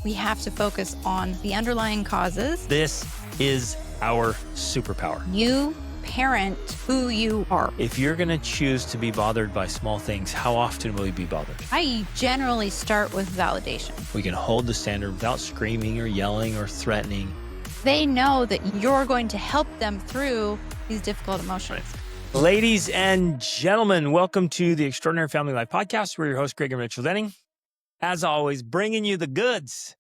We have to focus on the underlying causes. This is our superpower. You parent who you are. If you're going to choose to be bothered by small things, how often will you be bothered? I generally start with validation. We can hold the standard without screaming or yelling or threatening. They know that you're going to help them through these difficult emotions. Right. Ladies and gentlemen, welcome to the Extraordinary Family Life Podcast. We're your hosts, Greg and Rachel Denning. As always, bringing you the goods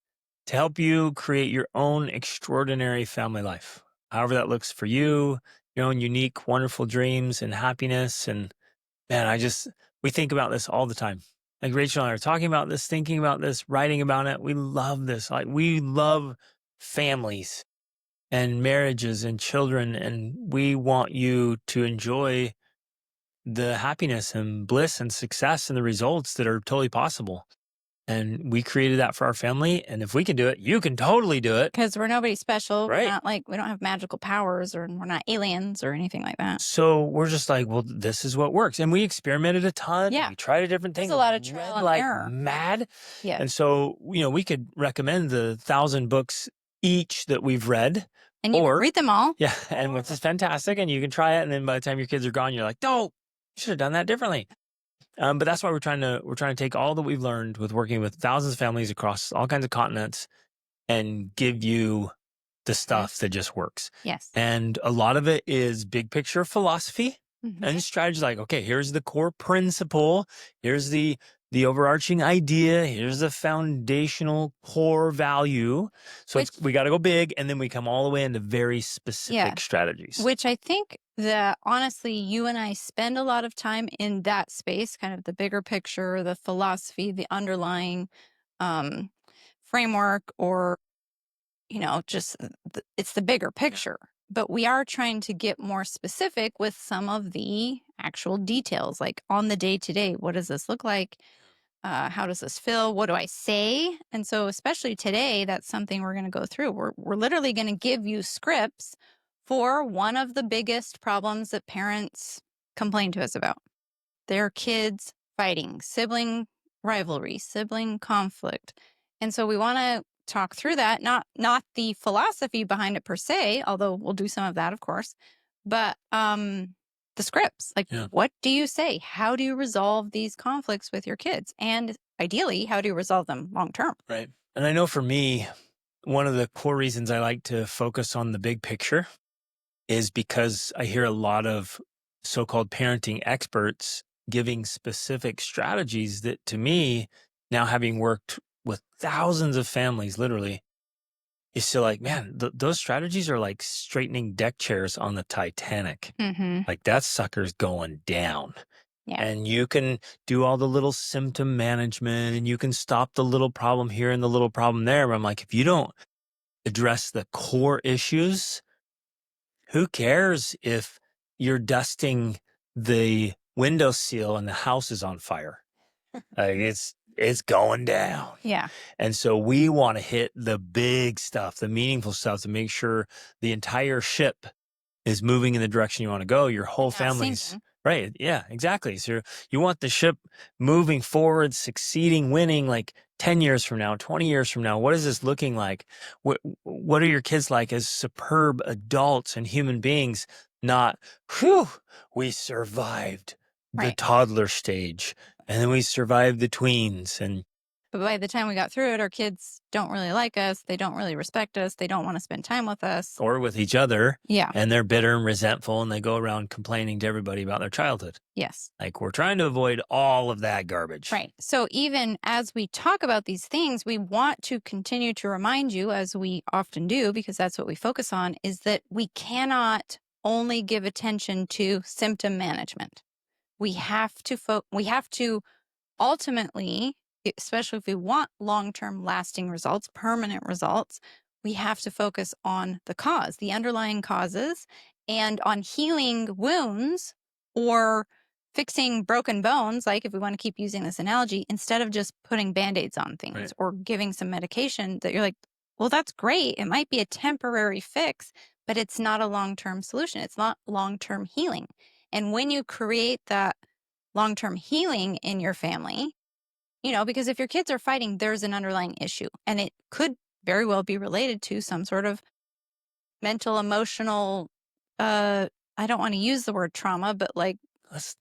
to help you create your own extraordinary family life. However that looks for you, your own unique, wonderful dreams and happiness. And man, we think about this all the time. Like Rachel and I are talking about this, thinking about this, writing about it. We love this. Like we love families and marriages and children. And we want you to enjoy the happiness and bliss and success and the results that are totally possible. And we created that for our family. And if we can do it, you can totally do it. Because we're nobody special. Right. We're not like, we don't have magical powers or we're not aliens or anything like that. So we're just like, well, this is what works. And we experimented a ton. Yeah. We tried a different thing. There's a lot of trial and error. Mad. Yeah. And so, we could recommend the 1,000 books each that we've read. And you can read them all. Yeah. And which is fantastic. And you can try it. And then by the time your kids are gone, you're like, no, you should have done that differently. But that's why we're trying to take all that we've learned with working with thousands of families across all kinds of continents and give you the stuff that just works. Yes. And a lot of it is big picture philosophy and strategy. Like, okay, here's the core principle. Here's the overarching idea. Here's the foundational core value. So we got to go big, and then we come all the way into very specific strategies. Which I think that honestly, you and I spend a lot of time in that space, kind of the bigger picture, the philosophy, the underlying framework, or, it's the bigger picture. But we are trying to get more specific with some of the actual details, like on the day-to-day, what does this look like? How does this feel? What do I say? And so especially today, that's something we're going to go through. We're literally going to give you scripts for one of the biggest problems that parents complain to us about. Their kids fighting, sibling rivalry, sibling conflict. And so we want to talk through that, not the philosophy behind it per se, although we'll do some of that, of course, but the scripts. Like, what do you say? How do you resolve these conflicts with your kids? And ideally, how do you resolve them long term? Right. And I know for me, one of the core reasons I like to focus on the big picture is because I hear a lot of so-called parenting experts giving specific strategies that, to me, now having worked with thousands of families, literally, is still like, man, those strategies are like straightening deck chairs on the Titanic. Like that sucker's going down. Yeah. And you can do all the little symptom management and you can stop the little problem here and the little problem there. But I'm like, if you don't address the core issues, who cares if you're dusting the windowsill and the house is on fire? Like it's going down. Yeah. And so we want to hit the big stuff, the meaningful stuff, to make sure the entire ship is moving in the direction you want to go. Your whole family's right. Yeah, exactly. So you want the ship moving forward, succeeding, winning, like 10 years from now, 20 years from now. What is this looking like? What are your kids like as superb adults and human beings? Not, whew, we survived the toddler stage. And then we survived the tweens. But by the time we got through it, our kids don't really like us. They don't really respect us. They don't want to spend time with us. Or with each other. Yeah. And they're bitter and resentful, and they go around complaining to everybody about their childhood. Yes. Like, we're trying to avoid all of that garbage. Right. So even as we talk about these things, we want to continue to remind you, as we often do, because that's what we focus on, is that we cannot only give attention to symptom management. We have to ultimately, especially if we want long-term lasting results, permanent results, we have to focus on the cause, the underlying causes, and on healing wounds or fixing broken bones, like if we want to keep using this analogy, instead of just putting Band-Aids on things or giving some medication that you're like, well, that's great. It might be a temporary fix, but it's not a long-term solution. It's not long-term healing. And when you create that long-term healing in your family, Because if your kids are fighting, there's an underlying issue, and it could very well be related to some sort of mental, emotional, I don't want to use the word trauma, but like, Let's,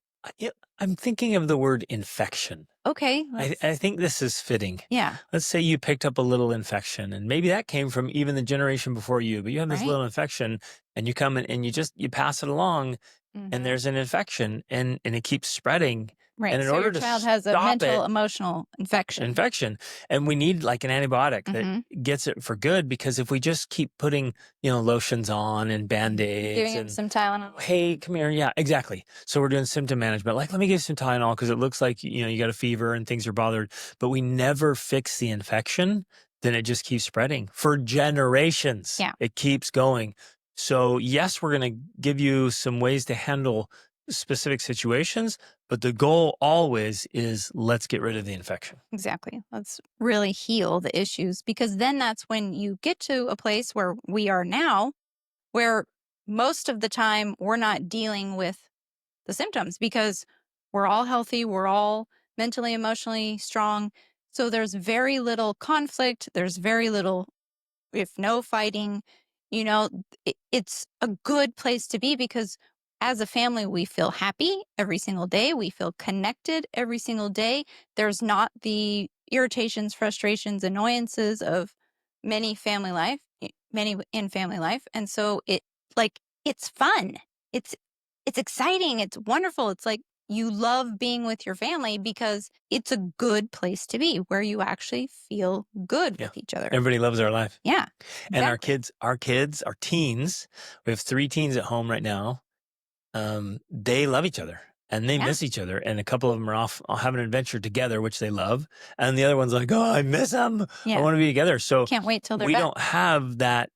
I'm thinking of the word infection. okay, I think this is fitting. yeah, Let's say you picked up a little infection, and maybe that came from even the generation before you, but you have this right. little infection, and you come in and you pass it along, and Mhm. there's an infection, and it keeps spreading. Right. And in So your order to child has a stop mental, it, emotional infection. and we need like an antibiotic that Mhm. gets it for good, because if we just keep putting, lotions on and band-aids Giving him and some Tylenol. hey, come here. Yeah, exactly. So we're doing symptom management. Like, let me give you some Tylenol because it looks like, you got a fever and things are bothered, but we never fix the infection. Then it just keeps spreading for generations. Yeah, It keeps going. So yes, we're going to give you some ways to handle specific situations, but the goal always is let's get rid of the infection. exactly. Let's really heal the issues, because then that's when you get to a place where we are now, where most of the time we're not dealing with the symptoms because we're all healthy, we're all mentally, emotionally strong. So there's very little conflict, there's very little, if no fighting. It's a good place to be, because as a family, we feel happy every single day. We feel connected every single day. There's not the irritations, frustrations, annoyances of many in family life. And so it's fun. It's, it's exciting. It's wonderful. It's like you love being with your family because it's a good place to be where you actually feel good Yeah. with each other. Everybody loves our life. Yeah. And Exactly. our teens, we have 3 teens at home right now. They love each other and they Yeah. miss each other. And a couple of them are off having an adventure together, which they love. And the other one's like, oh, I miss them. I Yeah. want to be together. So Can't wait till they're we back. don't have that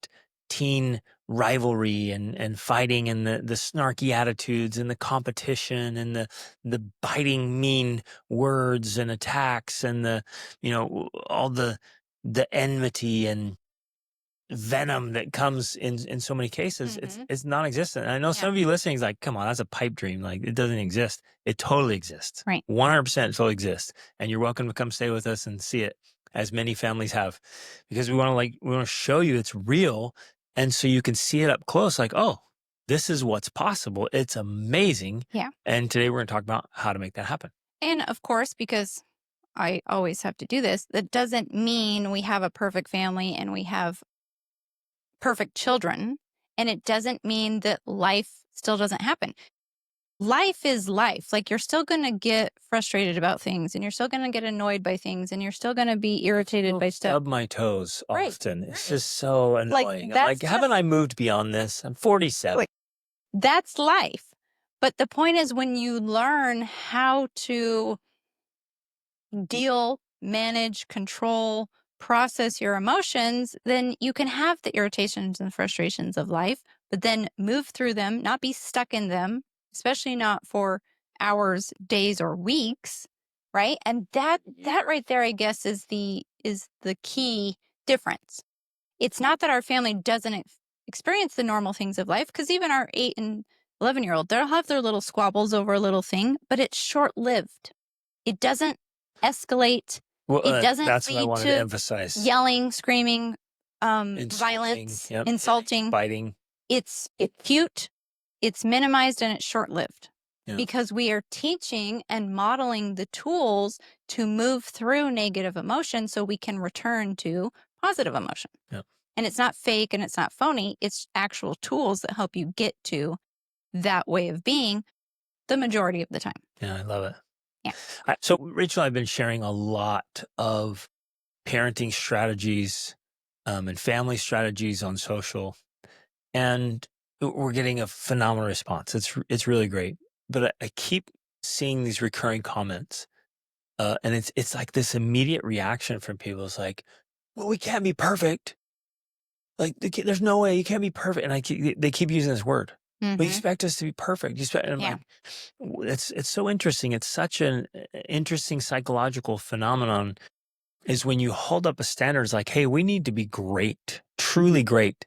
teen rivalry and fighting and the snarky attitudes and the competition and the biting mean words and attacks and all the enmity and venom that comes in so many cases. Mhm. It's non-existent. And I know some Yeah. of you listening is like, come on, that's a pipe dream. Like, it doesn't exist. It totally exists. Right. 100% totally exists. And you're welcome to come stay with us and see it, as many families have, because we want to show you it's real. And so you can see it up close, like, oh, this is what's possible. It's amazing. Yeah. And today we're going to talk about how to make that happen. And of course, because I always have to do this, that doesn't mean we have a perfect family and we have perfect children. And it doesn't mean that life still doesn't happen. Life is life. Like, you're still going to get frustrated about things, and you're still going to get annoyed by things, and you're still going to be irritated Still by stuff. stub my toes Right. often. It's just so Like, annoying. I'm that's like, haven't just I moved beyond this? I'm 47. like, that's life. But the point is, when you learn how to deal, manage, control, process your emotions, then you can have the irritations and frustrations of life, but then move through them, not be stuck in them, especially not for hours, days, or weeks, right? And that right there, I guess, is the key difference. It's not that our family doesn't experience the normal things of life, because even our 8 and 11-year-old, they'll have their little squabbles over a little thing, but it's short-lived. It doesn't escalate. Well, It doesn't that's what I lead wanted to to emphasize. yelling, screaming, Insulting, violence, yep, insulting. biting. It's cute, it's minimized, and it's short-lived, Yeah. because we are teaching and modeling the tools to move through negative emotion so we can return to positive emotion. Yeah. And it's not fake and it's not phony. It's actual tools that help you get to that way of being the majority of the time. Yeah, I love it. Yeah. So, Rachel, I've been sharing a lot of parenting strategies and family strategies on social, and we're getting a phenomenal response. It's really great. But I keep seeing these recurring comments, and it's like this immediate reaction from people. It's like, well, we can't be perfect. Like, there's no way you can't be perfect. And they keep using this word. Mhm. We expect us to be perfect. And I'm Yeah. like, it's so interesting. It's such an interesting psychological phenomenon, is when you hold up a standard, it's like, hey, we need to be great, truly great.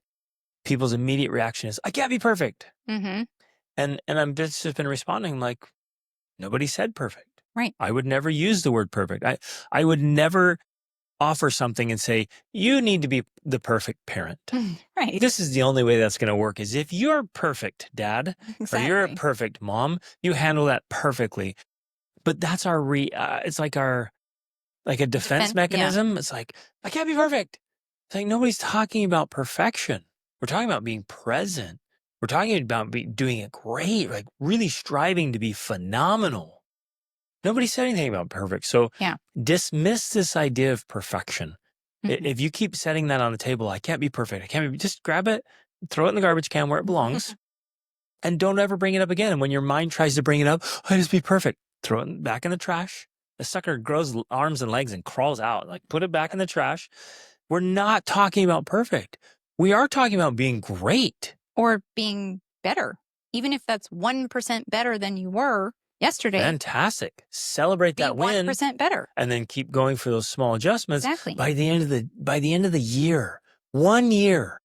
People's immediate reaction is, I can't be perfect. Mhm. And I'm just been responding like, nobody said perfect. Right. I would never use the word perfect. I would never offer something and say, you need to be the perfect parent. Right. This is the only way that's going to work is if you're perfect, dad, or you're a Exactly. perfect mom, you handle that perfectly. But that's it's like like a defense Yeah. mechanism. It's like, I can't be perfect. It's like nobody's talking about perfection. We're talking about being present. We're talking about doing it great, like really striving to be phenomenal. Nobody said anything about perfect. So Yeah. dismiss this idea of perfection. Mhm. If you keep setting that on the table, I can't be perfect. I can't be, just grab it, throw it in the garbage can where it belongs, and don't ever bring it up again. And when your mind tries to bring it up, I just be perfect. Throw it back in the trash. The sucker grows arms and legs and crawls out. Like, put it back in the trash. We're not talking about perfect. We are talking about being great. Or being better. Even if that's 1% better than you were yesterday, Fantastic. Celebrate be that win 1% better. and then keep going for those small adjustments. Exactly. By the end of the year, 1 year,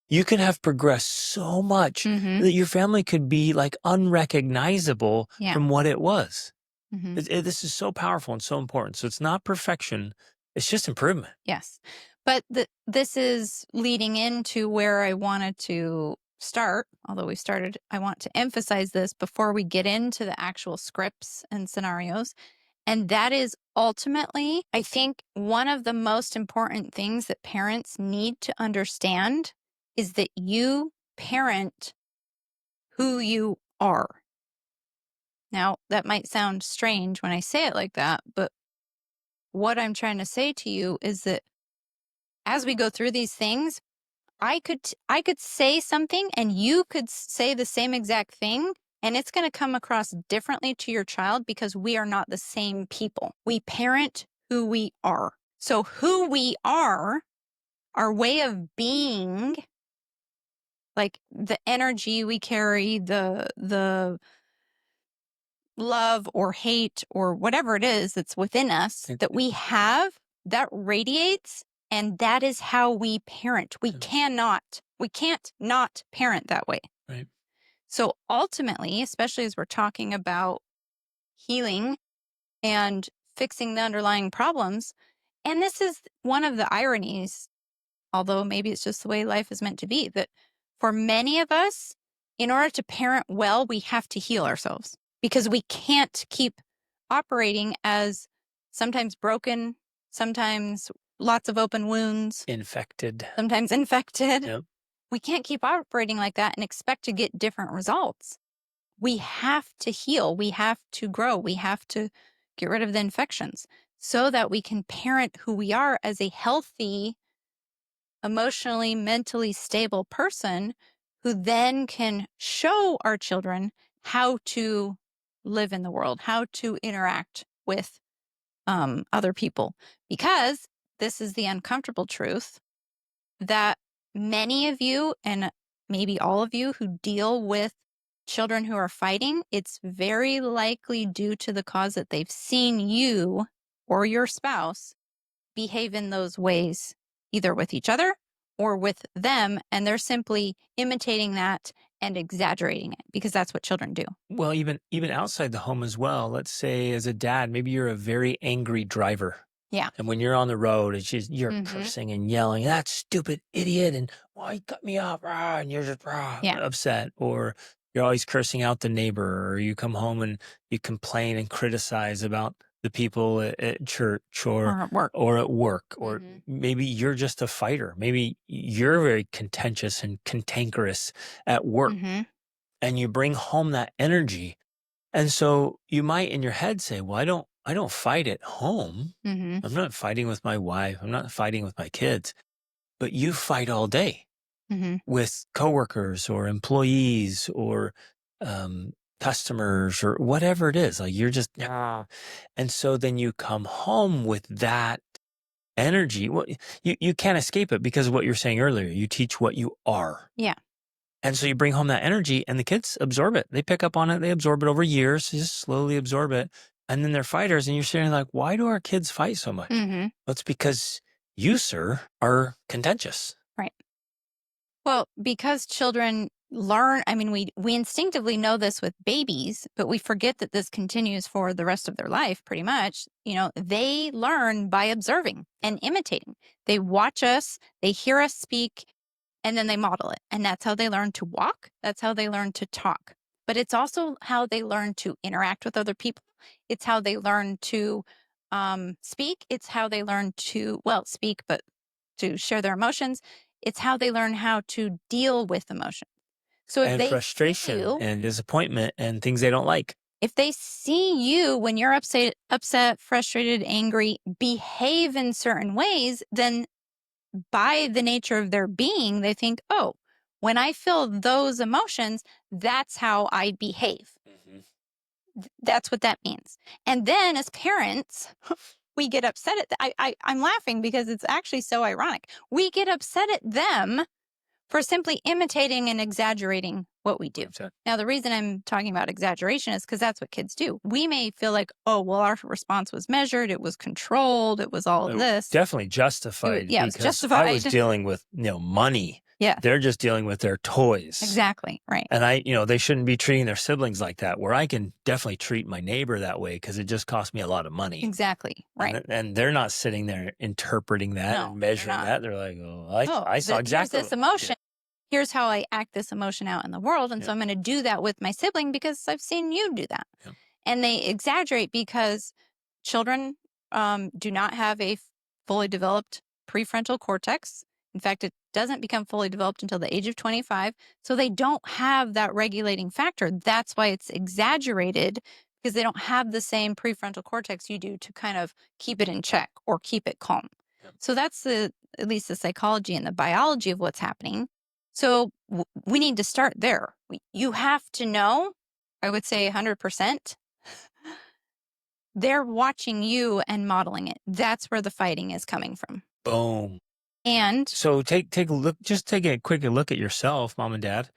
you can have progressed so much Mhm. that your family could be like unrecognizable Yeah. from what it was. Mhm. This is so powerful and so important. So it's not perfection. It's just improvement. Yes. But this is leading into where I wanted to start. Although we started, I want to emphasize this before we get into the actual scripts and scenarios. And that is ultimately, I think, one of the most important things that parents need to understand is that you parent who you are. Now, that might sound strange when I say it like that, but what I'm trying to say to you is that as we go through these things, I could say something and you could say the same exact thing, and it's going to come across differently to your child because we are not the same people. We parent who we are. So who we are, our way of being, like the energy we carry, the love or hate or whatever it is that's within us that we have, that radiates, and that is how we parent. We can't not parent that way. Right. So ultimately, especially as we're talking about healing and fixing the underlying problems, and this is one of the ironies, although maybe it's just the way life is meant to be, that for many of us, in order to parent well, we have to heal ourselves because we can't keep operating as sometimes broken, sometimes lots of open wounds, Infected. sometimes infected. Yep. We can't keep operating like that and expect to get different results. We have to heal. We have to grow. We have to get rid of the infections so that we can parent who we are as a healthy, emotionally, mentally stable person who then can show our children how to live in the world, how to interact with other people. Because this is the uncomfortable truth that many of you, and maybe all of you who deal with children who are fighting, it's very likely due to the cause that they've seen you or your spouse behave in those ways, either with each other or with them, and they're simply imitating that and exaggerating it because that's what children do. Well, even outside the home as well. Let's say as a dad, maybe you're a very angry driver. Yeah. And when you're on the road, it's just you're Mhm. cursing and yelling, that stupid idiot, and why you cut me off, and you're just Yeah. upset, or you're always cursing out the neighbor, or you come home and you complain and criticize about the people at church Or at work. or at work, or Mhm. maybe you're just a fighter. Maybe you're very contentious and cantankerous at work, Mhm. and you bring home that energy. And so you might in your head say, well, I don't fight at home. Mhm. I'm not fighting with my wife. I'm not fighting with my kids, but you fight all day Mhm. with coworkers or employees or um, customers or whatever it is. Like you're just, "Ah." And so then you come home with that energy. Well, you can't escape it because of what you're saying earlier. You teach what you are. Yeah. And so you bring home that energy and the kids absorb it. They pick up on it. They absorb it over years. They just slowly absorb it. And then they're fighters. And you're sitting like, why do our kids fight so much? Mhm. Well, it's because you, sir, are contentious. Right. Well, because children learn. I mean, we instinctively know this with babies, but we forget that this continues for the rest of their life pretty much. They learn by observing and imitating. They watch us, they hear us speak, and then they model it. And that's how they learn to walk. That's how they learn to talk. But it's also how they learn to interact with other people. It's how they learn to speak. It's how they learn to, well, speak, but to share their emotions. It's how they learn how to deal with emotion. So if And they see frustration you, and disappointment and things they don't like. if they see you when you're upset, frustrated, angry, behave in certain ways, then by the nature of their being, they think, oh, when I feel those emotions, that's how I behave. Mhm. That's what that means. And then as parents, we get upset at I'm laughing because it's actually so ironic. We get upset at them for simply imitating and exaggerating what we do. 100%. Now, the reason I'm talking about exaggeration is because that's what kids do. We may feel like, oh, well, our response was measured, it was controlled, it was all of this. Definitely justified Yeah, it was because I was justified. dealing with, money. Yeah, They're just dealing with their toys. exactly. Right. And they shouldn't be treating their siblings like that, where I can definitely treat my neighbor that way because it just costs me a lot of money. Exactly. Right. And they're not sitting there interpreting that No, and they're measuring not. that. They're like, oh, I saw Here's exactly. this emotion. Here's how I act this emotion out in the world. And so I'm going to do that with my sibling because I've seen you do that. Yeah. And they exaggerate because children do not have a fully developed prefrontal cortex. In fact, it doesn't become fully developed until the age of 25. So they don't have that regulating factor. That's why it's exaggerated because they don't have the same prefrontal cortex you do to kind of keep it in check or keep it calm. Yeah. So that's at least the psychology and the biology of what's happening. So we need to start there. You have to know, I would say 100%, they're watching you and modeling it. That's where the fighting is coming from. Boom. And So take a look, just take a quick look at yourself, mom and dad.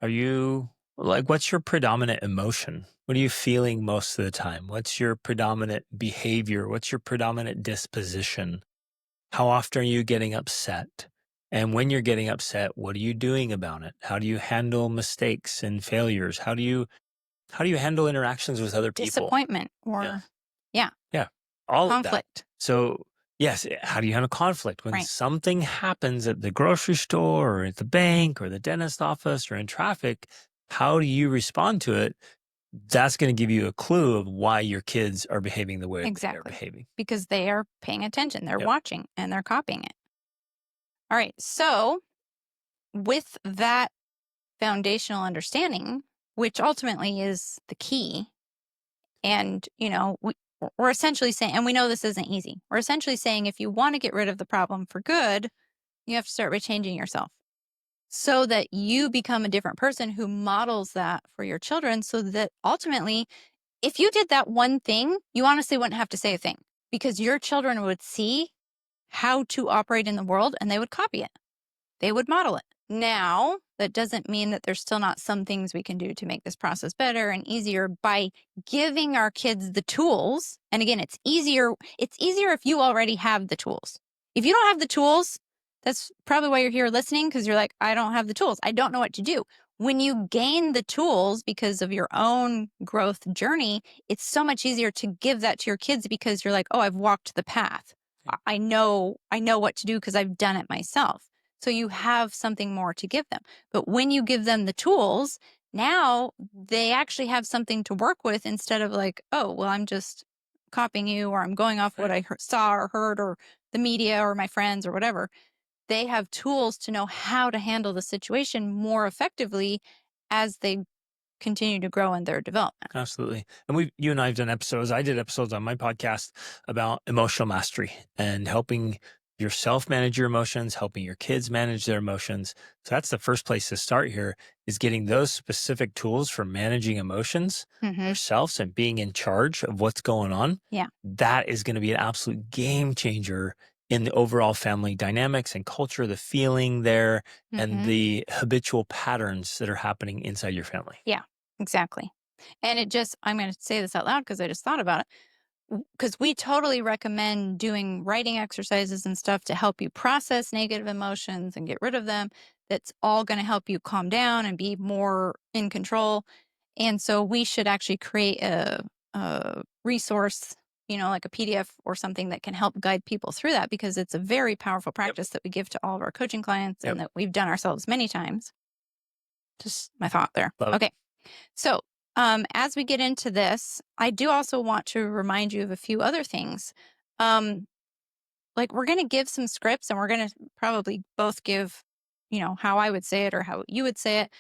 Are you like, what's your predominant emotion? What are you feeling most of the time? What's your predominant behavior? What's your predominant disposition? How often are you getting upset? And when you're getting upset, what are you doing about it? How do you handle mistakes and failures? How do you handle interactions with other people? disappointment or, yeah, All of that. conflict. So, yes, how do you handle conflict when Right. something happens at the grocery store or at the bank or the dentist office or in traffic? How do you respond to it? That's going to give you a clue of why your kids are behaving the way they're Exactly. behaving. Because they are paying attention, they're Yep. watching, and they're copying it. All right. So, with that foundational understanding, which ultimately is the key, and, we're essentially saying, and we know this isn't easy, we're essentially saying if you want to get rid of the problem for good, you have to start by changing yourself so that you become a different person who models that for your children. So that ultimately, if you did that one thing, you honestly wouldn't have to say a thing because your children would see how to operate in the world and they would copy it. They would model it. Now, that doesn't mean that there's still not some things we can do to make this process better and easier by giving our kids the tools. And again, it's easier if you already have the tools. If you don't have the tools, that's probably why you're here listening, because you're like, I don't have the tools. I don't know what to do. When you gain the tools because of your own growth journey, it's so much easier to give that to your kids because you're like, oh, I've walked the path. I know what to do because I've done it myself. So you have something more to give them. But when you give them the tools, now they actually have something to work with instead of like, oh, well, I'm just copying you or I'm going off what I saw or heard or the media or my friends or whatever. They have tools to know how to handle the situation more effectively as they continue to grow in their development. Absolutely. And you and I have done episodes. I did episodes on my podcast about emotional mastery and helping yourself manage your emotions, helping your kids manage their emotions. So that's the first place to start here is getting those specific tools for managing emotions yourselves and being in charge of what's going on. Yeah. That is going to be an absolute game changer in the overall family dynamics and culture, the feeling there, and the habitual patterns that are happening inside your family. Yeah, exactly. And I'm going to say this out loud because I just thought about it. because we totally recommend doing writing exercises and stuff to help you process negative emotions and get rid of them. That's all going to help you calm down and be more in control. And so we should actually create a resource, like a PDF or something that can help guide people through that, because it's a very powerful practice that we give to all of our coaching clients Yep. and that we've done ourselves many times. Just my thought there. Love it. Okay. So, as we get into this, I do also want to remind you of a few other things. Um, like we're going to give some scripts, and we're going to probably both give, how I would say it or how you would say it.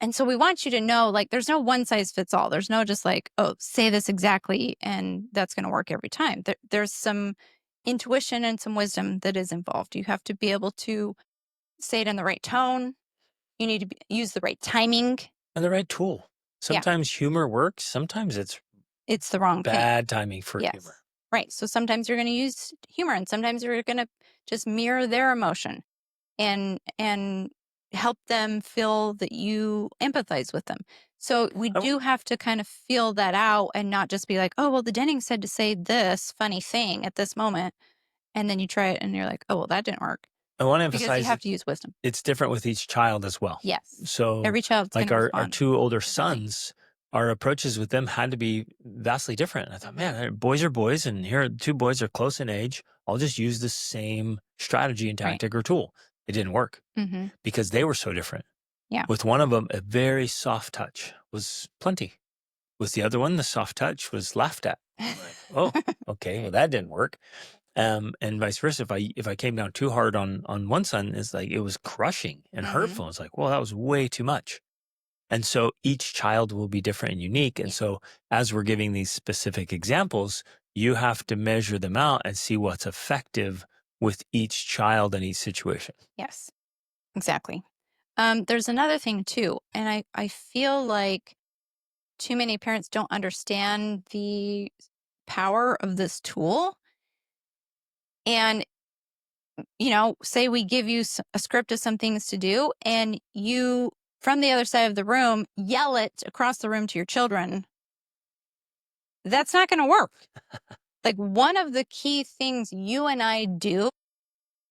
And so we want you to know, like, there's no one size fits all. There's no just like, oh, say this exactly and that's going to work every time. There's some intuition and some wisdom that is involved. You have to be able to say it in the right tone. You need to use the right timing. And the right tool. Yeah. Sometimes humor works. Sometimes it's It's the wrong thing. bad timing for Yes. humor. Right. So sometimes you're going to use humor, and sometimes you're going to just mirror their emotion and help them feel that you empathize with them. So we I- do have to kind of feel that out and not just be like, oh, well, the Denning said to say this funny thing at this moment. And then you try it and you're like, oh, well, that didn't work. I want to Because you emphasize have to use wisdom. it's different with each child as well. Yes. So Every child's going like to our respond. two older differently. sons, our approaches with them had to be vastly different. I thought, man, boys are boys, and here two boys are close in age. I'll just use the same strategy and Right. tactic or tool. It didn't work Mm-hmm. because they were so different. Yeah. With one of them, a very soft touch was plenty. With the other one, the soft touch was laughed at. I'm like, oh, okay, well that didn't work. And vice versa. If I came down too hard on one son, it's like it was crushing and hurtful. It's like, well, that was way too much. And so each child will be different and unique. And so as we're giving these specific examples, you have to measure them out and see what's effective with each child and each situation. Yes, exactly. There's another thing too, and I feel like too many parents don't understand the power of this tool. And, say we give you a script of some things to do, and you, from the other side of the room, yell it across the room to your children. That's not going to work. Like, one of the key things you and I do,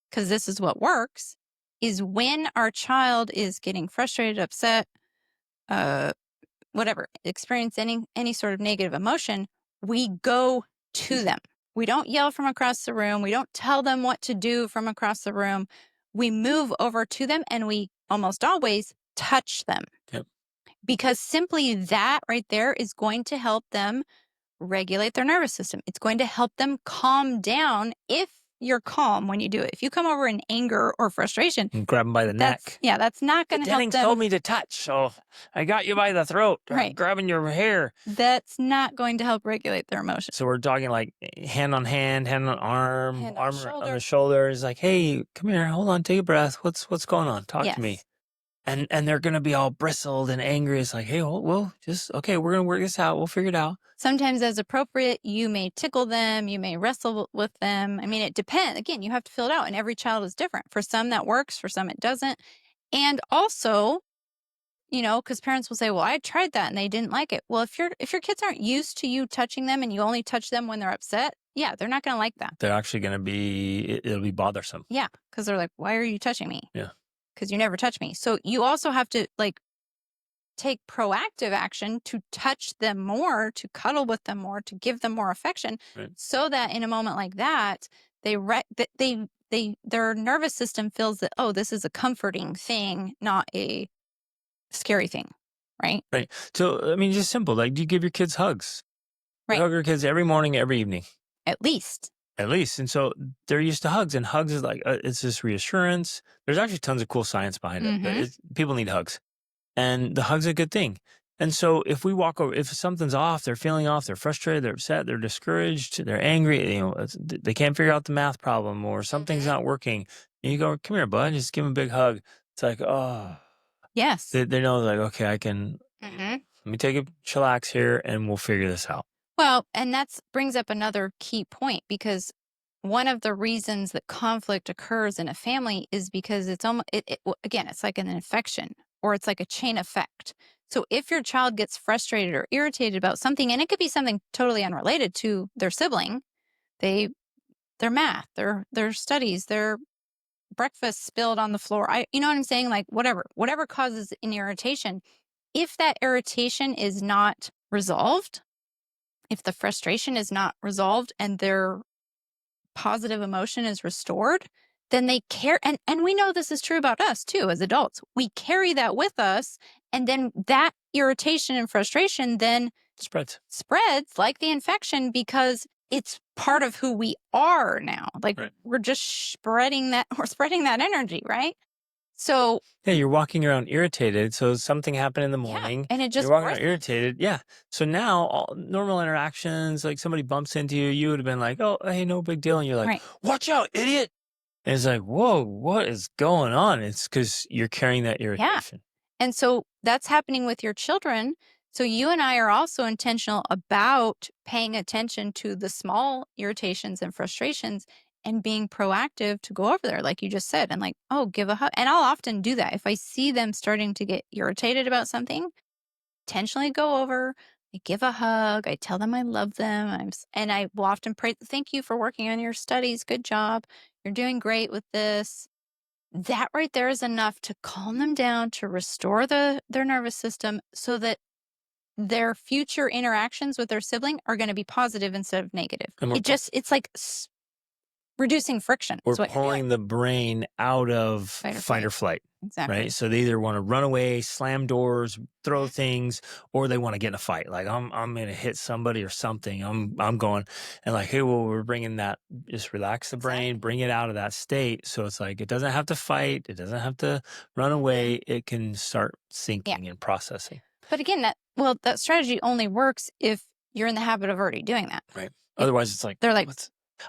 because this is what works, is when our child is getting frustrated, upset, uh, whatever, experience any sort of negative emotion, we go to them. We don't yell from across the room. We don't tell them what to do from across the room. We move over to them, and we almost always touch them. Yep. Because simply that right there is going to help them regulate their nervous system. It's going to help them calm down if you're calm when you do it. If you come over in anger or frustration, And grab them by the neck. that's not going to help Jennings them. told me to touch, so I got you by the throat. I'm Right. grabbing your hair. That's not going to help regulate their emotions. So we're talking like hand on hand, hand on arm, Hand on arm shoulder. on the shoulders. Like, hey, come here, hold on, take a breath. What's going on? Talk to me. Yes. And they're gonna be all bristled and angry. It's like, hey, well, just okay. We're gonna work this out. We'll figure it out. Sometimes, as appropriate, you may tickle them, you may wrestle with them. I mean, it depends. Again, you have to fill it out, and every child is different. For some, that works. For some, it doesn't. And also, because parents will say, "Well, I tried that and they didn't like it." Well, if your kids aren't used to you touching them and you only touch them when they're upset, yeah, they're not going to like that. They're actually gonna be. It'll be bothersome. Yeah, because they're like, "Why are you touching me?" Yeah. Because you never touch me. So you also have to take proactive action to touch them more, to cuddle with them more, to give them more affection, Right. so that in a moment like that, their nervous system feels that, oh, this is a comforting thing, not a scary thing, right? Right. So I mean, just simple. Like, do you give your kids hugs? We Right. hug our kids every morning, every evening. At least. At least. And so they're used to hugs, and hugs is like, it's this reassurance. There's actually tons of cool science behind it. But people need hugs, and the hug's a good thing. And so if we walk over, if something's off, they're feeling off, they're frustrated, they're upset, they're discouraged, they're angry, they can't figure out the math problem or something's not working. And you go, come here, bud, just give them a big hug. It's like, oh, Yes. they know, like, okay, I can, let me take a chillax here and we'll figure this out. Well, and that brings up another key point, because one of the reasons that conflict occurs in a family is because it's almost, again, it's like an infection, or it's like a chain effect. So if your child gets frustrated or irritated about something, and it could be something totally unrelated to their sibling, they their math, their studies, their breakfast spilled on the floor. You know what I'm saying? Like whatever causes an irritation. If that irritation is not resolved, if the frustration is not resolved and their positive emotion is restored, then they care. And we know this is true about us too as adults. We carry that with us. And then that irritation and frustration then spreads like the infection because it's part of who we are now. Like Right. we're just we're spreading that energy, right? So Yeah, you're walking around irritated. So something happened in the yeah, morning. and it You're just walking around irritated. Yeah. So now all normal interactions, like somebody bumps into you, you would have been like, oh, hey, no big deal. And you're like, right. watch out, idiot. And it's like, whoa, what is going on? It's because you're carrying that Yeah. irritation. And so that's happening with your children. So you and I are also intentional about paying attention to the small irritations and frustrations and being proactive to go over there, like you just said, and like, oh, give a hug. And I'll often do that. If I see them starting to get irritated about something, intentionally go over, I give a hug, I tell them I love them. And I will often pray, thank you for working on your studies. Good job. You're doing great with this. That right there is enough to calm them down, to restore their nervous system so that their future interactions with their sibling are going to be positive instead of negative. And It's like reducing friction. we're Is what you're doing. pulling the brain out of fight or flight. Exactly. Right. So they either want to run away, slam doors, throw Mhm. things, or they want to get in a fight. Like I'm going to hit somebody or something. I'm going and like, hey, well, we're bringing that, just relax the brain, Exactly. bring it out of that state. So it's like, it doesn't have to fight. It doesn't have to run away. It can start sinking and processing. But again, that strategy only works if you're in the habit of already doing that. Right. If Otherwise it's like, they're like,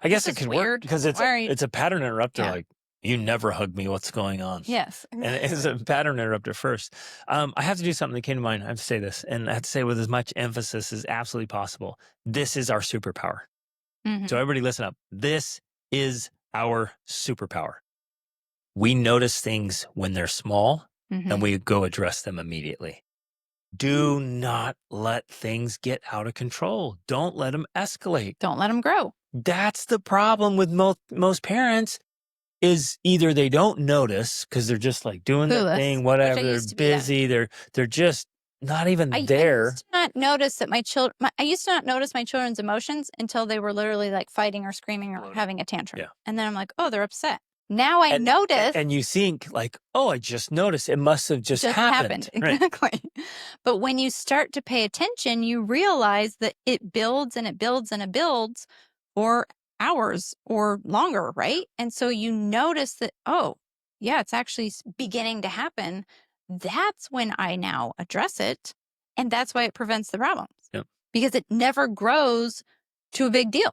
I guess this it is could work weird. because Why are you? it's a pattern interrupter. Yeah. Like, you never hug me. What's going on? Yes. And it's a pattern interrupter first. I have to do something that came to mind. I have to say this, and I have to say with as much emphasis as absolutely possible. This is our superpower. Mhm. So everybody listen up. This is our superpower. We notice things when they're small Mhm. and we go address them immediately. Do not let things get out of control. Don't let them escalate. Don't let them grow. That's the problem with most parents. Is either they don't notice because they're just like doing their Clueless, thing, which whatever. I They're used to be that. busy. They're just not even I there. used to not notice that I used to not notice my children's emotions until they were literally like fighting or screaming or having a tantrum. Yeah. And then I'm like, oh, they're upset. Now I notice And you think like, oh, I just noticed. It must have just happened. Right. Exactly. But when you start to pay attention, you realize that it builds and it builds and it builds for hours or longer, right? And so you notice that, oh, yeah, it's actually beginning to happen. That's when I now address it. And that's why it prevents the problems. Yep. Because it never grows to a big deal.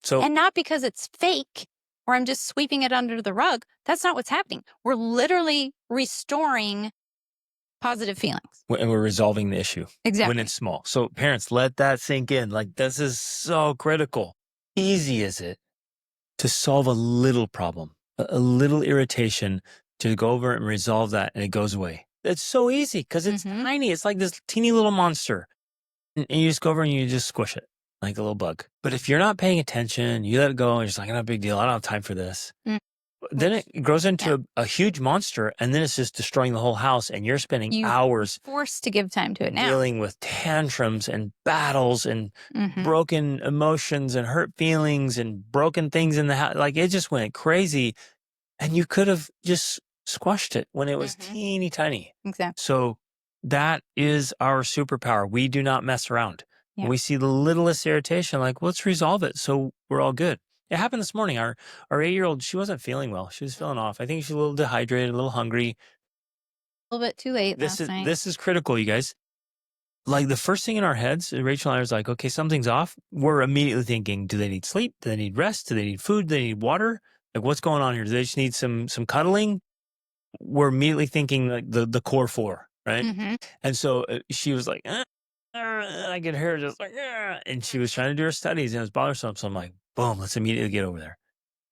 So And not because it's fake or I'm just sweeping it under the rug. That's not what's happening. We're literally restoring positive feelings. and we're resolving the issue Exactly. when it's small. So parents, let that sink in. Like, this is so critical. Easy is it to solve a little problem, a little irritation, to go over and resolve that, and it goes away. It's so easy because it's tiny. It's like this teeny little monster. And you just go over and you just squish it like a little bug. But if you're not paying attention, you let it go and you're just like, not a big deal. I don't have time for this. Then it grows into a huge monster, and then it's just destroying the whole house. And you're spending hours forced to give time to it now. dealing with tantrums and battles and Mhm. broken emotions and hurt feelings and broken things in the house. Like, it just went crazy. And you could have just squashed it when it was teeny tiny. Exactly. So that is our superpower. We do not mess around. Yeah. When we see the littlest irritation, like, let's resolve it so we're all good. It happened this morning. Our 8-year-old, she wasn't feeling well. She was feeling off. I think she's a little dehydrated, a little hungry. A little bit too late This last night. this is critical, you guys. Like, the first thing in our heads, Rachel and I was like, okay, something's off. We're immediately thinking, do they need sleep? Do they need rest? Do they need food? Do they need water? Like, what's going on here? Do they just need some cuddling? We're immediately thinking like the core four, right? And so she was like, I could hear her just like, and she was trying to do her studies and it was bothersome. So I'm like, boom, let's immediately get over there.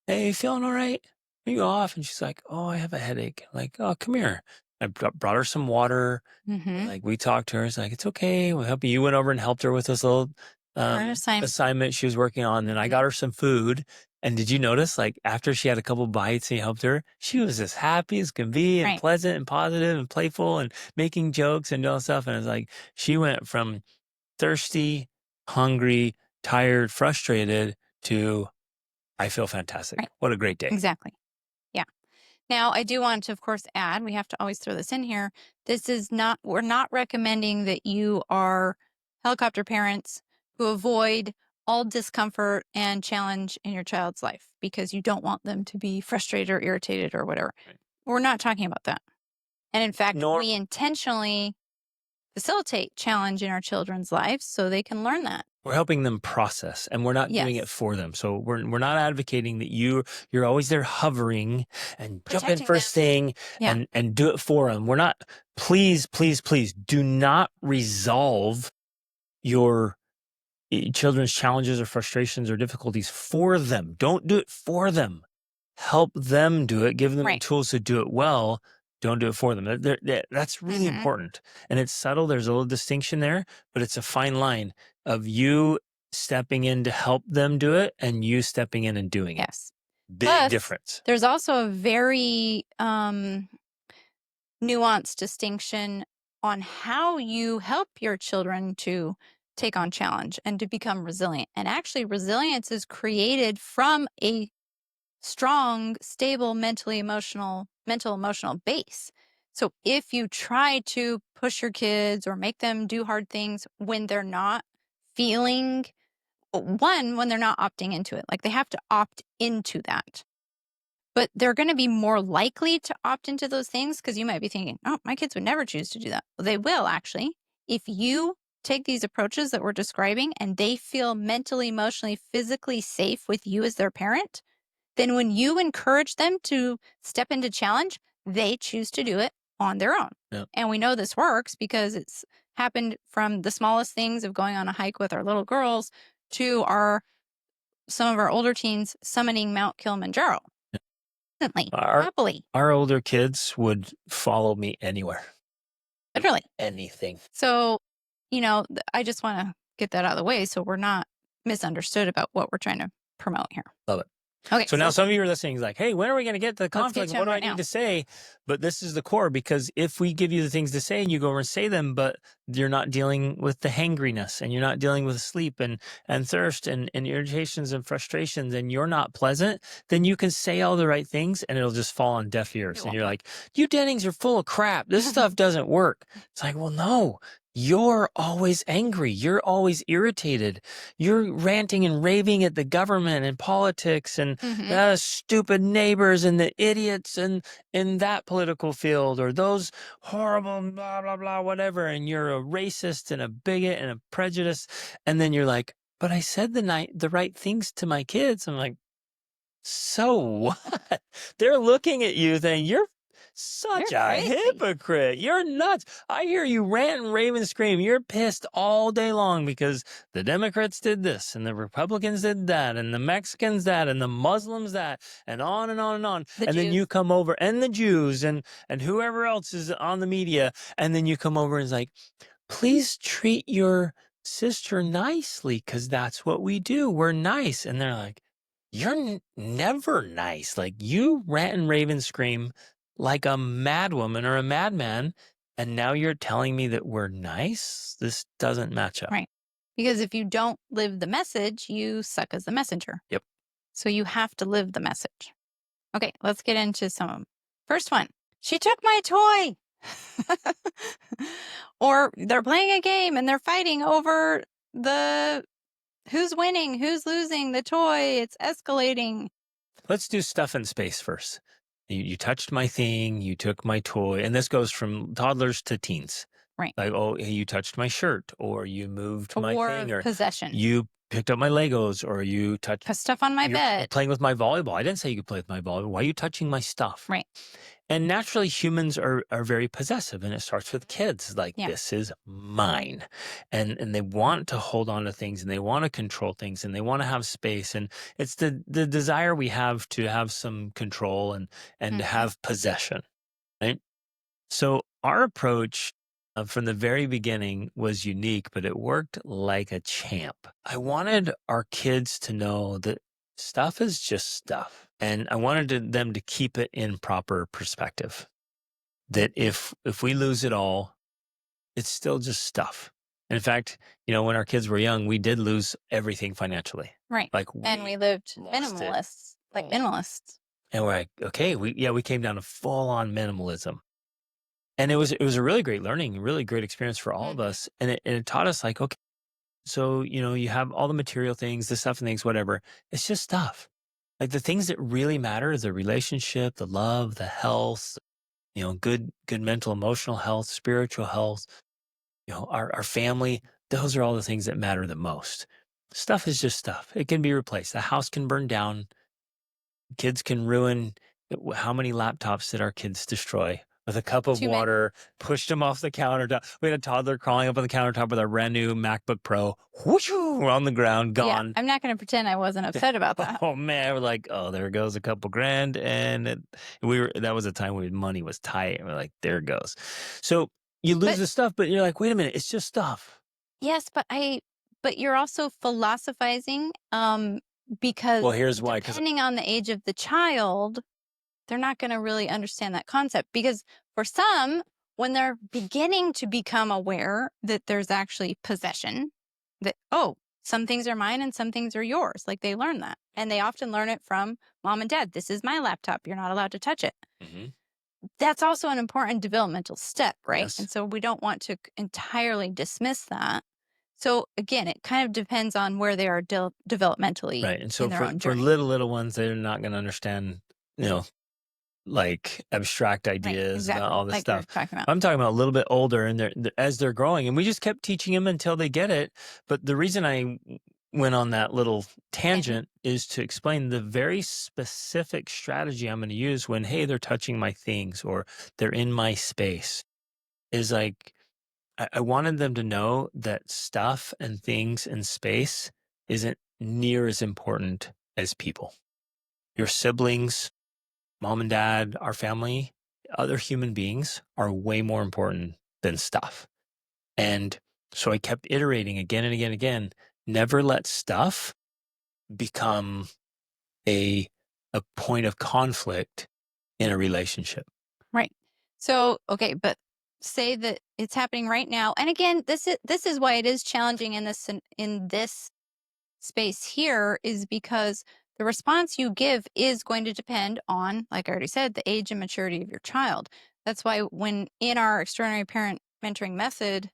Hey, you feeling all right? Are you off? And she's like, oh, I have a headache. I'm like, oh, come here. I brought her some water. Mhm. Like, we talked to her. It's like, "It's okay. We'll help you." You went over and helped her with this little, Hard assignment. assignment she was working on, and I Mhm. got her some food, and did you notice, like, after she had a couple bites and you helped her, she was as happy as can be and Right. pleasant and positive and playful and making jokes and doing stuff, and it's like, she went from thirsty, hungry, tired, frustrated to, "I feel fantastic. Right. What a great day." Exactly. Yeah. Now, I do want to, of course, add, we have to always throw this in here. This is not, we're not recommending that you are helicopter parents who avoid all discomfort and challenge in your child's life because you don't want them to be frustrated or irritated or whatever. Right. We're not talking about that. And in fact, Nor we intentionally facilitate challenge in our children's lives so they can learn that. We're helping them process, and we're not doing it Yes. for them. So we're not advocating that you're always there hovering and jump in Protecting them. first thing Yeah. and do it for them. We're not. Please, please, please do not resolve your children's challenges or frustrations or difficulties for them. Don't do it for them. Help them do it. Give them the Right. tools to do it well. Don't do it for them. That's really Hmm. important. And it's subtle. There's a little distinction there, but it's a fine line of you stepping in to help them do it and you stepping in and doing it. Yes. Big Plus, difference. there's also a very nuanced distinction on how you help your children to take on challenge and to become resilient. And actually, resilience is created from a strong, stable, mental emotional base. So if you try to push your kids or make them do hard things when they're not feeling one, when they're not opting into it, like they have to opt into that. But they're going to be more likely to opt into those things because you might be thinking, oh, my kids would never choose to do that. Well, they will actually. If you take these approaches that we're describing and they feel mentally, emotionally, physically safe with you as their parent, then when you encourage them to step into challenge, they choose to do it on their own. Yeah. And we know this works because it's happened from the smallest things of going on a hike with our little girls to some of our older teens summiting Mount Kilimanjaro instantly, Our happily, our older kids would follow me anywhere. literally. Anything. So, I just want to get that out of the way so we're not misunderstood about what we're trying to promote here. Love it. Okay, So now some of you are listening, like, "Hey, when are we going to get to the let's get conflict? to What them do I right need now. to say?" But this is the core, because if we give you the things to say and you go over and say them, but you're not dealing with the hangriness and you're not dealing with sleep and thirst and irritations and frustrations and you're not pleasant, then you can say all the right things and it'll just fall on deaf It ears. And won't you're work. like, "You Dennings are full of crap. This stuff doesn't work." It's like, well, no. You're always angry. You're always irritated. You're ranting and raving at the government and politics and Hmm. the stupid neighbors and the idiots in that political field, or those horrible blah blah blah whatever, and you're a racist and a bigot and a prejudice, and then you're like, "But I said the right things to my kids." I'm like, "So what?" They're looking at you saying, "You're You're such a crazy. hypocrite. You're nuts. I hear you rant and rave and scream. You're pissed all day long because the Democrats did this and the Republicans did that and the Mexicans that and the Muslims that and on and on and on." The And then you Jews. come over, and the Jews and whoever else is on the media, and then you come over and it's like, "Please treat your sister nicely because that's what we do. We're nice." And they're like, "You're never nice. Like, you rant and rave and scream like a madwoman or a madman. And now you're telling me that we're nice? This doesn't match up." Right. Because if you don't live the message, you suck as the messenger. Yep. So you have to live the message. Okay, let's get into some of them. First one, she took my toy. Or they're playing a game and they're fighting over the who's winning, who's losing the toy. It's escalating. Let's do stuff in space first. You touched my thing, you took my toy, and this goes from toddlers to teens. Right. Like, "Oh, hey, you touched my shirt, or you moved A my war thing, of or possession. you picked up my Legos, or you touched Put stuff on my you're bed. playing with my volleyball. I didn't say you could play with my volleyball. Why are you touching my stuff?" Right. And naturally, humans are very possessive, and it starts with kids. Like, Yeah. this is mine, and they want to hold on to things, and they want to control things, and they want to have space, and it's the desire we have to have some control and to Hmm. have possession, right? So our approach from the very beginning was unique, but it worked like a champ. I wanted our kids to know that stuff is just stuff. And I wanted them to keep it in proper perspective. That if we lose it all, it's still just stuff. In fact, when our kids were young, we did lose everything financially. Right. Like And we we lived lost it. minimalists, like minimalists. And we're like, okay, we came down to full on minimalism. And it was a really great learning, really great experience for all of Mhm. us. And it taught us like, okay, so you have all the material things, the stuff and things, whatever. It's just stuff. Like the things that really matter is the relationship, the love, the health, good mental, emotional health, spiritual health, our family. Those are all the things that matter the most. Stuff is just stuff. It can be replaced. The house can burn down. Kids can ruin. How many laptops did our kids destroy with a cup of Too many. water, pushed them off the countertop? We had a toddler crawling up on the countertop with our brand new MacBook Pro. Whoosh, we're on the ground, Yeah, gone. I'm not gonna pretend I wasn't upset about that. Oh man, we're like, oh, there goes a couple grand. And that was a time when money was tight. And we're like, there it goes. So you lose But the stuff, but you're like, wait a minute, it's just stuff. yes, but you're also philosophizing, Well, because here's why. Because depending on the age of the child, they're not gonna really understand that concept, because for some, when they're beginning to become aware that there's actually possession, that, "Oh, some things are mine and some things are yours," like, they learn that, and they often learn it from mom and dad, "This is my laptop, you're not allowed to touch it." Mhm. That's also an important developmental step, right? Yes. And so we don't want to entirely dismiss that. So again, it kind of depends on where they are developmentally Right. And so in their for own for journey. little ones, they're not going to understand, you know, like abstract Right. ideas about Exactly. all this Like you're stuff. talking about. I'm talking about a little bit older, and as they're growing, and we just kept teaching them until they get it. But the reason I went on that little Tangent. tangent is to explain the very specific strategy I'm going to use when, hey, they're touching my things or they're in my space. Is like I wanted them to know that stuff and things and space isn't near as important as people. Your siblings, mom and dad, our family, other human beings are way more important than stuff. And so I kept iterating again and again and again. Never let stuff become a a point of conflict in a relationship. Right. So, okay, but say that it's happening right now. And again, this is why it is challenging in this space here, is because the response you give is going to depend on, like I already said, the age and maturity of your child. That's why when in our extraordinary parent mentoring method,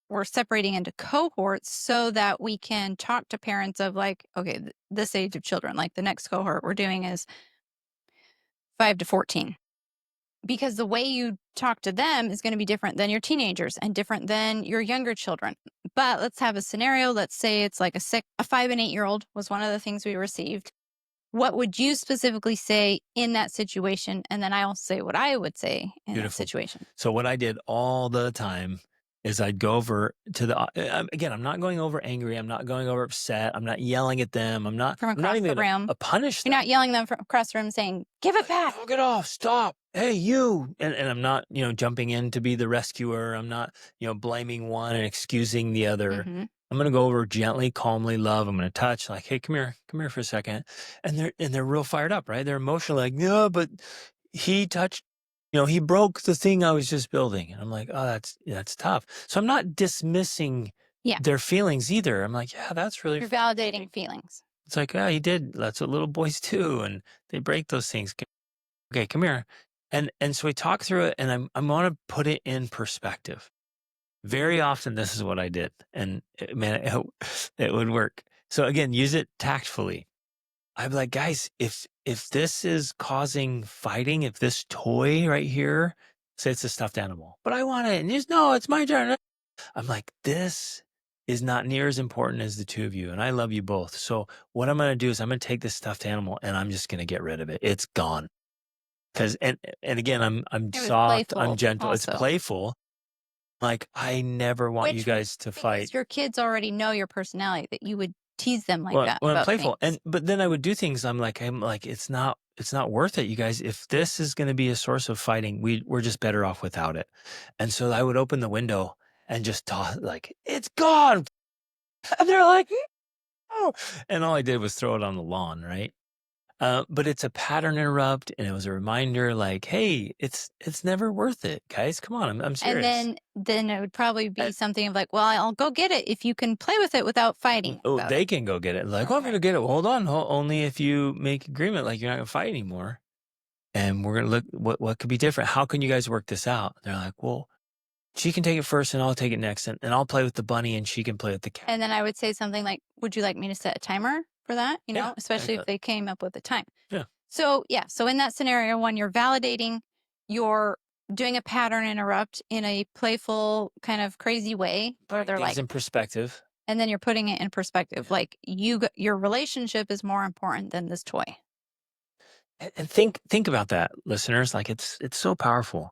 we're separating into cohorts so that we can talk to parents of, like, okay, this age of children, like the next cohort we're doing is 5 to 14, because the way you talk to them is going to be different than your teenagers and different than your younger children. But let's have a scenario. Let's say it's like a 5 and 8-year-old was one of the things we received. What would you specifically say in that situation? And then I'll say what I would say in that Beautiful. situation. So what I did all the time is I'd go over to again, I'm not going over angry. I'm not going over upset. I'm not yelling at them. From I'm not across even the going room, to punish you're them. not yelling them from across the room saying, "Give it back." Knock it off. Stop. Hey, you. And I'm not, jumping in to be the rescuer. I'm not, blaming one and excusing the other. Hmm. I'm going to go over gently, calmly, love. I'm going to touch like, hey, come here for a second. And they're real fired up, right? They're emotional. Like, no, but he touched, he broke the thing I was just building. And I'm like, oh, that's tough. So I'm not dismissing Yeah, their feelings either. I'm like, yeah, that's really you're frustrating. validating feelings. It's like, yeah, he did. That's what little boys do. And they break those things. Okay, come here. And so we talk through it, and I want to put it in perspective. Very often, this is what I did, and man, it would work. So again, use it tactfully. I'd be like, guys, if this is causing fighting, if this toy right here, say it's a stuffed animal, but I want it, and you just no, it's my turn. I'm like, this is not near as important as the two of you, and I love you both. So what I'm going to do is I'm going to take this stuffed animal, and I'm just going to get rid of it. It's gone. 'Cause and again, I'm It was soft, I'm playful gentle, it's also, playful. Like, I never want you which guys to fight. because your kids already know your personality, that you would tease them like Well, that when I'm about playful, things. but then I would do things I'm like, it's not it's not worth it, you guys. If this is going to be a source of fighting, we're just better off without it. And so I would open the window and just toss, like, it's gone. And they're like, oh, and all I did was throw it on the lawn, right? But it's a pattern interrupt, and it was a reminder, like, hey, it's never worth it, guys. Come on, I'm And serious. then it would probably be And, something of like, well, I'll go get it if you can play with it without fighting oh, about they it. can go get it. Like, oh, I'm Okay. gonna get it. Well, hold on, only if you make agreement, like you're not gonna fight anymore, and we're gonna look what could be different. How can you guys work this out? They're like, well, she can take it first, and I'll take it next, and I'll play with the bunny, and she can play with the cat. And then I would say something like, would you like me to set a timer for that? Yeah, Especially if excellent. they came up with a time. Yeah, So, yeah. So, in that scenario, when you're validating, you're doing a pattern interrupt in a playful, kind of crazy way, where putting they're things like, in perspective. and then you're putting it in perspective. Yeah. Like, your relationship is more important than this toy. And think about that, listeners. Like it's so powerful.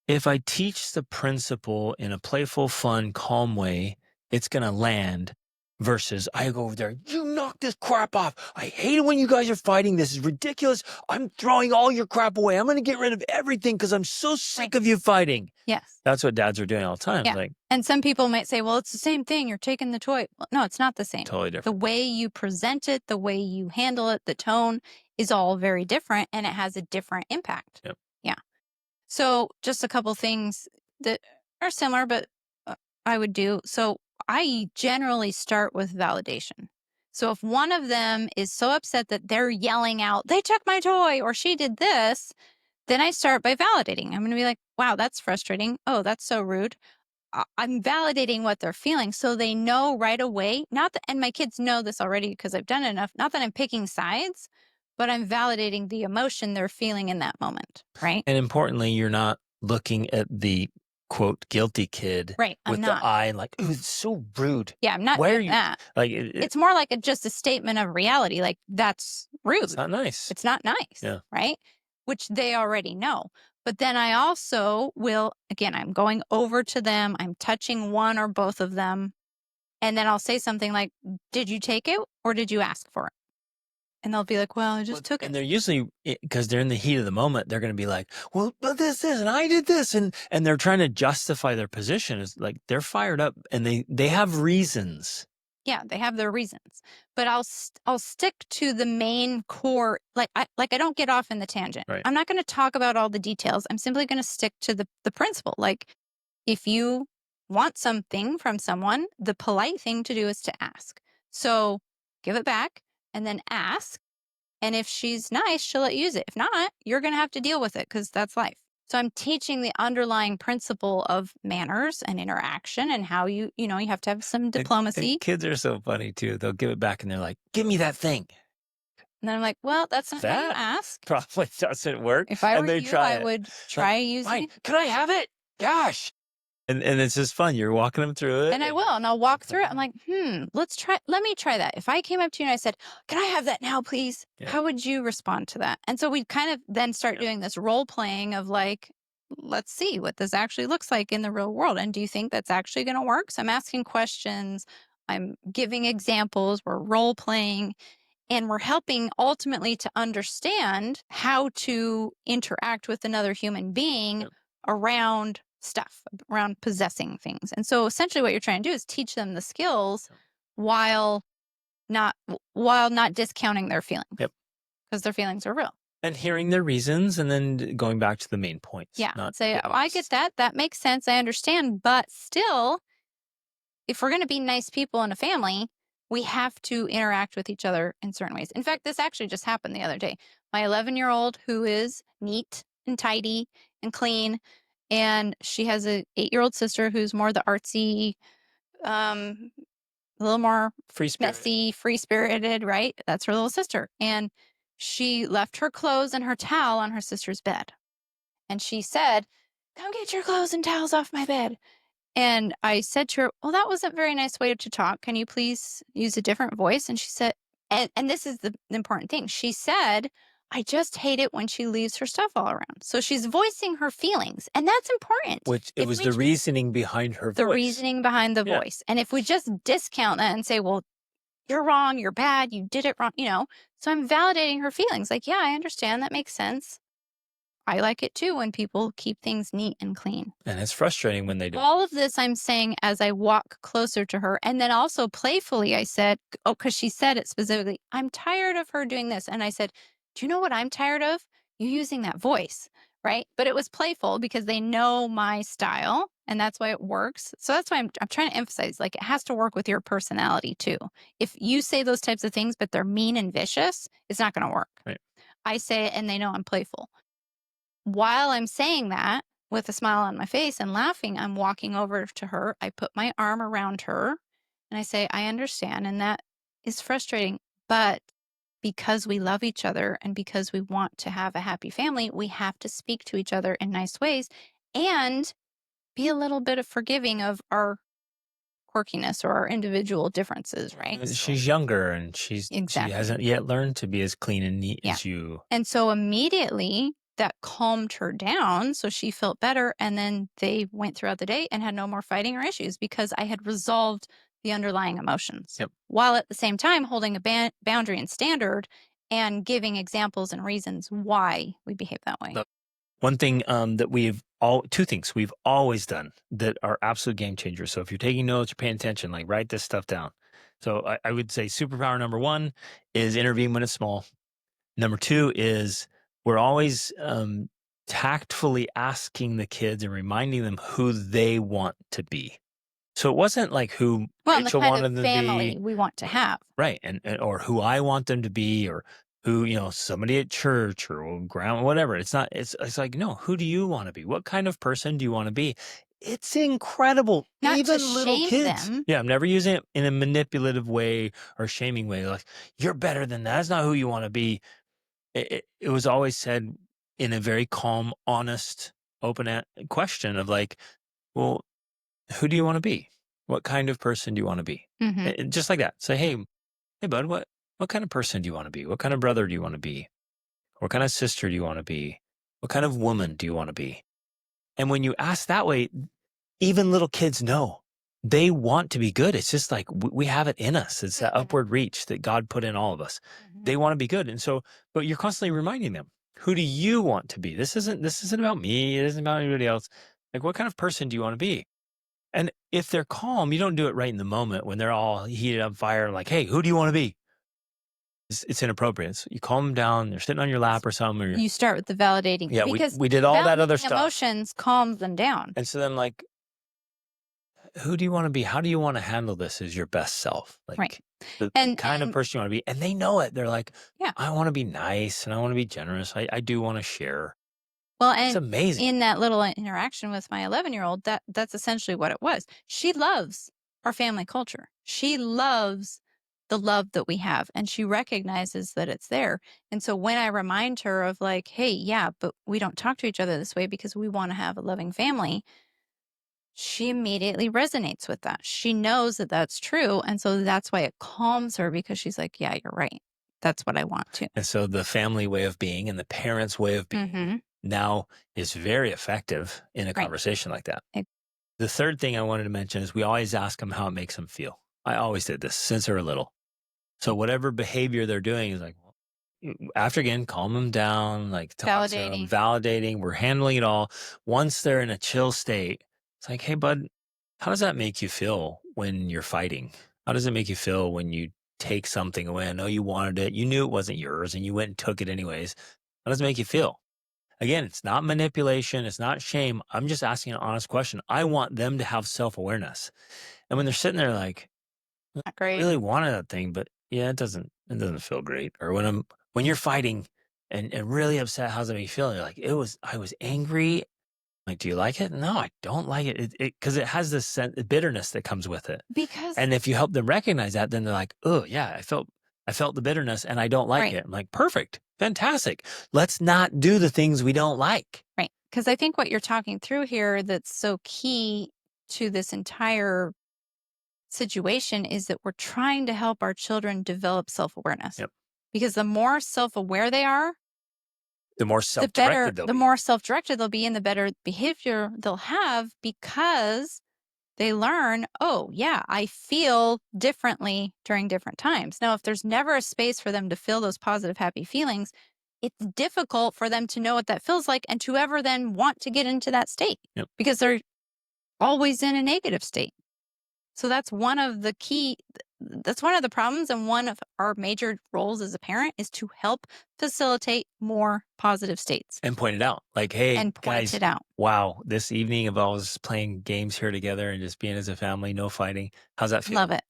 If I teach the principle in a playful, fun, calm way, it's gonna land. Versus I go over there, you knock this crap off. I hate it when you guys are fighting. This is ridiculous. I'm throwing all your crap away. I'm gonna get rid of everything because I'm so sick of you fighting. Yes. That's what dads are doing all the time. Yeah. Like And some people might say, well, it's the same thing. You're taking the toy. Well, no, it's not the same. totally The different. way you present it, the way you handle it, the tone is all very different and it has a different impact. Yep. Yeah. So, just a couple things that are similar, but I would do. So, I generally start with validation. So, if one of them is so upset that they're yelling out, they took my toy or she did this, then I start by validating. I'm going to be like, wow, that's frustrating. Oh, that's so rude. I'm validating what they're feeling so they know right away. Not that, and my kids know this already because I've done it enough. Not that I'm picking sides, but I'm validating the emotion they're feeling in that moment. Right. And importantly, you're not looking at the quote guilty kid Right. I'm with the not. eye and like, ooh, it's so rude. Yeah. I'm not Why are doing you that. like It's more like just a statement of reality. Like, that's rude. it's not nice. It's not nice. Yeah. Right. Which they already know. But then I also will, again, I'm going over to them, I'm touching one or both of them. And then I'll say something like, did you take it or did you ask for it? And they'll be like, well, I just took And it. they're usually because they're in the heat of the moment, they're going to be like, "Well, but this and I did this," and they're trying to justify their position. Is like they're fired up and they have reasons. Yeah, they have their reasons. But I'll stick to the main core. I don't get off in the tangent. Right. I'm not going to talk about all the details. I'm simply going to stick to the principle. Like, if you want something from someone, the polite thing to do is to ask. So give it back and then ask. And if she's nice, she'll let you use it. If not, you're going to have to deal with it because that's life. So I'm teaching the underlying principle of manners and interaction and how you have to have some diplomacy. Kids are so funny too. They'll give it back and they're like, "Give me that thing." And then I'm like, well, that's not how you That ask. probably doesn't work. If I And were they you, try I it. would Like, try using fine, it. can I have it? Gosh. And it's just fun. You're walking them through it. And I will. And I'll walk through it. I'm like, let me try that. If I came up to you and I said, can I have that now, please? Yeah. How would you respond to that? And so we kind of then start doing this role playing of like, let's see what this actually looks like in the real world. And do you think that's actually going to work? So I'm asking questions. I'm giving examples. We're role playing. And we're helping ultimately to understand how to interact with another human being Yep. around stuff, around possessing things. And so essentially what you're trying to do is teach them the skills Yep. while not discounting their feelings. Yep. Because their feelings are real. And hearing their reasons and then going back to the main points. Yeah. Not Say, getting I lost. get that. That makes sense. I understand. But still, if we're going to be nice people in a family, we have to interact with each other in certain ways. In fact, this actually just happened the other day. My 11-year-old, who is neat and tidy and clean, and she has a 8-year-old sister who's more the artsy, a little more Free spirit. messy, free-spirited, right? That's her little sister. And she left her clothes and her towel on her sister's bed. And she said, come get your clothes and towels off my bed. And I said to her, well, that wasn't a very nice way to talk. Can you please use a different voice? And she said, and this is the important thing. She said, I just hate it when she leaves her stuff all around. So she's voicing her feelings. And that's important. Which it If was we the just- reasoning behind her the voice. reasoning behind the Yeah. voice. And if we just discount that and say, well, you're wrong, you're bad, you did it wrong, you know? So I'm validating her feelings. Like, yeah, I understand. That makes sense. I like it too when people keep things neat and clean. And it's frustrating when they don't. All of this I'm saying as I walk closer to her. And then also playfully, I said, oh, because she said it specifically, I'm tired of her doing this. And I said, do you know what I'm tired of? You using that voice, right? But it was playful because they know my style and that's why it works. So that's why I'm trying to emphasize like it has to work with your personality too. If you say those types of things, but they're mean and vicious, it's not going to work. Right. I say it and they know I'm playful. While I'm saying that, with a smile on my face and laughing, I'm walking over to her. I put my arm around her and I say, I understand. And that is frustrating. But because we love each other and because we want to have a happy family, we have to speak to each other in nice ways and be a little bit of forgiving of our quirkiness or our individual differences, right? She's younger and she Exactly. hasn't yet learned to be as clean and neat Yeah. as you. And so immediately that calmed her down. So she felt better. And then they went throughout the day and had no more fighting or issues because I had resolved the underlying emotions Yep. while at the same time holding a boundary and standard and giving examples and reasons why we behave that way. One thing that two things we've always done that are absolute game changers. So if you're taking notes, you're paying attention, like write this stuff down. So I would say superpower number one is intervene when it's small. Number two is we're always tactfully asking the kids and reminding them who they want to be. So it wasn't like who Well, and the Rachel kind wanted of them to family be, we want to have. right? And or who I want them to be, or who somebody at church or ground, whatever. It's not. It's like no. Who do you want to be? What kind of person do you want to be? It's incredible. Not to Even little shame kids. them. Yeah, I'm never using it in a manipulative way or shaming way. Like you're better than that. That's not who you want to be. It was always said in a very calm, honest, question of like, well, who do you want to be? What kind of person do you want to be? Hmm. Just like that. Say, hey, bud, what kind of person do you want to be? What kind of brother do you want to be? What kind of sister do you want to be? What kind of woman do you want to be? And when you ask that way, even little kids know they want to be good. It's just like we have it in us. It's that upward reach that God put in all of us. They want to be good. And so, but you're constantly reminding them, who do you want to be? This isn't about me. It isn't about anybody else. Like, what kind of person do you want to be? And if they're calm, you don't do it right in the moment when they're all heated up fire, like, hey, who do you want to be? It's inappropriate. So you calm them down. They're sitting on your lap or something. Or You start with the validating. yeah, because we did all that other validating stuff. emotions calms them down. And so then, like, who do you want to be? How do you want to handle this as your best self? Like, Right. the And kind of person you want to be. And they know it. They're like, yeah. I want to be nice and I want to be generous. I do want to share. Well, It's and amazing. in that little interaction with my 11-year-old, that's essentially what it was. She loves our family culture. She loves the love that we have and she recognizes that it's there. And so when I remind her of like, hey, yeah, but we don't talk to each other this way because we want to have a loving family, she immediately resonates with that. She knows that that's true. And so that's why it calms her because she's like, yeah, you're right. That's what I want to. And so the family way of being and the parents' way of being Mm-hmm. now is very effective in a Right. conversation like that. Ex- The third thing I wanted to mention is we always ask them how it makes them feel. I always did this since they were little. So whatever behavior they're doing is like, after again, calm them down, like talk to them, Validating. validating. We're handling it all. Once they're in a chill state, it's like, hey, bud, how does that make you feel when you're fighting? How does it make you feel when you take something away? I know you wanted it. You knew it wasn't yours and you went and took it anyways. How does it make you feel? Again, it's not manipulation. It's not shame. I'm just asking an honest question. I want them to have self-awareness. And when they're sitting there like, Not I great. really wanted that thing, but yeah, it doesn't feel great. Or when you're fighting and really upset, how's it make you feel? You're like, I was angry. Like, do you like it? No, I don't like it. Because it has this bitterness that comes with it. Because And if you help them recognize that, then they're like, oh yeah, I felt the bitterness and I don't like right. it. I'm like, perfect, fantastic. Let's not do the things we don't like. Right. Because I think what you're talking through here that's so key to this entire situation is that we're trying to help our children develop self-awareness. Yep. Because the more self-aware they are, The more the better, self-directed they'll the be. more self-directed they'll be and the better behavior they'll have because They learn, oh, yeah, I feel differently during different times. Now, if there's never a space for them to feel those positive, happy feelings, it's difficult for them to know what that feels like and to ever then want to get into that state Yep. because they're always in a negative state. So that's one of the key, that's one of the problems. And one of our major roles as a parent is to help facilitate more positive states And point it out like, hey, and point guys, it out. wow, this evening of all us playing games here together and just being as a family, no fighting. How's that feel? Love it.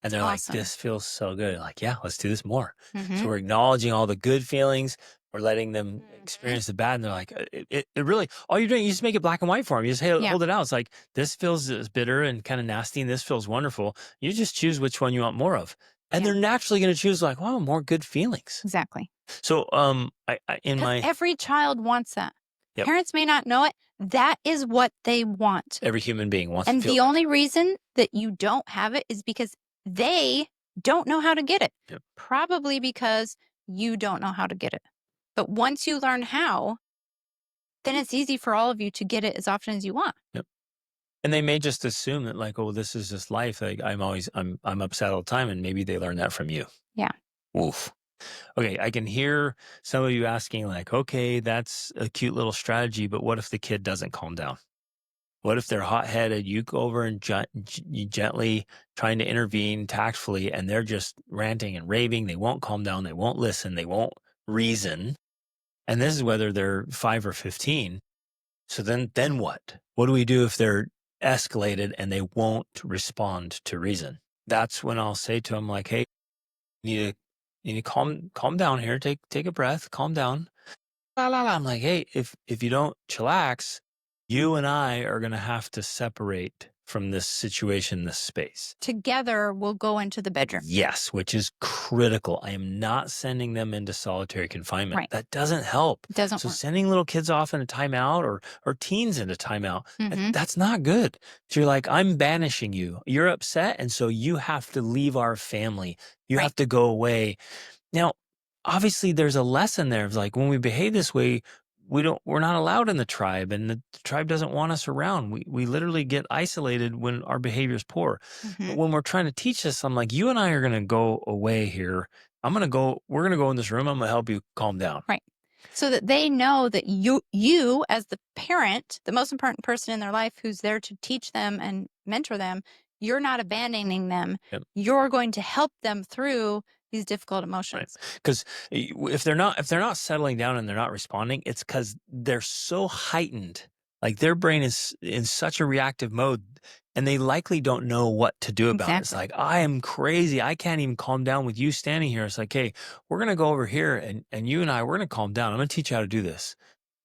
And It's they're like, awesome. this feels so good. Like, yeah, let's do this more. So Hmm. we're acknowledging all the good feelings. We're letting them Hmm. experience the bad. And they're like, it really, all you're doing, you just make it black and white for them. You just Yeah, hold it out. It's like, this feels bitter and kind of nasty, and this feels wonderful. You just choose which one you want more of. And yeah, they're naturally going to choose, like, wow, more good feelings. exactly. So, in Because my, every child wants that. yep, Parents may not know it. That is what they want. every human being wants to And feel the that. only reason that you don't have it is because they don't know how to get it. Yep. Probably because you don't know how to get it. But once you learn how, then it's easy for all of you to get it as often as you want. Yep. And they may just assume that, like, oh, this is just life. Like, I'm upset all the time. And maybe they learn that from you. Yeah. Oof. Okay, I can hear some of you asking, like, okay, that's a cute little strategy, but what if the kid doesn't calm down? What if they're hot headed? You go over and you gently trying to intervene tactfully, and they're just ranting and raving. They won't calm down. They won't listen. They won't reason. And this is whether they're 5 or 15. So then what? What do we do if they're escalated and they won't respond to reason? That's when I'll say to them, like, hey, you need to calm down here. Take a breath, calm down. La la la. I'm like, hey, if you don't chillax, you and I are gonna have to separate from this situation, this space. Together, we'll go into the bedroom. Yes, which is critical. I am not sending them into solitary confinement. Right. That doesn't help. It doesn't So work. sending little kids off in a timeout or teens into timeout, Hmm. that's not good. So you're like, I'm banishing you. You're upset, and so you have to leave our family. You Right. have to go away. Now, obviously there's a lesson there of like when we behave this way, we're not allowed in the tribe, and the tribe doesn't want us around. We literally get isolated when our behavior is poor. But Hmm. when we're trying to teach this, I'm like, you and I are gonna go away here. We're gonna go in this room. I'm gonna help you calm down. Right. So that they know that you as the parent, the most important person in their life who's there to teach them and mentor them, you're not abandoning them. Yep. You're going to help them through these difficult Right. emotions. Because if they're not settling down and they're not responding, it's because they're so heightened. Like their brain is in such a reactive mode, and they likely don't know what to do about it. It's Exactly. like, I am crazy. I can't even calm down with you standing here. It's like, hey, we're gonna go over here, and you and I, we're gonna calm down. I'm gonna teach you how to do this.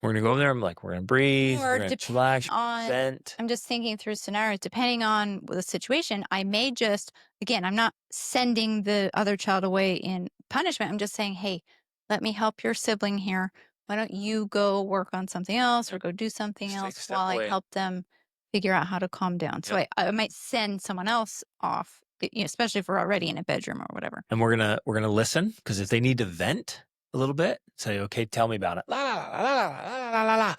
We're gonna go over there. I'm like, we're gonna breathe. Or We're gonna depending chillax, on, vent. I'm just thinking through scenarios, depending on the situation, I may just, again, I'm not sending the other child away in punishment. I'm just saying, hey, let me help your sibling here. Why don't you go work on something else or Yep. go do something Just take a else step while I away. help them figure out how to calm down? So Yep. I might send someone else off, especially if we're already in a bedroom or whatever. And we're gonna listen, because if they need to vent a little bit, say, okay, tell me about it. La la la la la la la la.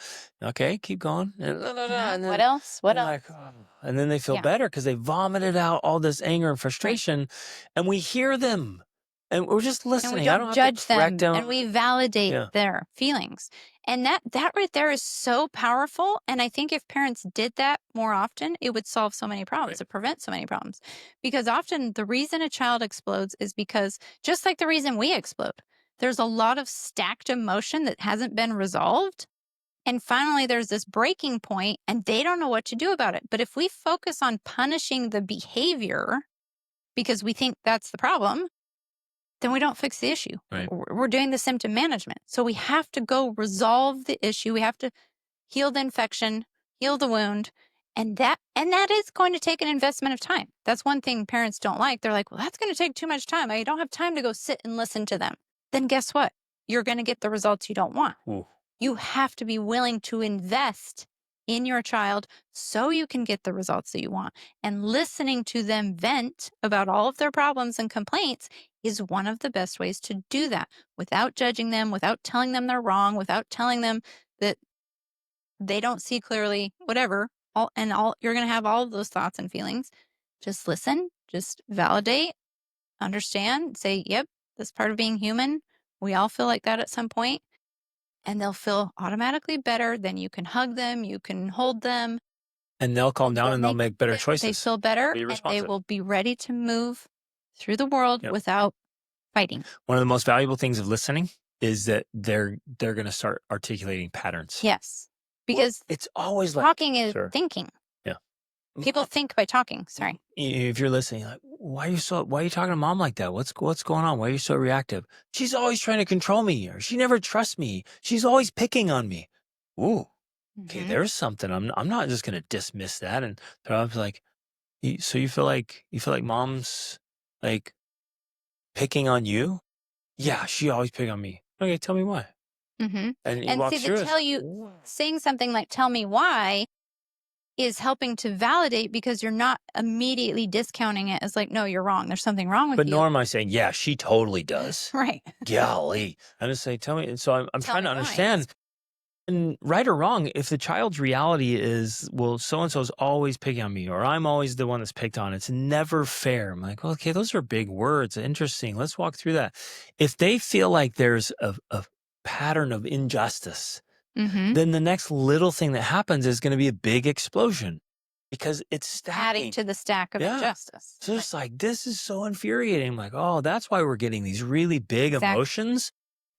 Okay, keep going. And, la, la, la, Uh-huh. and What then else? What they're else? like, oh. And then they feel Yeah. better because they vomited out all this anger and Right. frustration, and we hear them, and we're just And we listening. I don't don't have to judge correct them, them. and we validate Yeah, their feelings. And that right there is so powerful, and I think if parents did that more often, it would solve so many right. problems, it prevent so many problems. Because often the reason a child explodes is because, just like the reason we explode, there's a lot of stacked emotion that hasn't been resolved, and finally there's this breaking point and they don't know what to do about it. But if we focus on punishing the behavior because we think that's the problem, then we don't fix the issue. Right. We're doing the symptom management. So we have to go resolve the issue. We have to heal the infection, heal the wound, and that is going to take an investment of time. That's one thing parents don't like. They're like, "Well, that's going to take too much time. I don't have time to go sit and listen to them." Then guess what? You're going to get the results you don't want. Ooh. You have to be willing to invest in your child so you can get the results that you want. And listening to them vent about all of their problems and complaints is one of the best ways to do that without judging them, without telling them they're wrong, without telling them that they don't see clearly, whatever. you're going to have all of those thoughts and feelings. Just listen, just validate, understand, say, yep, that's part of being human. We all feel like that at some point, and they'll feel automatically better. Then you can hug them, you can hold them, And they'll calm and down then and they'll make better they choices. feel better, Be and they responsive. will be ready to move through the world Yep. without fighting. One of the most valuable things of listening is that they're going to start articulating patterns. Yes, Well, because it's always like, talking is sure. thinking. Yeah. People think by talking. Sorry. If you're listening, like, why are you talking to mom like that? What's going on? Why are you so reactive? She's always trying to control me, or she never trusts me. She's always picking on me. Ooh, okay, Mhm. there's something. I'm not just going to dismiss that. And I was like, so you feel like mom's like picking on you? Yeah, she always pick on me. Okay, tell me why. Mhm. And he And see, walks through it. saying something like, tell me why, is helping to validate because you're not immediately discounting it as like, no, you're wrong. There's something wrong with But you. nor am I saying, yeah, she totally does. Right. Golly. I'm just saying, tell me. And so I'm Tell trying me to why. understand. And right or wrong, if the child's reality is, well, so and so's always picking on me, or I'm always the one that's picked on, it's never fair. I'm like, well, okay, those are big words. Interesting. Let's walk through that. If they feel like there's a pattern of injustice, Mm-hmm. then the next little thing that happens is going to be a big explosion because it's Adding stacking. to the stack of Yeah. injustice. So it's like, this is so infuriating. I'm like, oh, that's why we're getting these really big Exactly. emotions,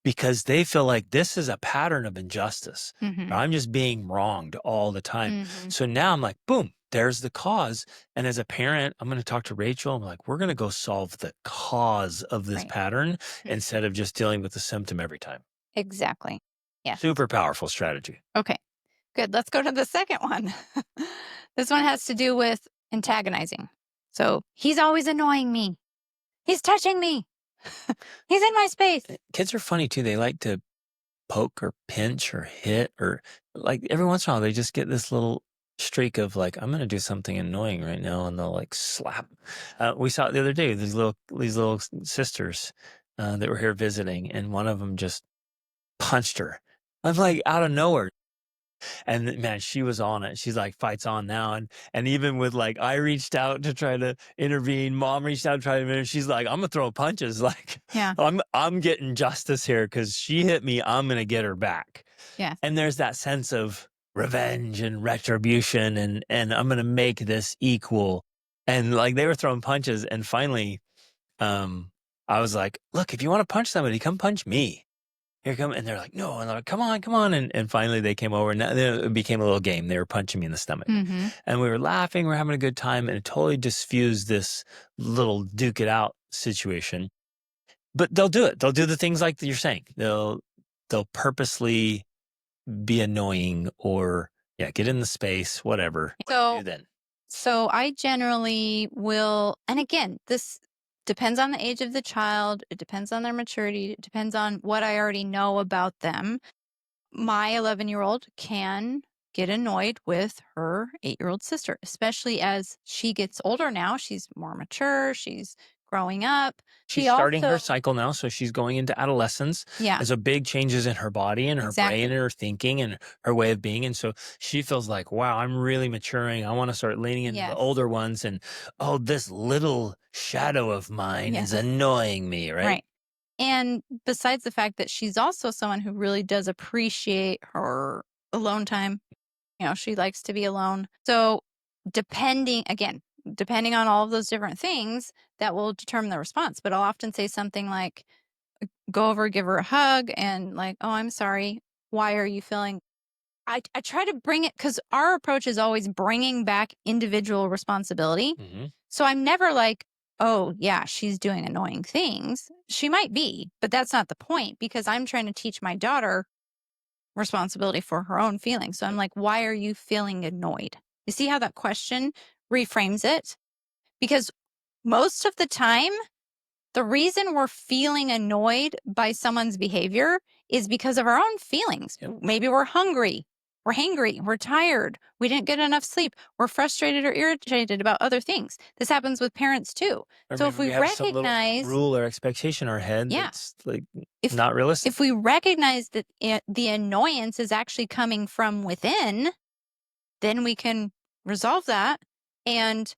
because they feel like this is a pattern of injustice. Mm-hmm. I'm just being wronged all the time. Mm-hmm. So now I'm like, boom, there's the cause. And as a parent, I'm going to talk to Rachel. I'm like, we're going to go solve the cause of this Right. pattern Mm-hmm. instead of just dealing with the symptom every time. Exactly. Yes. Super powerful strategy. Okay. Good. Let's go to the second one. This one has to do with antagonizing. So he's always annoying me. He's touching me. He's in my space. Kids are funny too. They like to poke or pinch or hit, or like every once in a while they just get this little streak of like, I'm gonna do something annoying right now, and they'll like slap. We saw it the other day, these little sisters that were here visiting, and one of them just punched her. I'm like, out of nowhere. And man, she was on it. She's like, fights on now. And even with like, I reached out to try to intervene. Mom reached out to try to intervene. She's like, I'm gonna throw punches. Like, Yeah. I'm getting justice here because she hit me. I'm gonna get her back. Yeah. And there's that sense of revenge and retribution, and I'm gonna make this equal. And like they were throwing punches, and finally, I was like, look, if you want to punch somebody, come punch me. Here come, and they're like, no, and they're like, come on, and finally they came over, and then it became a little game. They were punching me in the stomach, Mm-hmm. and we were laughing, we're having a good time, and it totally diffused this little duke it out situation. But they'll do it. They'll do the things like you're saying. They'll purposely be annoying, or get in the space, whatever. What do you do then? So I generally will, and again, this depends on the age of the child. It depends on their maturity. It depends on what I already know about them. My 11-year-old can get annoyed with her 8-year-old sister, especially as she gets older now. She's more mature. She's growing up. She's She starting her also, cycle now, so she's going into adolescence. yeah, And so big changes in her body and her exactly. brain and her thinking and her way of being. And so she feels like, wow, I'm really maturing. I want to start leaning into the Yes. older ones. And oh, this little shadow of mine is Yes. annoying me, right? Right. And besides the fact that she's also someone who really does appreciate her alone time. She likes to be alone. So depending on all of those different things, that will determine the response. But I'll often say something like, go over, give her a hug, and like, oh, I'm sorry. Why are you feeling? I try to bring it, because our approach is always bringing back individual responsibility. Mm-hmm. So I'm never like, oh, yeah, she's doing annoying things. She might be, but that's not the point, because I'm trying to teach my daughter responsibility for her own feelings. So I'm like, why are you feeling annoyed? You see how that question reframes it? Because most of the time, the reason we're feeling annoyed by someone's behavior is because of our own feelings. Yep. Maybe we're hungry, we're hangry, we're tired, we didn't get enough sleep, we're frustrated or irritated about other things. This happens with parents too. Or So maybe if we have some little recognize, rule or expectation in our head that's like if not realistic. if we recognize that the annoyance is actually coming from within, then we can resolve that. And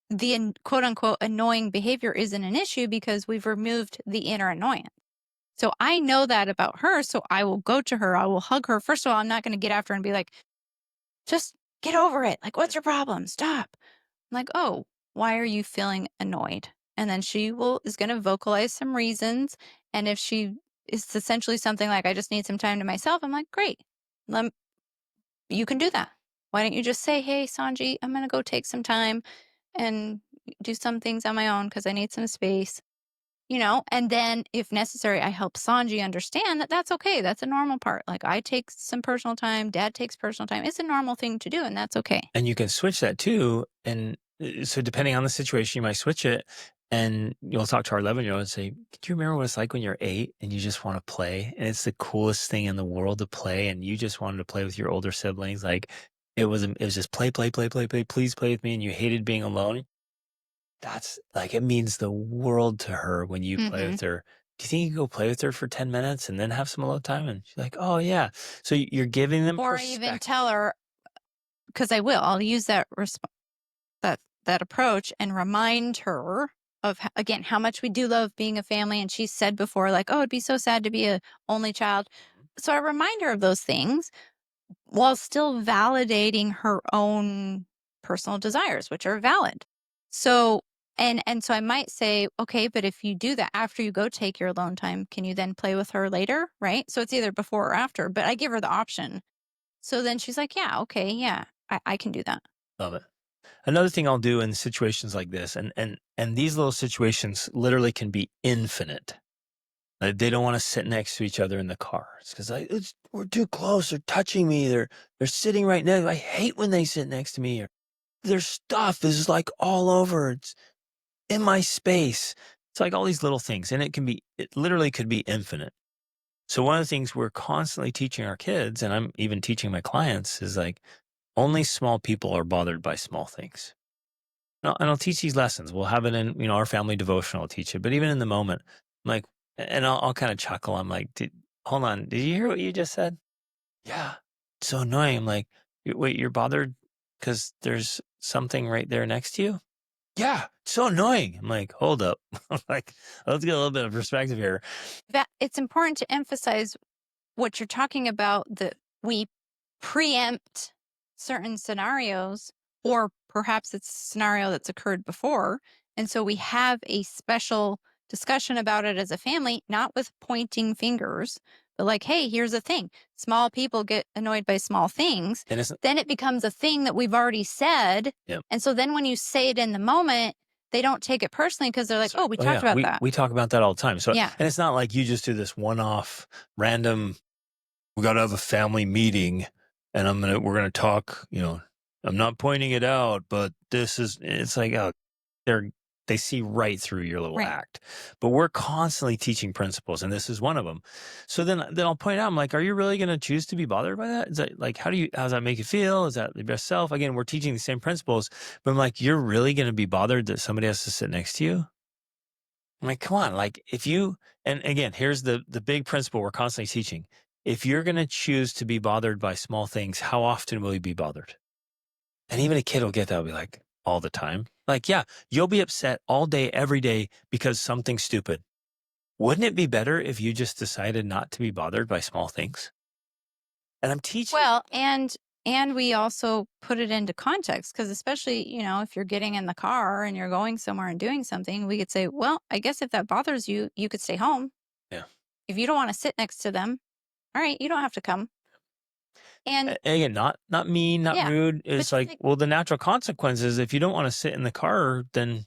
the quote unquote annoying behavior isn't an issue because we've removed the inner annoyance. So I know that about her. So I will go to her. I will hug her. First of all, I'm not going to get after her and be like, just get over it. Like, what's your problem? Stop. I'm like, oh, why are you feeling annoyed? And then she is going to vocalize some reasons. And if she is essentially something like, I just need some time to myself, I'm like, great. Lem- you can do that. Why don't you just say, hey, Sanji, I'm going to go take some time and do some things on my own because I need some space, and then if necessary, I help Sanji understand that that's okay. That's a normal part. Like I take some personal time, dad takes personal time. It's a normal thing to do, and that's okay. And you can switch that too. And so depending on the situation, you might switch it. And you'll talk to our 11-year-old and say, do you remember what it's like when you're 8 and you just want to play? And it's the coolest thing in the world to play. And you just wanted to play with your older siblings. Like it was just play, play, play, play, play. Please play with me. And you hated being alone. That's like, it means the world to her when you play Hmm. with her. Do you think you can go play with her for 10 minutes and then have some alone time? And she's like, oh, yeah. So you're giving them Or even perspective. tell her, because I will. I'll use that approach and remind her of again how much we do love being a family. And she's said before, like, oh, it'd be so sad to be a only child. So I remind her of those things while still validating her own personal desires, which are valid. So, and so I might say, okay, but if you do that after you go take your alone time, can you then play with her later? Right. So it's either before or after, but I give her the option. So then she's like, yeah, okay, yeah, I can do that. Love it. Another thing I'll do in situations like this, and these little situations literally can be infinite. Like they don't want to sit next to each other in the car. It's because we're too close. They're touching me. They're sitting right next. I hate when they sit next to me. Or their stuff is like all over. It's in my space. It's like all these little things, and it literally could be infinite. So one of the things we're constantly teaching our kids, and I'm even teaching my clients, is like only small people are bothered by small things. And I'll teach these lessons. We'll have it in, our family devotion. I'll teach it. But even in the moment, I'm like, and I'll kind of chuckle. I'm like, hold on. Did you hear what you just said? Yeah. It's so annoying. I'm like, wait, you're bothered because there's something right there next to you? Yeah. It's so annoying. I'm like, hold up. I'm like, let's get a little bit of perspective here. That it's important to emphasize what you're talking about, that we preempt certain scenarios, or perhaps it's a scenario that's occurred before. And so we have a special discussion about it as a family, not with pointing fingers, but like, hey, here's the thing. Small people get annoyed by small things. And it's, Then it becomes a thing that we've already said. yeah. And so then when you say it in the moment, they don't take it personally because they're like, oh, we Oh talked yeah. about We, that. we talk about that all the time. So, Yeah. and it's not like you just do this one-off random, we got to have a family meeting and we're going to talk, I'm not pointing it out, but it's like, oh, they see right through your little Right. act. But we're constantly teaching principles, and this is one of them. So then I'll point out, I'm like, are you really going to choose to be bothered by that? Is that like, how does that make you feel? Is that the best self? Again, we're teaching the same principles, but I'm like, you're really going to be bothered that somebody has to sit next to you? I'm like, come on, like and again, here's the big principle we're constantly teaching. If you're going to choose to be bothered by small things, how often will you be bothered? And even a kid will get that, will be like, all the time. Like, yeah, you'll be upset all day, every day because something's stupid. Wouldn't it be better if you just decided not to be bothered by small things? And I'm teaching. Well, and we also put it into context because especially, if you're getting in the car and you're going somewhere and doing something, we could say, well, I guess if that bothers you, you could stay home. Yeah. If you don't want to sit next to them, all right, you don't have to come. And Again, not mean, not yeah, rude. but It's just like, like well, the natural consequences, if you don't want to sit in the car, then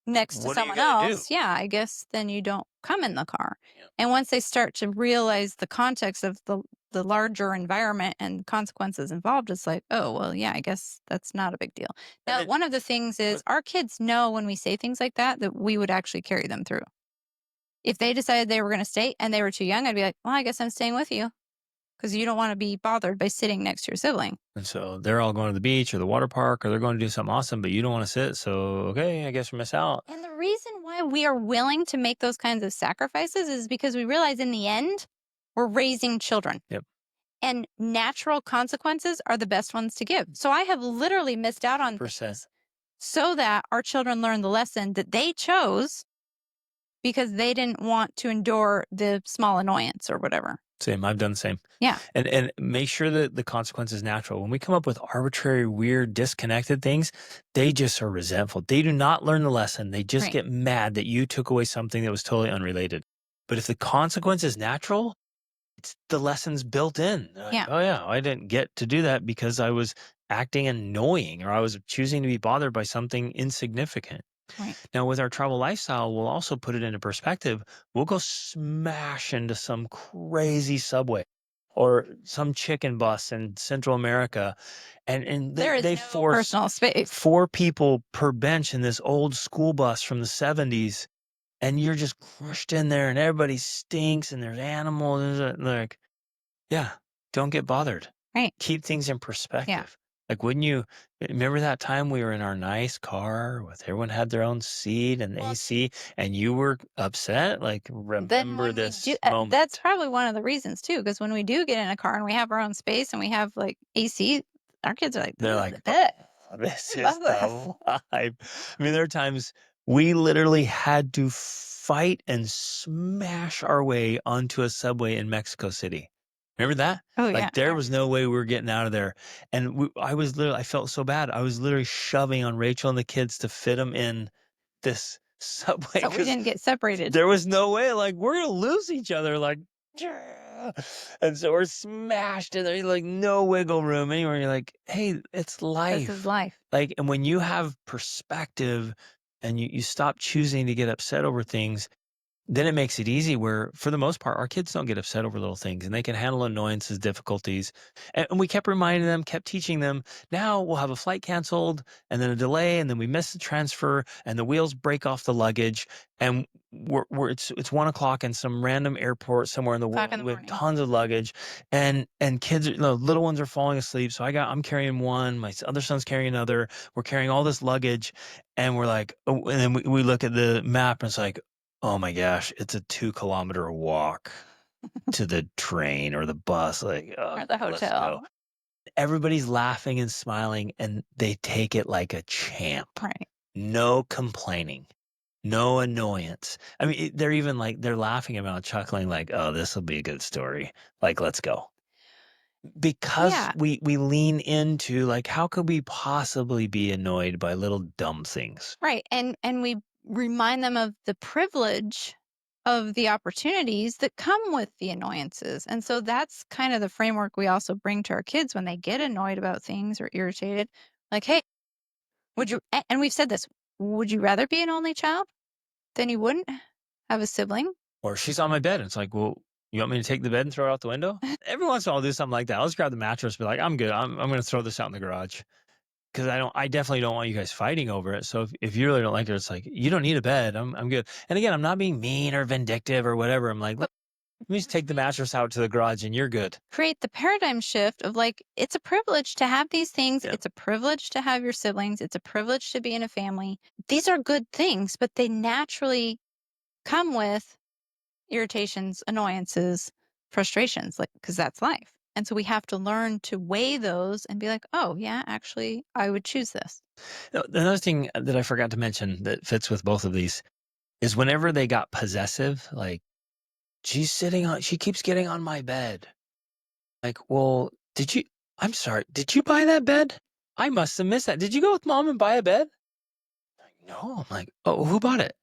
next to what are you someone going to do? else, yeah, I guess then you don't come in the car. Yeah. And once they start to realize the context of the larger environment and consequences involved, it's like, oh, well, yeah, I guess that's not a big deal. And Now, then, one of the things is our kids know when we say things like that we would actually carry them through. If they decided they were going to stay and they were too young, I'd be like, well, I guess I'm staying with you because you don't want to be bothered by sitting next to your sibling. and so they're all going to the beach or the water park or they're going to do something awesome, but you don't want to sit. So, okay, I guess we miss out. And the reason why we are willing to make those kinds of sacrifices is because we realize in the end, we're raising children. Yep. And natural consequences are the best ones to give. So I have literally missed out on percent. things so that our children learn the lesson that they chose because they didn't want to endure the small annoyance or whatever. Same. I've done the same. Yeah. And make sure that the consequence is natural. When we come up with arbitrary, weird, disconnected things, they just are resentful. They do not learn the lesson. They just Right. get mad that you took away something that was totally unrelated. But if the consequence is natural, it's the lesson's built in. They're like, Yeah. oh yeah, I didn't get to do that because I was acting annoying or I was choosing to be bothered by something insignificant. Right. Now, with our travel lifestyle, we'll also put it into perspective. We'll go smash into some crazy subway or some chicken bus in Central America, and There is they no force personal space. 4 people per bench in this old school bus from the 70s, and you're just crushed in there, and everybody stinks, and there's animals. And like, yeah, don't get bothered. Right. Keep things in Yeah. perspective. Like, wouldn't you remember that time we were in our nice car with everyone had their own seat and the Well, AC and you were upset? Like, then remember when we do, this moment. that's probably one of the reasons too, because when we do get in a car and we have our own space and we have like AC, our kids are like, They're this is like, the best. "Oh, this I is love the this. vibe." I mean, there are times we literally had to fight and smash our way onto a subway in Mexico City. Remember that? Oh yeah. Like, there was no way we were getting out of there. And I felt so bad. I was literally shoving on Rachel and the kids to fit them in this subway So we because didn't get separated. there was no way. Like, we're gonna lose each other. Like, "Yeah." And so we're smashed in there. Like, no wiggle room anywhere. You're like, hey, it's This is life. life. Like, and when you have perspective and you stop choosing to get upset over things, then it makes it easy where, for the most part, our kids don't get upset over little things and they can handle annoyances, difficulties. And we kept reminding them, kept teaching them. Now we'll have a flight canceled and then a delay, and then we miss the transfer and the wheels break off the luggage. And it's 1 o'clock in some random airport somewhere in the 5 in world the with morning. tons of luggage. And kids, the little ones are falling asleep. So I'm carrying one, my other son's carrying another. We're carrying all this luggage. And we're like, oh, and then we look at the map and it's like, oh my gosh, it's a 2-kilometer walk to the train or the bus. Like, Or the okay, let's go. hotel. Everybody's laughing and smiling, and they take it like a champ. Right. No complaining, no annoyance. I mean, they're even like, they're laughing about chuckling, like, oh, this will be a good story. Like, let's go. Because Yeah. we lean into, like, how could we possibly be annoyed by little dumb things? Right. And we remind them of the privilege of the opportunities that come with the annoyances. And so that's kind of the framework we also bring to our kids when they get annoyed about things or irritated. Like, hey, and we've said this, would you rather be an only child than you wouldn't have a sibling? Or she's on my bed. And it's like, well, you want me to take the bed and throw it out the window? Every once in a while, I'll do something like that. I'll just grab the mattress, be like, I'm good. I'm going to throw this out in the garage because I definitely don't want you guys fighting over it. So if you really don't like it, it's like, you don't need a bed. I'm good. And again, I'm not being mean or vindictive or whatever. I'm like, But let me just take the mattress out to the garage and you're good. create the paradigm shift of like, it's a privilege to have these things. Yeah. It's a privilege to have your siblings. It's a privilege to be in a family. These are good things, but they naturally come with irritations, annoyances, frustrations, like, because that's life. And so we have to learn to weigh those and be like, oh, yeah, actually, I would choose this. Another thing that I forgot to mention that fits with both of these is whenever they got possessive, like, she keeps getting on my bed. Like, well, I'm sorry, did you buy that bed? I must have missed that. Did you go with mom and buy a bed? Like, no. I'm like, oh, who bought it?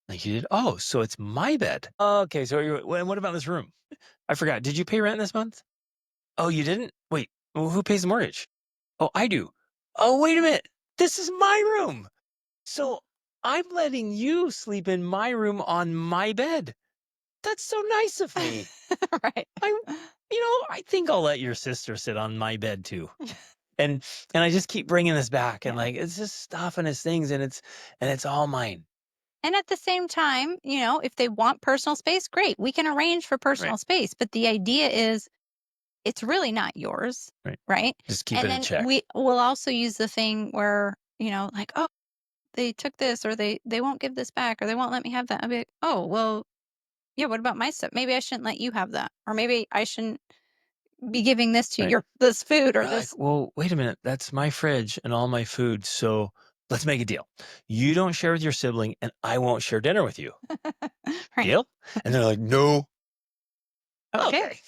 Like, you did? Oh, so it's my bed. Okay, so what about this room? I forgot. Did you pay rent this month? Oh, you didn't? Wait, well, who pays the mortgage? Oh, I do. Oh, wait a minute. This is my room. So I'm letting you sleep in my room on my bed. That's so nice of me. Right. I think I'll let your sister sit on my bed too. And I just keep bringing this back and Yeah. like, it's just stuff and it's things and it's all mine. And at the same time, if they want personal space, great. We can arrange for Right. personal space. But the idea is it's really not yours. Right. Right. Just keep And it in then check. we will also use the thing where, like, oh, they took this or they won't give this back or they won't let me have that. I'll be like, oh, well, yeah, what about my stuff? Maybe I shouldn't let you have that. Or maybe I shouldn't be giving this to Right. this food or You're this. like, well, wait a minute. That's my fridge and all my food. So let's make a deal. You don't share with your sibling, and I won't share dinner with you. Right. Deal? And they're like, no. Okay. Okay.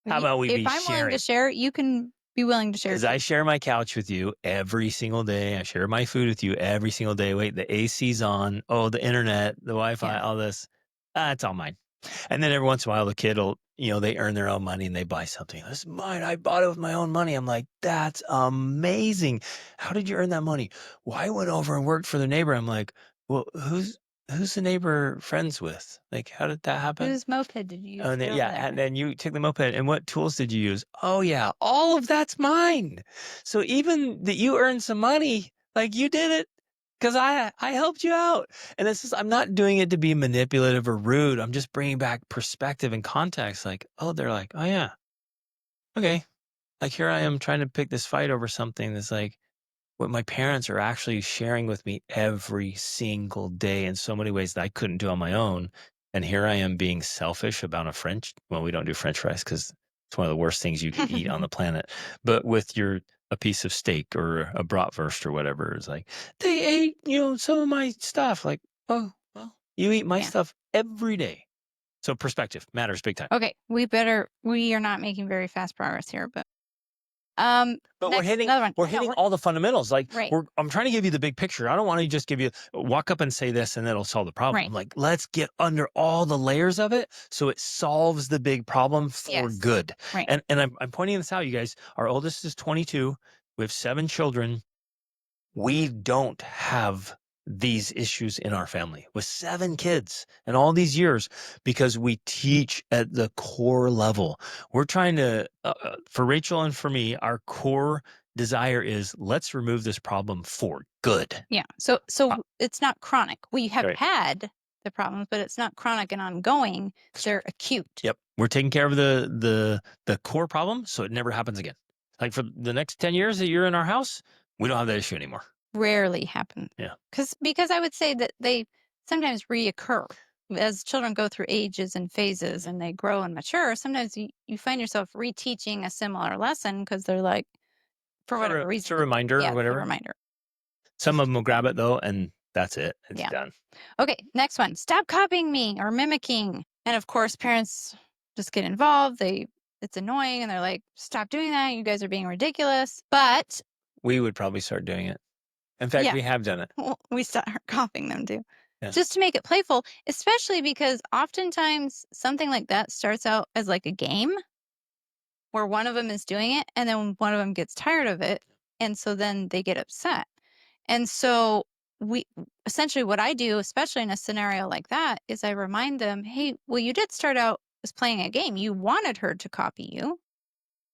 How about we If be I'm willing to sharing? share, you can be willing to share Because too. I share my couch with you every single day. I share my food with you every single day. Wait, the AC's on. Oh, the internet, the Wi-Fi, Yeah. all this. It's all mine. And then every once in a while, the kid will, they earn their own money and they buy something. This is mine. I bought it with my own money. I'm like, that's amazing. How did you earn that money? Well, I went over and worked for the neighbor. I'm like, well, who's the neighbor friends with? Like, how did that happen? Whose moped did you use And to then, get over yeah, there? and then you took the moped. And what tools did you use? Oh, yeah, all of that's mine. So even that you earned some money, like you did it because I helped you out. And I'm not doing it to be manipulative or rude. I'm just bringing back perspective and context. Like, oh, they're like, oh yeah, okay. Like here I am trying to pick this fight over something that's like what my parents are actually sharing with me every single day in so many ways that I couldn't do on my own. And here I am being selfish about well, we don't do French fries because it's one of the worst things you could eat on the planet. But with a piece of steak or a bratwurst or whatever, it's like, they ate, some of my stuff. Like, oh, well, you eat my Yeah. stuff every day. So perspective matters big time. Okay, we are not making very fast progress here, but But next another one. we're No, hitting all the fundamentals. Like right, I'm trying to give you the big picture. I don't want to just give you walk up and say this and it'll solve the problem. right. I'm like, let's get under all the layers of it so it solves the big problem for Yes. good. Right. And I'm pointing this out, you guys. Our oldest is 22. We have 7 children. We don't have these issues in our family with 7 kids and all these years because we teach at the core level. We're trying to, for Rachel and for me, our core desire is let's remove this problem for good. Yeah. So it's not chronic. We have Right. had the problems, but it's not chronic and ongoing. They're acute. Yep. We're taking care of the core problem so it never happens again. Like for the next 10 years that you're in our house, we don't have that issue anymore. Rarely happen. Yeah. Because I would say that they sometimes reoccur as children go through ages and phases and they grow and mature. Sometimes you find yourself reteaching a similar lesson because they're like, for whatever reason. It's a reminder Yeah, or it's a whatever. reminder. Some of them will grab it though, and that's it. It's Yeah. done. Okay, next one. Stop copying me or mimicking. And of course, parents just get involved. It's annoying and they're like, stop doing that. You guys are being ridiculous. But We would probably start doing it. In fact, yeah, we have done it. we start copying them too. Yeah. Just to make it playful, especially because oftentimes something like that starts out as like a game where one of them is doing it and then one of them gets tired of it. And so then they get upset. And so we essentially what I do, especially in a scenario like that, is I remind them, hey, well, you did start out as playing a game. You wanted her to copy you.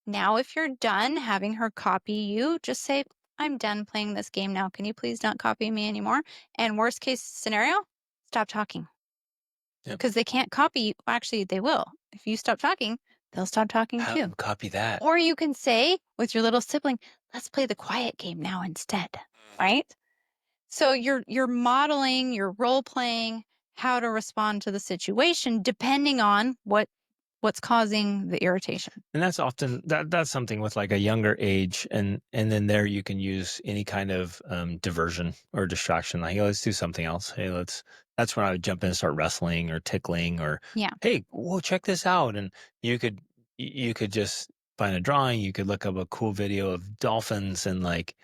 Now, if you're done having her copy you, just say, I'm done playing this game now. Can you please not copy me anymore? And worst case scenario, stop talking. Yep. Because they can't copy you. Actually, they will. If you stop talking, they'll stop talking Have too. them copy that. Or you can say with your little sibling, let's play the quiet game now instead. Right? So you're modeling, you're role playing how to respond to the situation depending on what's causing the irritation. And that's often that's something with like a younger age, and then there you can use any kind of diversion or distraction. Like, hey, let's do something else. Hey, that's when I would jump in and start wrestling or tickling or Yeah. hey, well, check this out. And you could just find a drawing, you could look up a cool video of dolphins and like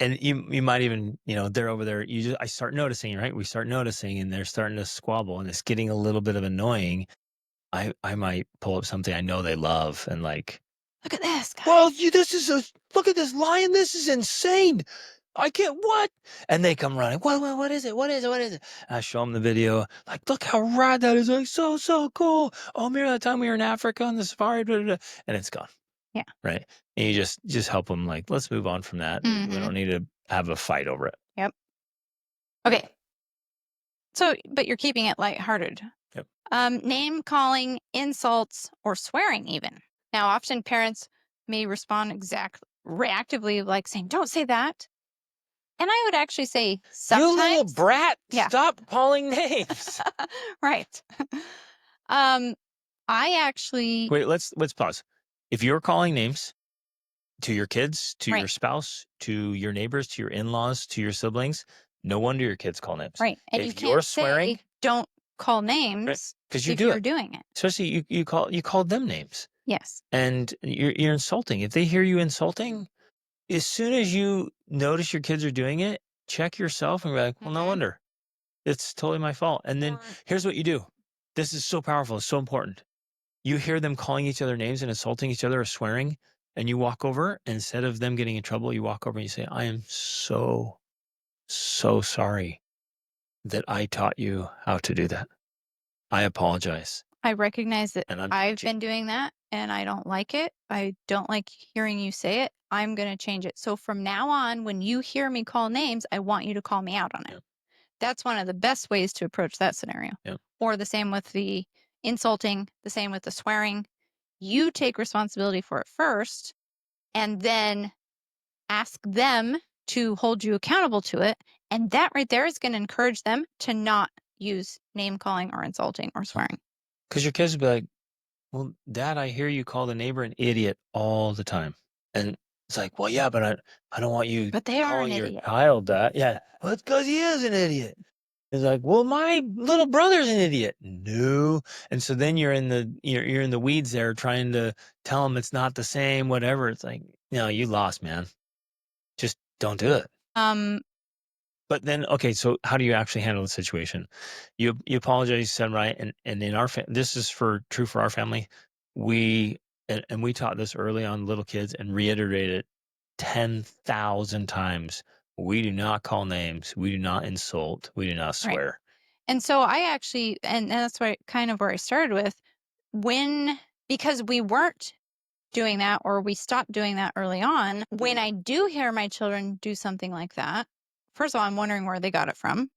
and you might even, they're over there. I start noticing, right? We start noticing and they're starting to squabble and it's getting a little bit of annoying. I might pull up something I know they love and like, Look at this, guys. well, look at this lion. This is insane. I can't, what? And they come running. What is it? What is it? What is it? And I show them the video. Like, look how rad that is. Like, so cool. Oh, remember that time we were in Africa on the safari? Blah, blah, blah. And it's gone. Yeah. Right. And you just help them like, let's move on from that. We don't need to have a fight over it. Yep. Okay. So, but you're keeping it lighthearted. Yep. Name calling, insults, or swearing even. Now, often parents may respond reactively, like saying, don't say that. And I would actually say sometimes. You little brat, Yeah. stop calling names. Right. I actually. Wait, let's pause. If you're calling names to your kids, to your Right. spouse, to your neighbors, to your in-laws, to your siblings, no wonder your kids call names. Right. And you If you're can't swearing, say, don't call right? names Because you if do you're it. doing it. Especially you called them names. Yes. And you're insulting. If they hear you insulting, as soon as you notice your kids are doing it, check yourself and be like, well, no Mhm. wonder. It's totally my fault. And then Or here's what you do. This is so powerful. It's so important. You hear them calling each other names and insulting each other or swearing, and you walk over, instead of them getting in trouble, you walk over and you say, I am so, so sorry that I taught you how to do that. I apologize. I recognize that And I'm I've teaching. been doing that and I don't like it. I don't like hearing you say it. I'm going to change it. So from now on, when you hear me call names, I want you to call me out on it. Yep, That's one of the best ways to approach that scenario. yep. Or the same with the insulting, the same with the swearing. You take responsibility for it first and then ask them to hold you accountable to it. And that right there is going to encourage them to not use name calling or insulting or swearing. Because your kids will be like, well, Dad, I hear you call the neighbor an idiot all the time. And it's like, well, yeah, but I don't want you But they are an calling your idiot. child that. Yeah. Well, it's because he is an idiot. It's like, well, my little brother's an idiot. No. And so then you're in the weeds there trying to tell him it's not the same, whatever. It's like, no, you lost, man. Just don't do it. Um, But then, okay, so how do you actually handle the situation? You apologize, you said right, and in our this is true for our family. And we taught this early on little kids and reiterated it 10,000 times. We do not call names. We do not insult. We do not right. swear. And so I actually, and that's where kind of where I started with because we weren't doing that or we stopped doing that early on. When I do hear my children do something like that, first of all, I'm wondering where they got it from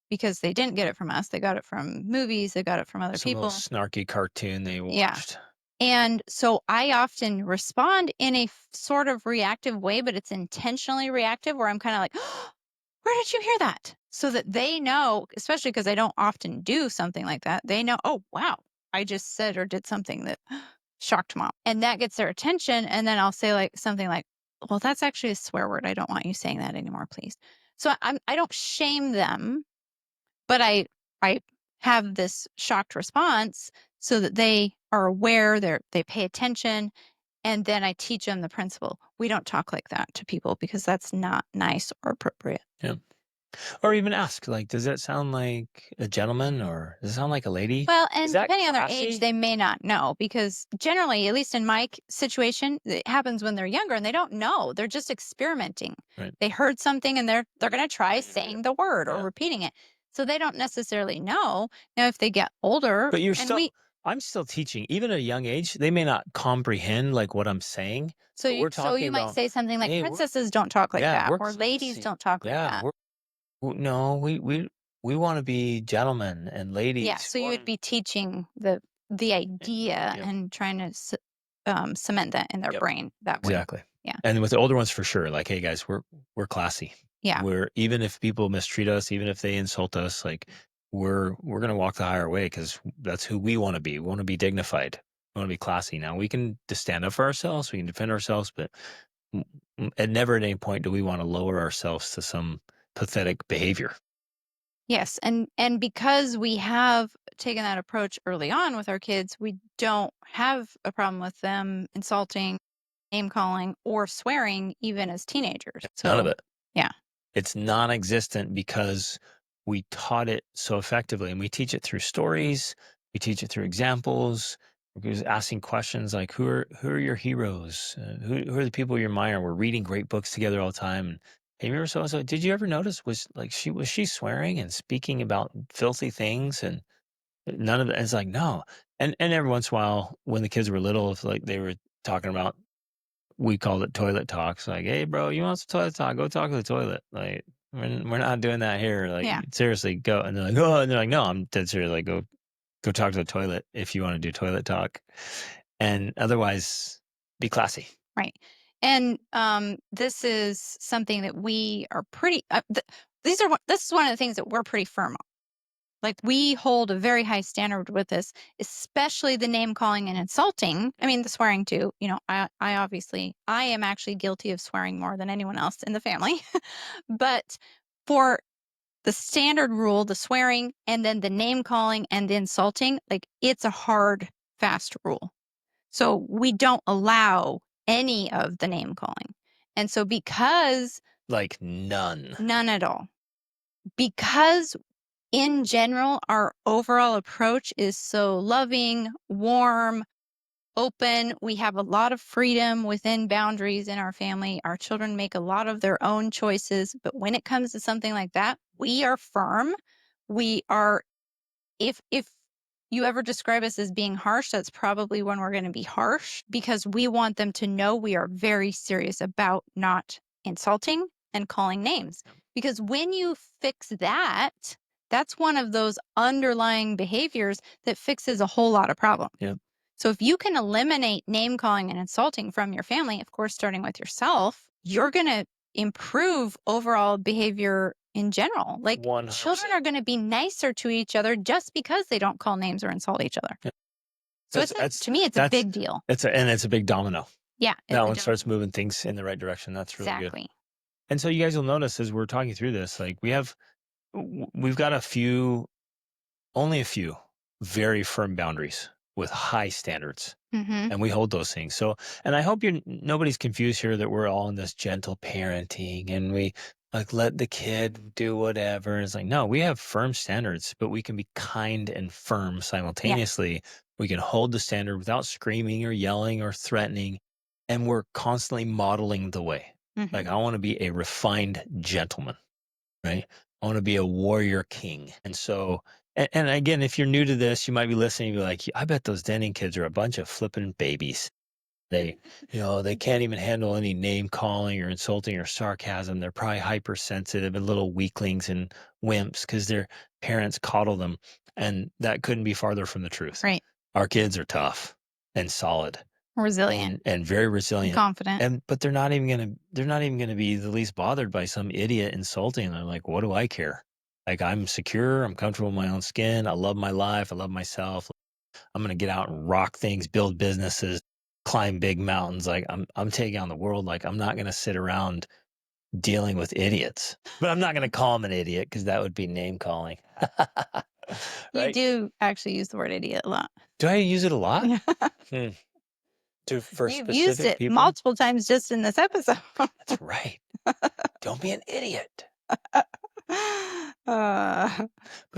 because they didn't get it from us. They got it from movies, they got it from other Some little people. snarky cartoon they Yeah. watched. And so I often respond in a sort of reactive way, but it's intentionally reactive where I'm kind of like, where did you hear that? So that they know, especially because I don't often do something like that, they know, oh, wow, I just said or did something that shocked mom. And that gets their attention. And then I'll say like something like, well, that's actually a swear word. I don't want you saying that anymore, please. So I don't shame them, but I have this shocked response so that they are aware, they pay attention, and then I teach them the principle. We don't talk like that to people because that's not nice or appropriate. Yeah. Or even ask, like, does that sound like a gentleman or does it sound like a lady? Well, Is and that depending on their age, classy? they may not know because generally, at least in my situation, it happens when they're younger and they don't know. They're just experimenting. Right. They heard something and they're going to try saying the word or Yeah. repeating it. So they don't necessarily know. Now, if they get older But and I'm still teaching, even at a young age, they may not comprehend like what I'm saying, but we're so talking you might about, say something like hey, princesses don't talk like that we're or ladies classy. don't talk like Yeah, that. no, we want to be gentlemen and Yeah, ladies. so We you want would to, be teaching the idea yep, and trying to cement that in their yep, brain that way. exactly. Yeah. And with the older ones for sure, like, hey guys, we're classy. Yeah. We're even if people mistreat us, even if they insult us, like we're gonna walk the higher way because that's who we want to be. We want to be dignified. We want to be classy. Now we can just stand up for ourselves. We can defend ourselves, but at never at any point do we want to lower ourselves to some pathetic behavior. Yes, and because we have taken that approach early on with our kids, we don't have a problem with them insulting, name calling, or swearing even as teenagers. None of So, it. yeah. It's non-existent because we taught it so effectively, and we teach it through stories. We teach it through examples. We're just asking questions like, who are your heroes? Who are the people you admire? We're reading great books together all the time. And hey, remember so and so? Did you ever notice was she swearing and speaking about filthy things? And none of it. It's like no. And every once in a while, when the kids were little, if like they were talking about, we called it toilet talks. Like, hey, bro, you want some toilet talk? Go talk to the toilet. Like, we're not doing that here. Like, Yeah. seriously, go. And they're like, oh, and they're like, no, I'm dead serious. Like, go talk to the toilet if you want to do toilet talk. And otherwise, be classy. Right. And this is something that we are pretty. This is one of the things that we're pretty firm on. Like, we hold a very high standard with this, especially the name calling and insulting. I mean, the swearing too. I am actually guilty of swearing more than anyone else in the family. But for the standard rule, the swearing, and then the name calling and the insulting, like, it's a hard, fast rule. So we don't allow any of the name calling. And so because Like none. none at all, because in general, our overall approach is so loving, warm, open. We have a lot of freedom within boundaries in our family. Our children make a lot of their own choices. But when it comes to something like that, we are firm. We are, if you ever describe us as being harsh, that's probably when we're going to be harsh, because we want them to know we are very serious about not insulting and calling names. Because when you fix that, that's one of those underlying behaviors that fixes a whole lot of problems. Yep. So if you can eliminate name calling and insulting from your family, of course, starting with yourself, you're going to improve overall behavior in general. Like, 100%. children are going to be nicer to each other just because they don't call names or insult each other. Yep. So to me, it's a big deal. It's a big domino. Yeah. That one starts moving things in the right direction. That's really good. Exactly. And so you guys will notice as we're talking through this, like we've got only a few very firm boundaries with high standards. Mm-hmm. And we hold those things. So, and I hope nobody's confused here that we're all in this gentle parenting and we like let the kid do whatever. It's like, no, we have firm standards, but we can be kind and firm simultaneously. We can hold the standard without screaming or yelling or threatening. And we're constantly modeling the way. Mm-hmm. Like, I want to be a refined gentleman, right? I want to be a warrior king. And so, and again, if you're new to this, you might be listening and be like, I bet those Denning kids are a bunch of flipping babies. They can't even handle any name calling or insulting or sarcasm. They're probably hypersensitive and little weaklings and wimps because their parents coddle them. And that couldn't be farther from the truth. Right. Our kids are tough and solid. Resilient. And very resilient. Confident. But they're not even gonna be the least bothered by some idiot insulting them. Like, what do I care? Like, I'm secure, I'm comfortable in my own skin, I love my life, I love myself. I'm gonna get out and rock things, build businesses, climb big mountains. Like, I'm taking on the world. Like, I'm not gonna sit around dealing with idiots. But I'm not gonna call them an idiot because that would be name calling. You Right? do actually use the word idiot a lot. Do I use it a lot? For You've specific used it people? multiple times just in this episode. That's right. Don't be an idiot. But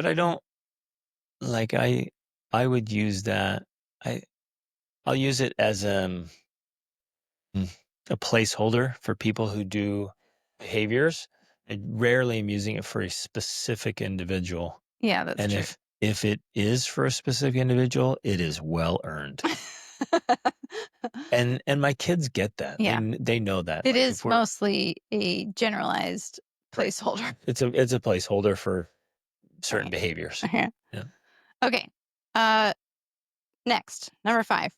I don't like I would use that. I'll use it as a placeholder for people who do behaviors. I rarely am using it for a specific individual. Yeah, that's And true. if it is for a specific individual, it is well earned. And my kids get that. Yeah. They know that. It Like, is mostly a generalized placeholder. It's a placeholder for certain Right. behaviors. Yeah. Yeah. Okay. Next, number 5.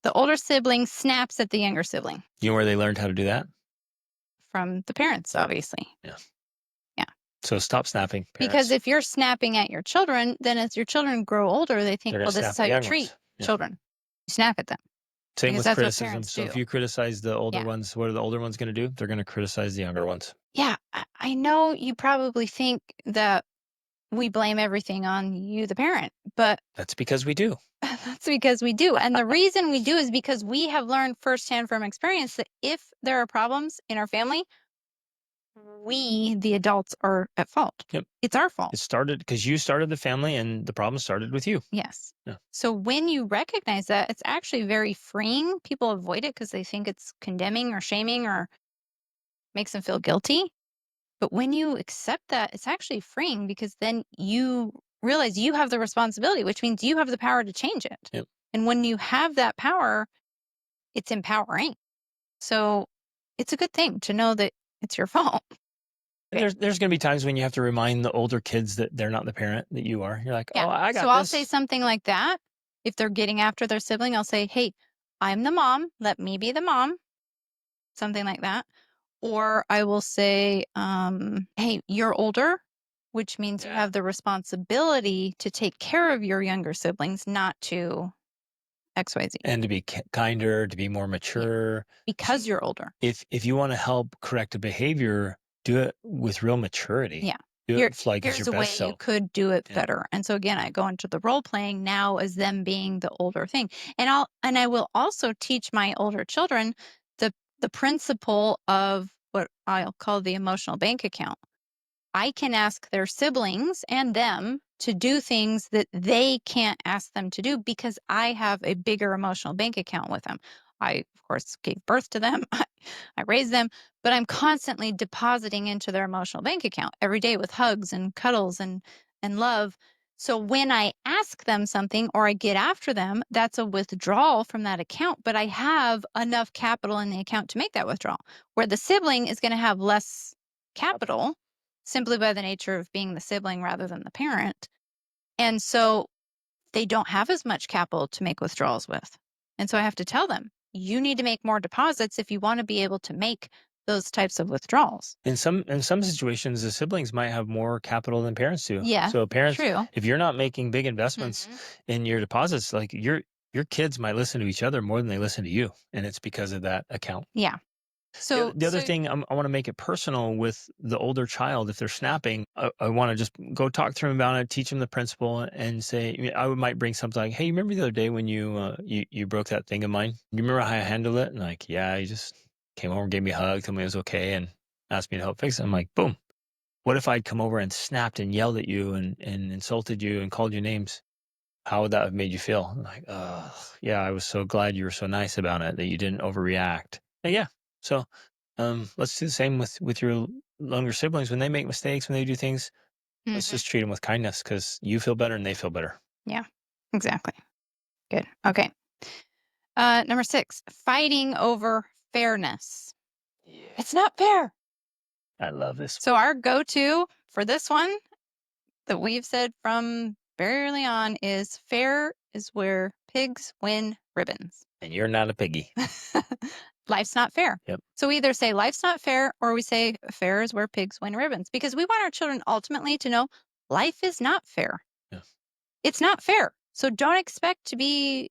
The older sibling snaps at the younger sibling. You know where they learned how to do that? From the parents, obviously. Yeah. Yeah. So stop snapping, parents. Because if you're snapping at your children, then as your children grow older, they think, They're gonna well, this snap is how at you young treat ones. Yeah. children. You snap at them. Same because with that's what criticism. parents So if do. you criticize the older Yeah. ones, what are the older ones going to do? They're going to criticize the younger ones. Yeah. I know you probably think that we blame everything on you, the parent, but That's because we do. that's because we do. And the reason we do is because we have learned firsthand from experience that if there are problems in our family, we, the adults, are at fault. Yep. It's our fault. It started because you started the family and the problem started with you. Yes. Yeah. So when you recognize that, it's actually very freeing. People avoid it because they think it's condemning or shaming or makes them feel guilty. But when you accept that, it's actually freeing because then you realize you have the responsibility, which means you have the power to change it. Yep. And when you have that power, it's empowering. So it's a good thing to know that it's your fault. And there's going to be times when you have to remind the older kids that they're not the parent that you are. You're like, Yeah. oh, I got So this. I'll say something like that. If they're getting after their sibling, I'll say, hey, I'm the mom. Let me be the mom. Something like that. Or I will say, hey, you're older. which means you Yeah. have the responsibility to take care of your younger siblings, not to XYZ. And to be kinder, to be more Yeah, mature. So because you're older. if you want to help correct a behavior, do it with real maturity. Yeah. Do Here it like as here's your a way best you self. could do it Yeah. better. And so again, I go into the role playing now as them being the older thing. And I will also teach my older children the the principle of what I'll call the emotional bank account. I can ask their siblings and them to do things that they can't ask them to do because I have a bigger emotional bank account with them. I, of course, gave birth to them. I raised them, but I'm constantly depositing into their emotional bank account every day with hugs and cuddles and love. So when I ask them something or I get after them, that's a withdrawal from that account, but I have enough capital in the account to make that withdrawal. Where the sibling is going to have less capital simply by the nature of being the sibling rather than the parent. And so they don't have as much capital to make withdrawals with. And so I have to tell them, you need to make more deposits if you want to be able to make those types of withdrawals. In some situations, the siblings might have more capital than parents do. Yeah, So parents, true. if you're not making big investments Hmm. in your deposits, like your kids might listen to each other more than they listen to you, and it's because of that account. Yeah. The, So, the other thing, I want to make it personal with the older child. If they're snapping, I want to just go talk to them about it, teach them the principle, and say, might bring something like, "Hey, you remember the other day when you broke that thing of mine? You remember how I handled it?" And like, yeah, he just came over, gave me a hug, told me it was okay, and asked me to help fix it. I'm like, boom. What if I'd come over and snapped and yelled at you and insulted you and called you names? How would that have made you feel? I'm like, yeah, I was so glad you were so nice about it that you didn't overreact. And yeah. So let's do the same with your younger siblings. When they make mistakes, when they do things, let's hmm just treat them with kindness because you feel better and they feel better. yeah, exactly. Good. Okay. Number 6, fighting over fairness. Yeah. It's not fair. I love this. So, our go to for this one that we've said from very early on is fair is where pigs win ribbons. And you're not a piggy. Life's not fair. Yep. So we either say life's not fair or we say fair is where pigs win ribbons because we want our children ultimately to know life is not fair. Yeah. It's not fair. So don't expect to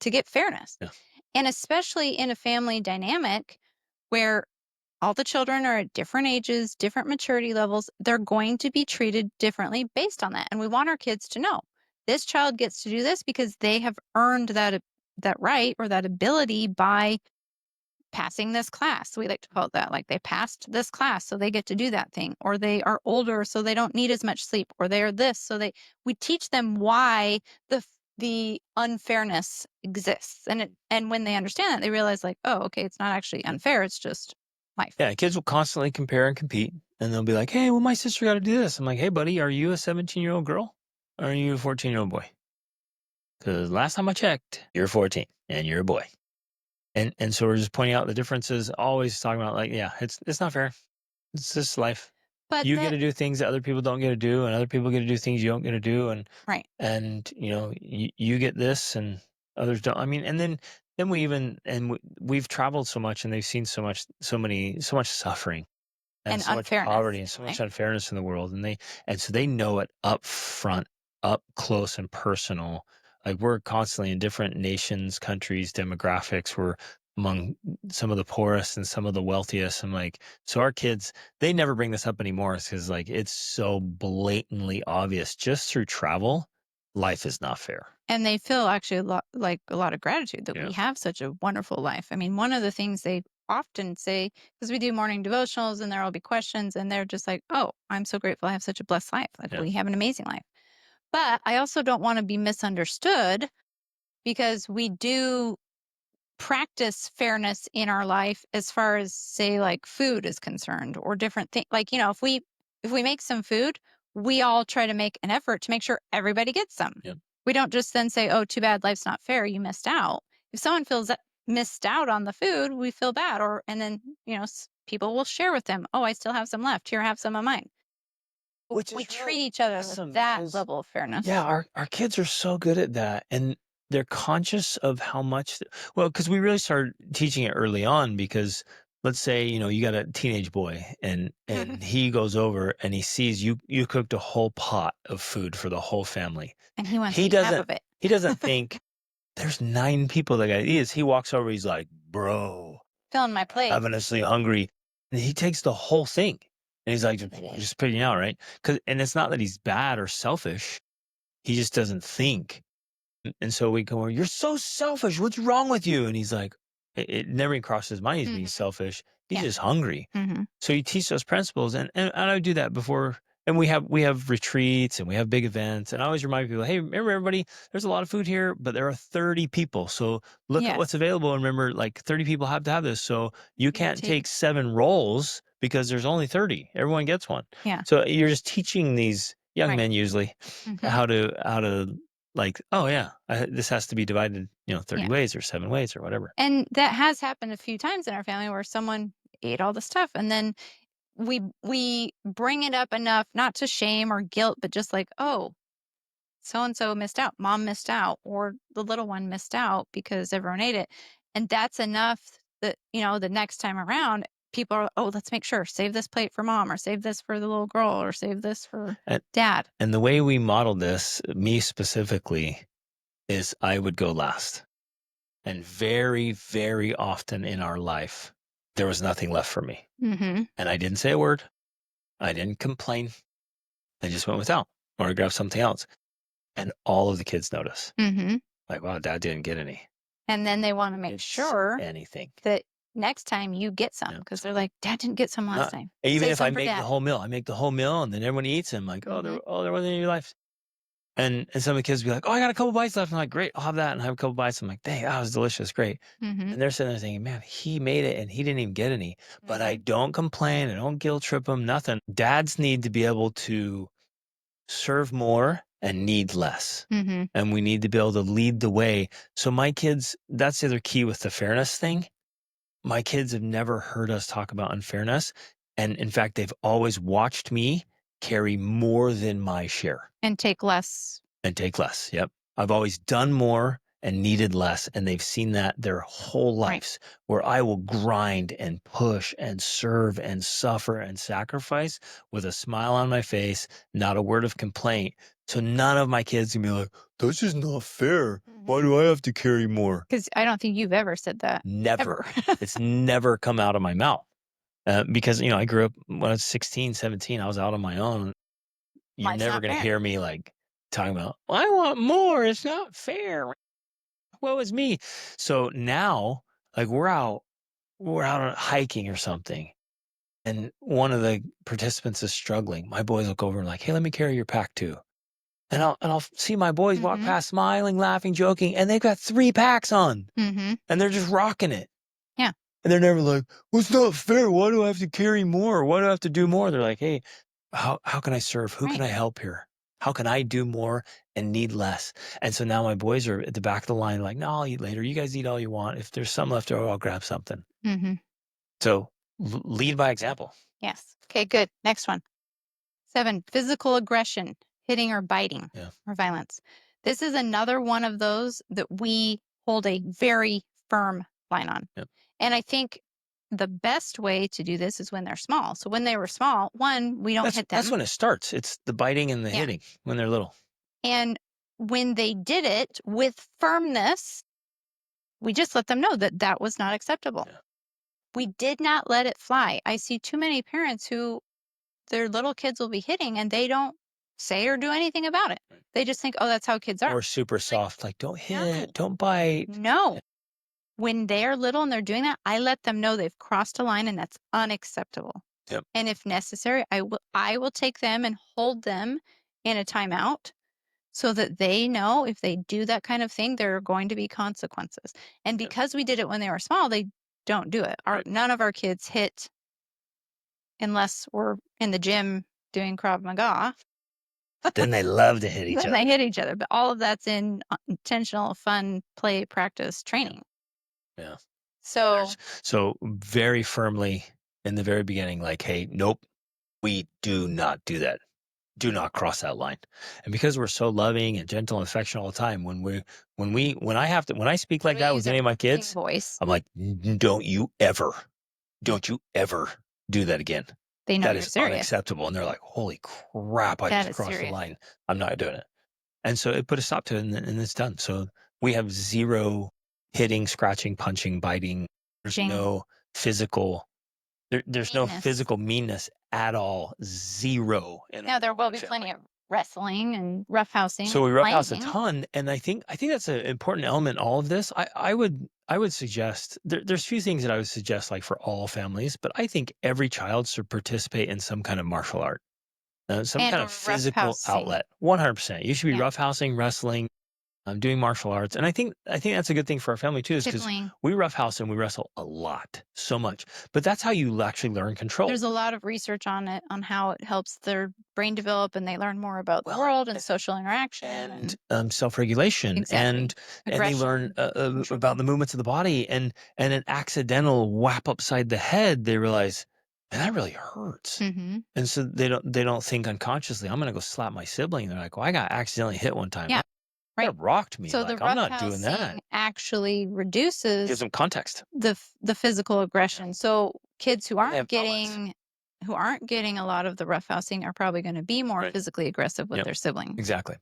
get fairness. Yeah. And especially in a family dynamic where all the children are at different ages, different maturity levels. They're going to be treated differently based on that. And we want our kids to know this child gets to do this because they have earned that right or that ability by passing this class. We like to call it that. Like they passed this class, so they get to do that thing. Or they are older, so they don't need as much sleep. Or they are this, so we teach them why the unfairness exists. And when they understand that, they realize like, oh, okay, it's not actually unfair. It's just life. Yeah. Kids will constantly compare and compete. And they'll be like, hey, well, my sister got to do this. I'm like, hey, buddy, are you a 17-year-old girl? Or are you a 14-year-old boy? Because last time I checked, you're 14 and you're a boy. And so we're just pointing out the differences, always talking about like, yeah, it's not fair. It's just life. But You get that to do things that other people don't get to do, and other people get to do things you don't get to do, right. and you get this and others don't. I mean, and then we've traveled so much and they've seen so much suffering and And so much unfairness poverty and in so much life. unfairness in the world, and so they know it up front, up close and personal. Like we're constantly in different nations, countries, demographics. We're among some of the poorest and some of the wealthiest. And like, so our kids, they never bring this up anymore because like it's so blatantly obvious just through travel, life is not fair. And they feel actually a lot of gratitude that Yeah. we have such a wonderful life. I mean, one of the things they often say, because we do morning devotionals and there will be questions, and they're just like, oh, I'm so grateful I have such a blessed life. Like, Yeah. we have an amazing life. But I also don't want to be misunderstood because we do practice fairness in our life as far as say like food is concerned or different things like if we make some food, we all try to make an effort to make sure everybody gets some. Yeah. We don't just then say, oh, too bad, life's not fair, you missed out. If someone feels that missed out on the food, we feel bad. Or and then people will share with them, oh, I still have some left, here, have some of mine. Which We is really treat each other with awesome that because level of fairness. yeah, our kids are so good at that, and they're conscious of how much. Well, because we really started teaching it early on because let's say, you got a teenage boy and he goes over and he sees you cooked a whole pot of food for the whole family. And he wants to He eat half doesn't of it. he doesn't think there's 9 people that gotta eat this. He walks over, he's like, "Bro, Filling my plate. I'm honestly hungry." And he takes the whole thing. And he's like, just picking out, right? And it's not that he's bad or selfish. He just doesn't think. And so we go, "You're so selfish. What's wrong with you?" And he's like, it never even crosses his mind he's being Mhm. selfish. He's Yeah. just hungry. Mhm. So you teach those principles, and I do that before. And we have retreats and we have big events. And I always remind people, hey, remember everybody, there's a lot of food here, but there are 30 people. So look at Yes. what's available. And remember, like 30 people have to have this. So you can't take 7 rolls because there's only 30. Everyone gets one. Yeah. So you're just teaching these young Right. men usually Mhm. how to like, oh yeah, this has to be divided, 30 Yeah. ways or 7 ways or whatever. And that has happened a few times in our family where someone ate all the stuff, and then we bring it up enough, not to shame or guilt, but just like, "Oh, so and so missed out. Mom missed out, or the little one missed out because everyone ate it." And that's enough that, the next time around, people are, "Oh, let's make sure, save this plate for mom, or save this for the little girl, or save this for And dad." and the way we modeled this, me specifically, is I would go last. And very, very often in our life, there was nothing left for me. Mhm. And I didn't say a word. I didn't complain. I just went without or I grabbed something else. And all of the kids notice. Mhm. Like, wow, dad didn't get any. And then they wanna make Didn't see sure anything. that next time you get some, Yeah. because 'cause they're like, "Dad didn't get some last time. Even Save if I some for make the dad." whole meal, I make the whole meal and then everyone eats. And I'm like, Mhm. there wasn't any life. And some of the kids be like, "Oh, I got a couple bites left." I'm like, "Great, I'll have that," and have a couple bites. I'm like, "Dang, that was delicious, great." Mhm. And they're sitting there thinking, "Man, he made it and he didn't even get any." But I Mhm. don't complain. I don't guilt trip them. Nothing. Dads need to be able to serve more and need less, Mhm. and we need to be able to lead the way. So my kids, that's the other key with the fairness thing. My kids have never heard us talk about unfairness, and in fact, they've always watched me carry more than my share. And take less. And take less. Yep. I've always done more and needed less. And they've seen that their whole Right. lives, where I will grind and push and serve and suffer and sacrifice with a smile on my face, not a word of complaint. So none of my kids can be like, "That's just not fair. Why Mhm. do I have to carry more?" 'Cause I don't think you've ever said that, Never. ever. It's never come out of my mouth. Because, I grew up when I was 16, 17, I was out on my own. You're Life's never not going to fair. hear me like talking about, "Well, I want more. It's not fair. Woe is me." So now, like we're out hiking or something, and one of the participants is struggling. My boys look over and like, "Hey, let me carry your pack too." And I'll see my boys walk Mhm. past, smiling, laughing, joking, and they've got 3 packs on, Mhm. and they're just rocking it. Yeah. And they're never like, "Well, it's not fair. Why do I have to carry more? Why do I have to do more?" They're like, "Hey, how can I serve? Who can Right. I help here? How can I do more and need less?" And so now my boys are at the back of the line, like, "No, I'll eat later. You guys eat all you want. If there's some left over, I'll grab something." Mhm. So lead by example. Yes. Okay, good. Next one. 7, physical aggression, hitting or biting, Yeah. or violence. This is another one of those that we hold a very firm line on. Yep. And I think the best way to do this is when they're small. So when they were small, one, we don't hit That's them. when it starts. It's the biting and the Yeah. hitting when they're little. And when they did it with firmness, we just let them know that that was not acceptable. Yeah. We did not let it fly. I see too many parents who their little kids will be hitting and they don't say or do anything about it. Right. They just think, "Oh, that's how kids are." Or super Like, soft, like, "Don't no, hit, don't bite." no. When they're little and they're doing that, I let them know they've crossed a line and that's unacceptable. Yep. And if necessary, I will take them and hold them in a timeout so that they know if they do that kind of thing, there are going to be consequences. And Yep. because we did it when they were small, they don't do it. Right. None of our kids hit unless we're in the gym doing Krav Maga. Then they love to hit each Then other. they hit each other, but all of that's in intentional, fun, play, practice, Yeah. training. Yeah. So, So very firmly in the very beginning, like, "Hey, nope, we do not do that. Do not cross that line." And because we're so loving and gentle and affectionate all the time, when I speak like we that use with our any of my coaching kids, voice. I'm like, "Don't you ever don't you ever do that again. They know That you're is serious. unacceptable. And they're like, holy crap, I That just is crossed the serious. line. I'm not doing it. And so it put a stop to it, and it's done. So we have zero hitting, scratching, punching, biting. There's no physical, there's no Meanness. physical meanness at all. Zero. Now there will be plenty of wrestling and roughhousing. So we and roughhouse a playing. ton, and I think that's an important element in all of this. I would suggest there's a few things that I would suggest like for all families, but I think every child should participate in some kind of martial art, some And kind or of physical roughhousing. outlet. 100%. You should be Yeah. roughhousing, wrestling, doing martial arts, and I think that's a good thing for our family too, is because Sibling. we roughhouse and we wrestle a lot, so much. But that's how you actually learn control. There's a lot of research on it, on how it helps their brain develop, and they learn more about the world and social interaction and self-regulation, exactly. and they learn about the movements of the body, and an accidental whap upside the head, they realize, man, that really hurts. Mm-hmm. And so they don't think unconsciously, I'm gonna go slap my sibling. They're like, well, I got accidentally hit one time. Yeah. Right. That rocked me. So Like, the I'm not doing that. roughhousing actually Gives reduces them context. the physical aggression. So kids who They have aren't getting a lot of the roughhousing are probably going to be more physically aggressive with their siblings. Exactly.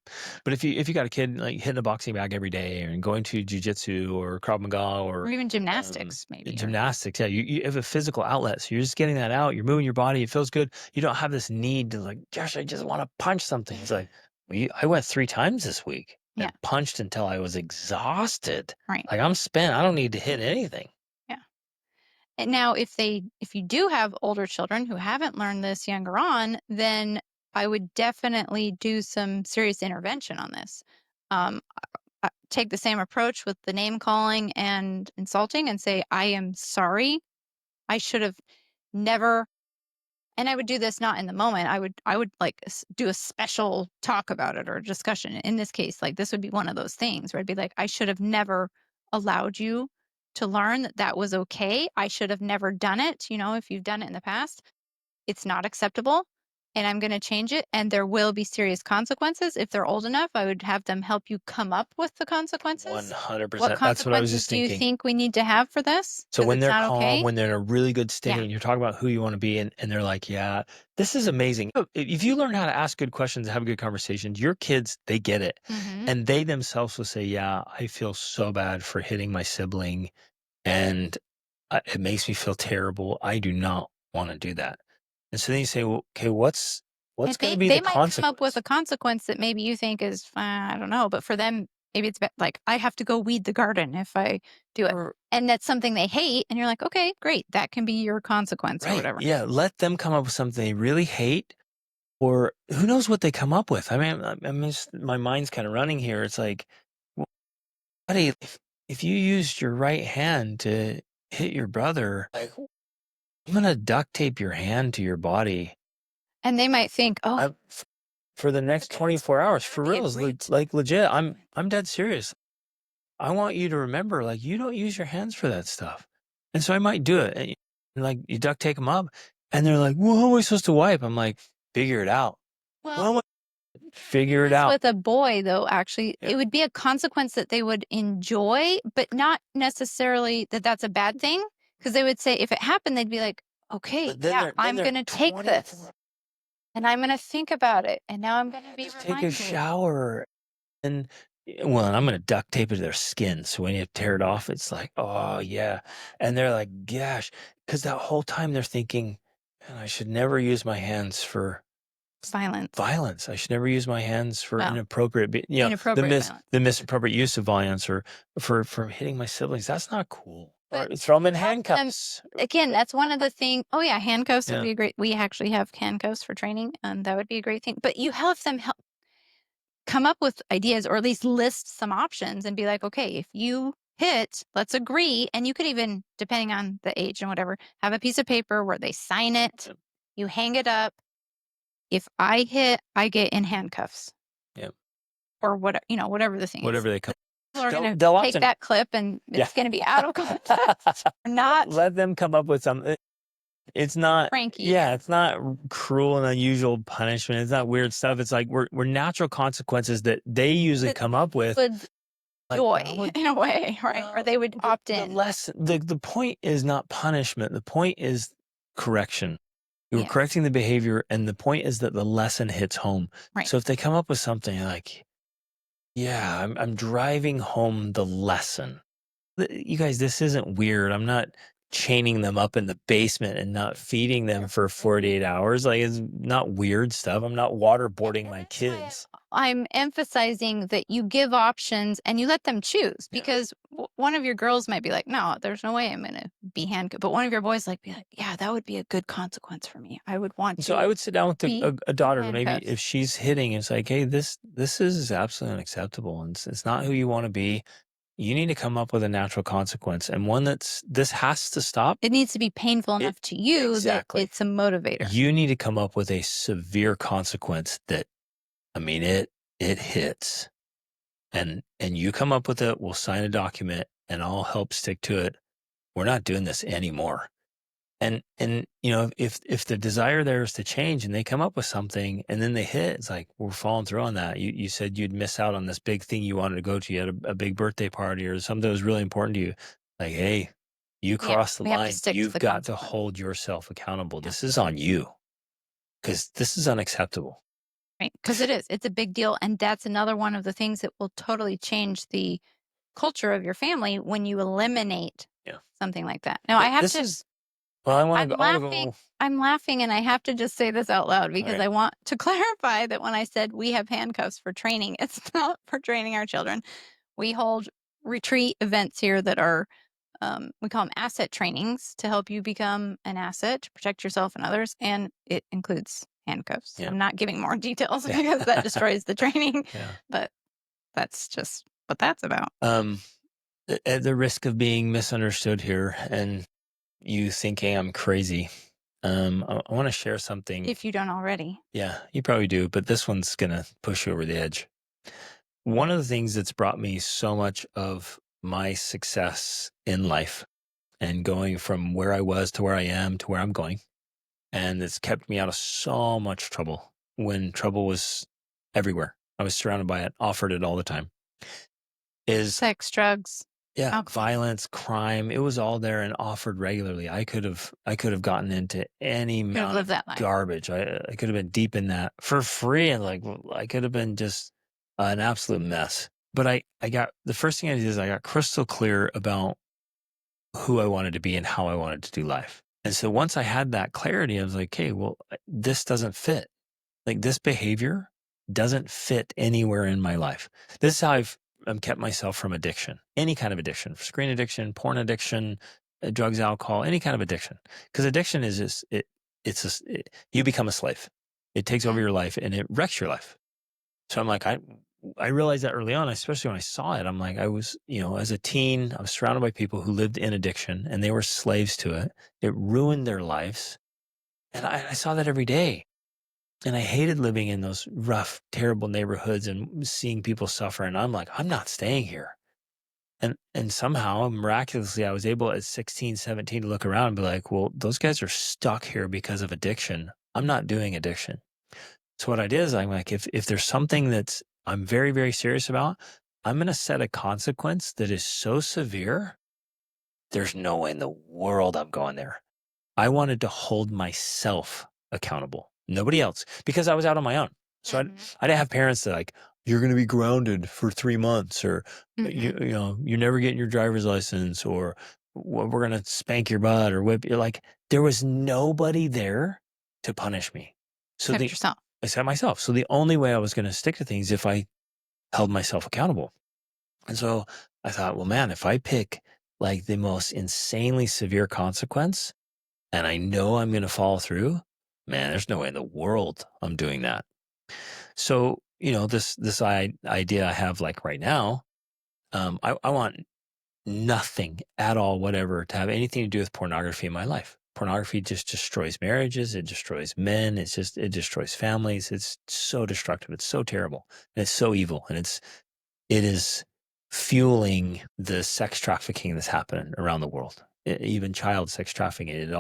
But if you got a kid like hitting a boxing bag every day, and going to jujitsu or Krav Maga or even gymnastics, maybe. Gymnastics, yeah, you have a physical outlet, so you're just getting that out. You're moving your body. It feels good. You don't have this need to like, gosh, I just want to punch something. It's like, well, I went 3 times this week. Yeah. And punched until I was exhausted. Right. Like, I'm spent. I don't need to hit anything. Yeah. And now if you do have older children who haven't learned this younger on, then I would definitely do some serious intervention on this. Take the same approach with the name calling and insulting and say, I am sorry. I should have never. And I would do this not in the moment. I would like do a special talk about it or discussion. In this case, like this would be one of those things where I'd be like, I should have never allowed you to learn that that was okay. I should have never done it. You know, if you've done it in the past, it's not acceptable. And I'm going to change it. And there will be serious consequences. If they're old enough, I would have them help you come up with the consequences. 100%. What That's what I was consequences just do you thinking. think we need to have for this? So 'Cause when it's they're not calm, okay. when they're in a really good state, Yeah. and you're talking about who you want to be, and they're like, yeah, this is amazing. If you learn how to ask good questions and have good conversations, your kids, they get it. Mhm. And they themselves will say, yeah, I feel so bad for hitting my sibling, and it makes me feel terrible. I do not want to do that. And so then you say, well, okay, what's going to be They the might consequence? come up with a consequence that maybe you think is, I don't know, but for them, maybe it's like, I have to go weed the garden if I do it. And that's something they hate. And you're like, okay, great. That can be your consequence or whatever. Yeah, let them come up with something they really hate, or who knows what they come up with. I mean, my mind's kind of running here. It's like, well, buddy, if you used your right hand to hit your brother, like, I'm gonna duct tape your hand to your body. And they might think, oh, for the next 24 hours, for real, like legit. I'm dead serious. I want you to remember, like, you don't use your hands for that stuff. And so I might do it. And like, you duct tape them up, and they're like, well, how am I supposed to wipe? I'm like, figure it out. well, figure it out. with a boy, though, actually, it would be a consequence that they would enjoy, but not necessarily that that's a bad thing. Because they would say, if it happened, they'd be like, okay, yeah, I'm going to take this. And I'm going to think about it. And now I'm going to be Take reminded. a shower. And well, I'm going to duct tape it to their skin. So when you tear it off, it's like, oh, yeah. And they're like, gosh, because that whole time they're thinking, man, I should never use my hands for violence. I should never use my hands for inappropriate, the misappropriate use of violence, or for hitting my siblings. That's not cool. Or throw them in handcuffs. Again, that's one of the things. Oh yeah, handcuffs would be great. We actually have handcuffs for training, and that would be a great thing. But you have them help come up with ideas, or at least list some options, and be like, okay, if you hit, let's agree. And you could even, depending on the age and whatever, have a piece of paper where they sign it. You hang it up. If I hit, I get in handcuffs. Yep. Or whatever the thing Whatever is. they come. People are going to take that clip, and it's going to be out of context. Not let them come up with something. It's not cranky. Yeah, it's not cruel and unusual punishment. It's not weird stuff. It's like we're natural consequences that they usually come up with. Like, joy I would in a way, right? Or well, they would opt in. the point is not punishment. The point is correction. You were Yes. correcting the behavior, and the point is that the lesson hits home. Right. So if they come up with something like, "Yeah, I'm driving home the lesson." You guys, this isn't weird. I'm not chaining them up in the basement and not feeding them for 48 hours. Like, it's not weird stuff. I'm not waterboarding And my that's why kids. I'm emphasizing that you give options and you let them choose Yeah. because one of your girls might be like, no, there's no way I'm going to be handcuffed. But one of your boys like, be like, yeah, that would be a good consequence for me. I would want And so I to would sit down with be a in daughter, maybe handcuffs. if she's hitting, it's like, hey, this is absolutely unacceptable. And it's not who you want to be. You need to come up with a natural consequence and one this has to stop. It needs to be painful It enough to you that exactly. it's a motivator. You need to come up with a severe consequence that, I mean, it hits. And you come up with it, we'll sign a document and I'll help stick to it. We're not doing this anymore. And if the desire there is to change and they come up with something and then they hit, it's like we're following through on that. You said you'd miss out on this big thing you wanted to go to. You had a big birthday party or something that was really important to you. Like, hey, you Yeah, crossed the we have to line. stick to You've the got to consequence. hold yourself accountable. Yeah, This is on you because this is unacceptable. right. Because it is. It's a big deal. And that's another one of the things that will totally change the culture of your family when you eliminate Yeah. something like that. Now, I have This to is, well, I want I'm to go, I want to laughing go. I'm laughing, and I have to just say this out loud because Okay. I want to clarify that when I said we have handcuffs for training, it's not for training our children. We hold retreat events here that are, we call them asset trainings to help you become an asset, to protect yourself and others, and it includes handcuffs. Yeah. I'm not giving more details Yeah. because that destroys the training, Yeah. but that's just what that's about. Um, at the risk of being misunderstood here and you thinking I'm crazy, I want to share something. If you don't already. Yeah, you probably do, but this one's going to push you over the edge. One of the things that's brought me so much of my success in life and going from where I was to where I am to where I'm going, and it's kept me out of so much trouble when trouble was everywhere. I was surrounded by it, offered it all the time, is Sex, drugs, yeah, alcohol. violence, crime, it was all there and offered regularly. I could have gotten into any Could have amount lived of that life. garbage. I could have been deep in that for free and like I could have been just an absolute mess. But I got the first thing I did is I got crystal clear about who I wanted to be and how I wanted to do life. And so once I had that clarity, I was like, "Okay, well, this doesn't fit. Like this behavior doesn't fit anywhere in my life. This is how I've kept myself from addiction, any kind of addiction, screen addiction, porn addiction, drugs, alcohol, any kind of addiction. Because addiction is just you become a slave. It takes over Mhm. your life and it wrecks your life. So I'm like, I realized that early on, especially when I saw it. I'm like, I was, as a teen, I was surrounded by people who lived in addiction and they were slaves to it. It ruined their lives. And I saw that every day. And I hated living in those rough, terrible neighborhoods and seeing people suffer. And I'm like, I'm not staying here. And somehow, miraculously, I was able at 16, 17 to look around and be like, well, those guys are stuck here because of addiction. I'm not doing addiction. So what I did is I'm like, if there's something that's I'm very, very serious about, I'm going to set a consequence that is so severe, there's no way in the world I'm going there. I wanted to hold myself accountable, nobody else, because I was out on my own. So Mhm. I didn't have parents that like, you're going to be grounded for 3 months or Mhm. you're never getting your driver's license or we're going to spank your butt or whip you. Like there was nobody there to punish me. So Except yourself. I set myself. So the only way I was going to stick to things if I held myself accountable. And so I thought, well, man, if I pick like the most insanely severe consequence, and I know I'm going to follow through, man, there's no way in the world I'm doing that. So, idea I have like right now, I want nothing at all, whatever, to have anything to do with pornography in my life. Pornography just destroys marriages. It destroys men. It destroys families. It's so destructive. It's so terrible. And it's so evil. And it is fueling the sex trafficking that's happening around the world, even child sex trafficking.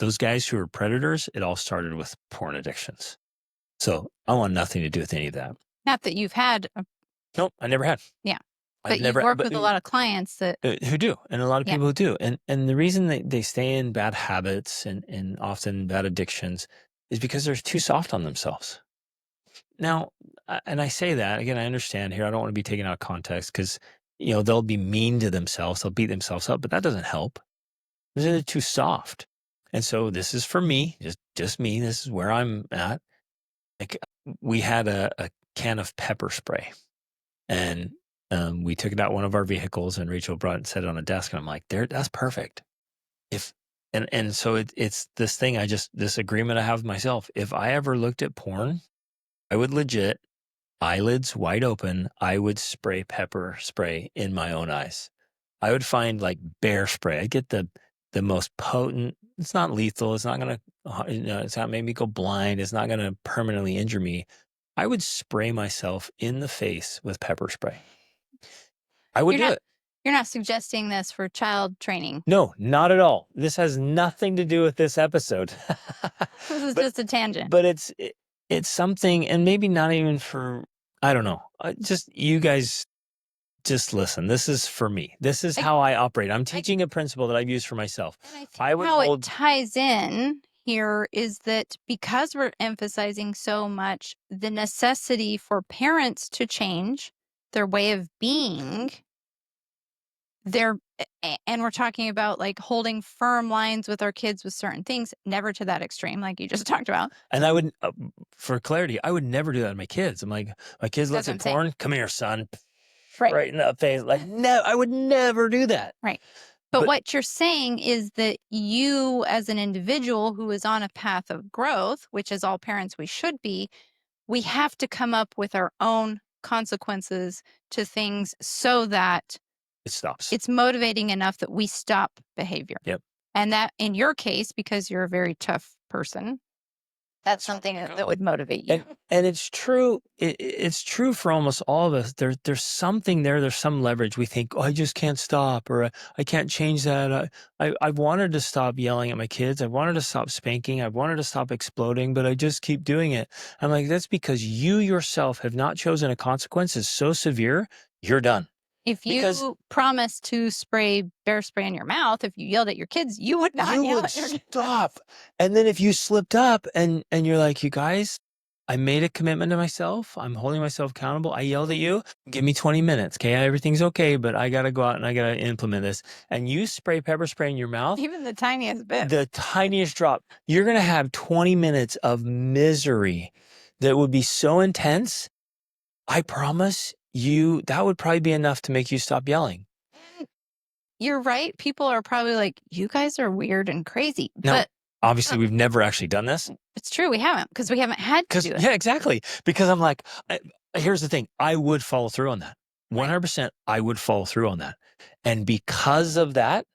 Those guys who are predators, it all started with porn addictions. So I want nothing to do with any of that. Not that you've had a Nope, I never had. yeah. But you work with a lot of clients that who do, and a lot of Yeah. people who do. And the reason they stay in bad habits and often bad addictions is because they're too soft on themselves. Now, and I say that again, I understand here. I don't want to be taken out of context because, they'll be mean to themselves. They'll beat themselves up, but that doesn't help. They're too soft. And so this is for me, just me. This is where I'm at. Like, we had a can of pepper spray, and we took it out one of our vehicles, and Rachel brought it and set it on a desk, and I'm like, there, that's perfect. And so it's this thing, this agreement I have with myself. If I ever looked at porn, I would legit, eyelids wide open, I would spray pepper spray in my own eyes. I would find like bear spray. I get the most potent. It's not lethal. It's not gonna, it's not make me go blind. It's not gonna permanently injure me. I would spray myself in the face with pepper spray. I would do it. You're not suggesting this for child training. No, not at all. This has nothing to do with this episode. This is just a tangent. But it's something, and maybe not even for, I don't know. Just you guys, just listen. This is for me. This is how I operate. I'm teaching a principle that I've used for myself. And I think it ties in here is that because we're emphasizing so much the necessity for parents to change their way of being, and we're talking about like holding firm lines with our kids with certain things, never to that extreme, like you just talked about. And I would, for clarity, I would never do that to my kids. I'm like, my kids look at porn. Come here, son. Right in the face. Like, no, I would never do that. Right. But what you're saying is that you, as an individual who is on a path of growth, which as all parents we should be, we have to come up with our own consequences to things so that it stops. It's motivating enough that we stop behavior. Yep. And that, in your case, because you're a very tough person, that's something that would motivate you. And it's true. It's true for almost all of us. There's something there. There's some leverage. We think, oh, I just can't stop, or I can't change that. I wanted to stop yelling at my kids. I wanted to stop spanking. I wanted to stop exploding, but I just keep doing it. I'm like, that's because you yourself have not chosen a consequence that's so severe, you're done. If you promised to spray bear spray in your mouth, if you yelled at your kids, you would not yell at your stop. And then if you slipped up and you're like, you guys, I made a commitment to myself. I'm holding myself accountable. I yelled at you. Give me 20 minutes. Okay. Everything's okay, but I got to go out and I got to implement this. And you spray pepper spray in your mouth. Even the tiniest bit. The tiniest drop. You're going to have 20 minutes of misery that would be so intense. I promise you, that would probably be enough to make you stop yelling. You're right. People are probably like, you guys are weird and crazy. Now, but obviously, we've never actually done this. It's true. We haven't, because we haven't had to do it. Yeah, exactly. Because I'm like, here's the thing. I would follow through on that. 100%, I would follow through on that. And because of that,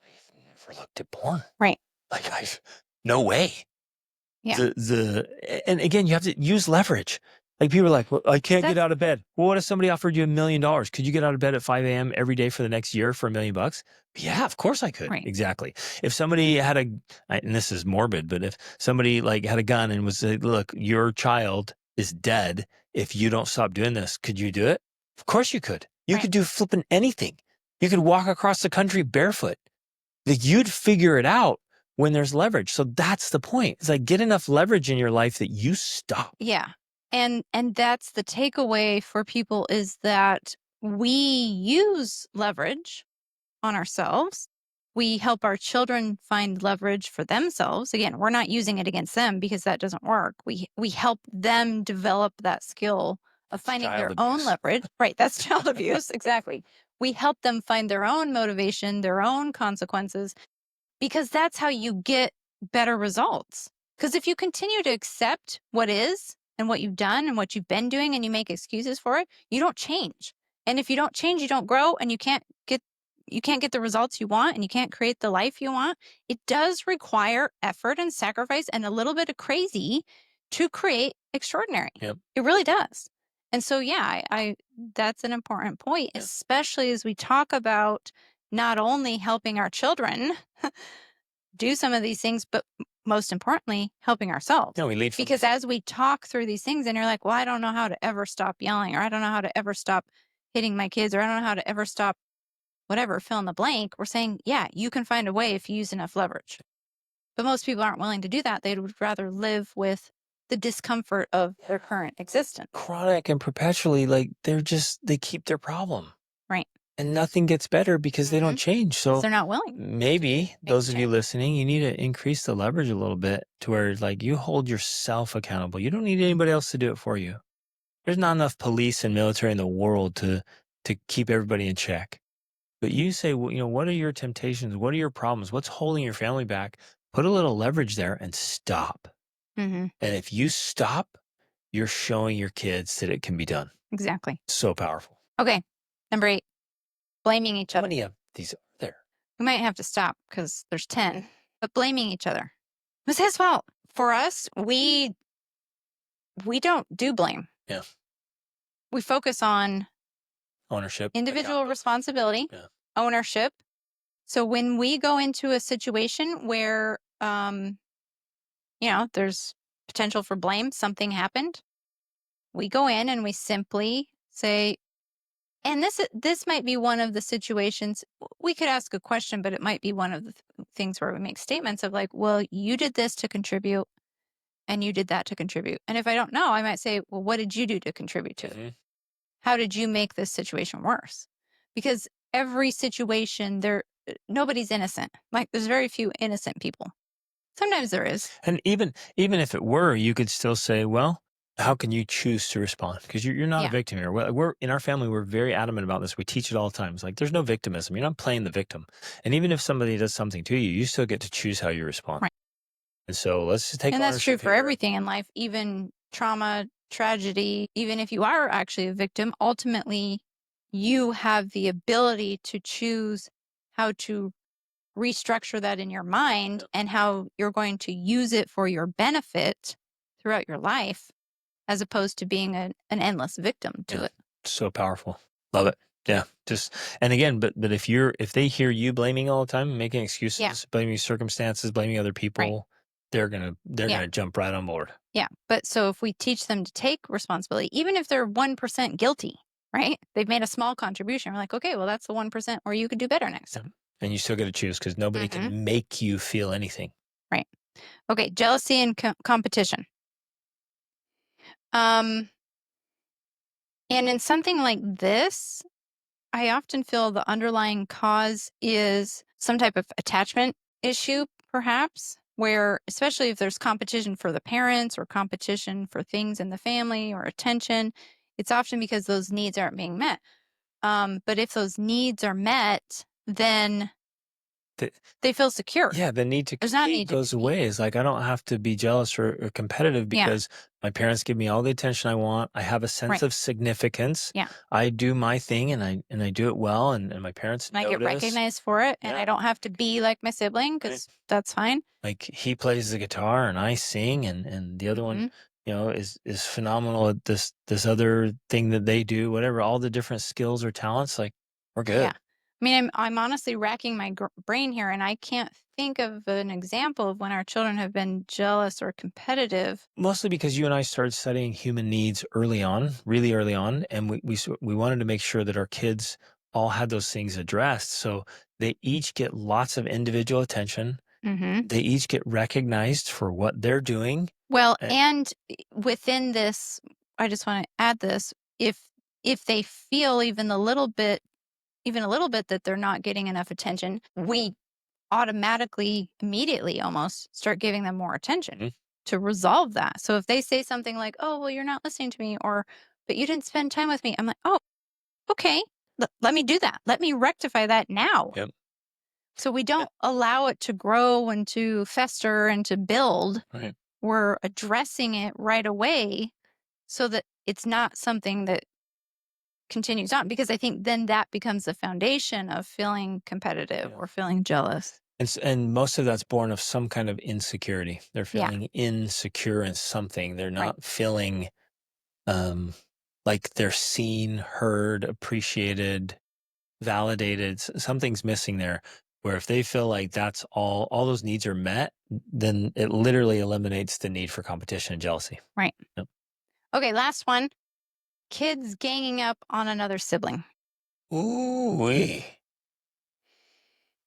I've never looked at porn. Right. Like, no way. Yeah. And again, you have to use leverage. Like, people are like, well, I can't get out of bed. Well, what if somebody offered you $1 million? Could you get out of bed at 5 a.m. every day for the next year for $1 million? Yeah, of course I could. Right. Exactly. If somebody had and this is morbid, but if somebody like had a gun and was like, look, your child is dead if you don't stop doing this, could you do it? Of course you could. You could do flipping anything. You could walk across the country barefoot. Like, you'd figure it out when there's leverage. So that's the point. It's like, get enough leverage in your life that you stop. Yeah. And that's the takeaway for people, is that we use leverage on ourselves. We help our children find leverage for themselves. Again, we're not using it against them because that doesn't work. We help them develop that skill of finding their own leverage. Right. That's child abuse. Exactly. We help them find their own motivation, their own consequences, because that's how you get better results. Because if you continue to accept what is and what you've done and what you've been doing, and you make excuses for it, you don't change. And if you don't change, you don't grow, and you can't get the results you want, and you can't create the life you want. It does require effort and sacrifice and a little bit of crazy to create extraordinary. Yep. It really does. And so, yeah, I that's an important point, especially as we talk about not only helping our children do some of these things, but most importantly, helping ourselves. No, we lead because as we talk through these things, and you're like, well, I don't know how to ever stop yelling, or I don't know how to ever stop hitting my kids, or I don't know how to ever stop whatever, fill in the blank. We're saying, yeah, you can find a way if you use enough leverage. But most people aren't willing to do that. They would rather live with the discomfort of their current existence. Chronic and perpetually, like they keep their problem. Right. And nothing gets better because they don't change. Because So they're not willing. maybe those of you listening, you need to increase the leverage a little bit to where like you hold yourself accountable. You don't need anybody else to do it for you. There's not enough police and military in the world to keep everybody in check. But you say, well, what are your temptations? What are your problems? What's holding your family back? Put a little leverage there and stop. Mm-hmm. And if you stop, you're showing your kids that it can be done. Exactly. So powerful. Okay. Number 8, blaming each How other. many of these are there? We might have to stop because there's 10, but blaming each other. It was his fault. For us, we don't do blame. Yeah. We focus on Ownership. individual responsibility, Yeah. ownership. So when we go into a situation where, there's potential for blame, something happened, we go in and we simply say, and this might be one of the situations we could ask a question, but it might be one of the things where we make statements of like, well, you did this to contribute and you did that to contribute. And if I don't know, I might say, well, what did you do to contribute to it? How did you make this situation worse? Because every situation nobody's innocent. Like there's very few innocent people. Sometimes there is. And even if it were, you could still say, well, how can you choose to respond? Because you're not a victim here. We're in our family, we're very adamant about this. We teach it all the time. It's like there's no victimism. You're not playing the victim. And even if somebody does something to you, you still get to choose how you respond. Right. And so let's just take And that's true ownership for here. everything in life, even trauma, tragedy. Even if you are actually a victim, ultimately you have the ability to choose how to restructure that in your mind and how you're going to use it for your benefit throughout your life, as opposed to being an endless victim to it. So powerful. Love it. Yeah. And again, but if they hear you blaming all the time, making excuses, blaming circumstances, blaming other people, they're gonna jump right on board. Yeah. But so if we teach them to take responsibility, even if they're 1% guilty, right? They've made a small contribution. We're like, okay, well, that's the 1%, or you could do better next time. And you still get to choose because nobody can make you feel anything. Right. Okay. Jealousy and competition. And in something like this, I often feel the underlying cause is some type of attachment issue, perhaps, where, especially if there's competition for the parents or competition for things in the family or attention, it's often because those needs aren't being met. But if those needs are met, then they feel secure. Yeah, the need to compete goes away. It's like I don't have to be jealous or competitive because my parents give me all the attention I want. I have a sense of significance. Yeah. I do my thing and I do it well, and my parents And I notice. get recognized for it, and I don't have to be like my sibling because that's fine. Like he plays the guitar and I sing, and the other one, is phenomenal at this other thing that they do. Whatever, all the different skills or talents, like we're good. Yeah. I mean, I'm honestly racking my brain here, and I can't think of an example of when our children have been jealous or competitive. Mostly because you and I started studying human needs early on, really early on, and we wanted to make sure that our kids all had those things addressed. So they each get lots of individual attention. They each get recognized for what they're doing. Well, and within this, I just want to add this: if they feel even a little bit that they're not getting enough attention, we automatically, immediately almost start giving them more attention to resolve that. So if they say something like, oh, well, you're not listening to me, or, but you didn't spend time with me, I'm like, oh, okay, let me do that. Let me rectify that now. Yep. So we don't allow it to grow and to fester and to build. Right. We're addressing it right away so that it's not something that continues on, because I think then that becomes the foundation of feeling competitive or feeling jealous. And most of that's born of some kind of insecurity. They're feeling insecure in something. They're not feeling like they're seen, heard, appreciated, validated. Something's missing there. Where if they feel like that's all those needs are met, then it literally eliminates the need for competition and jealousy. Right. Yep. Okay, last one. kids ganging up on another sibling. Ooh,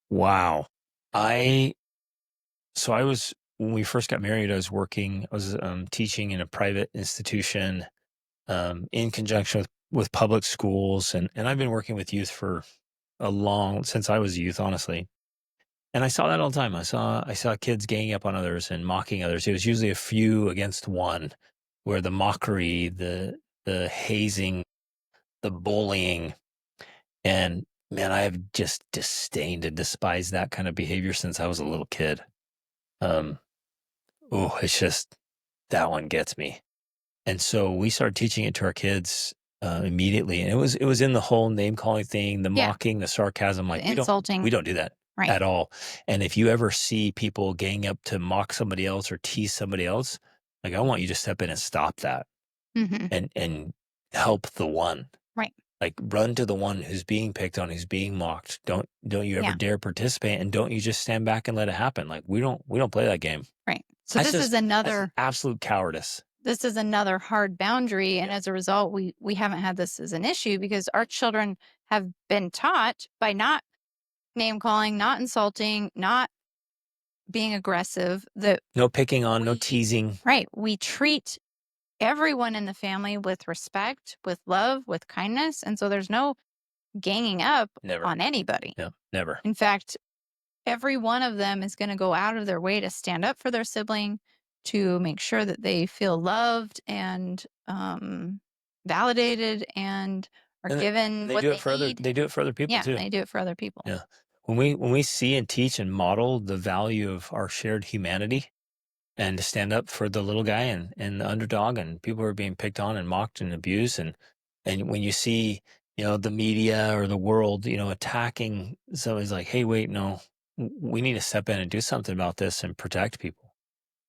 wow. I I was when we first got married, I was teaching in a private institution in conjunction with public schools, and I've been working with youth for since I was a youth, honestly. And I saw that all the time. I saw kids ganging up on others and mocking others. It was usually a few against one, where the mockery, the hazing, the bullying, and man, I have just disdained and despised that kind of behavior since I was a little kid. Um, oh, it's just that one gets me. And so we started teaching it to our kids immediately, and it was in the whole name calling thing, the Yeah, mocking, the sarcasm. Like the we insulting. don't do that Right. at all. And if you ever see people gang up to mock somebody else or tease somebody else, like I want you to step in and stop that Hmm. and help the one. Right. Like run to the one who's being picked on, who's being mocked. Don't you ever Yeah. dare participate, and don't you just stand back and let it happen. Like we don't play that game. Right. So this is That's another absolute cowardice. this is another hard boundary, and Yeah. as a result, we haven't had this as an issue because our children have been taught by not name calling, not insulting, not being aggressive that No picking on, no we teasing. right, we treat everyone in the family with respect, with love, with kindness, and so there's no ganging up Never. on anybody. No, never. In fact, every one of them is going to go out of their way to stand up for their sibling, to make sure that they feel loved and validated and are And given they what do it they for need. other people Yeah, too. they do it for other people. Yeah. When we see and teach and model the value of our shared humanity and to stand up for the little guy and the underdog and people who are being picked on and mocked and abused, and when you see, the media or the world, attacking somebody's like, hey, wait, no, we need to step in and do something about this and protect people.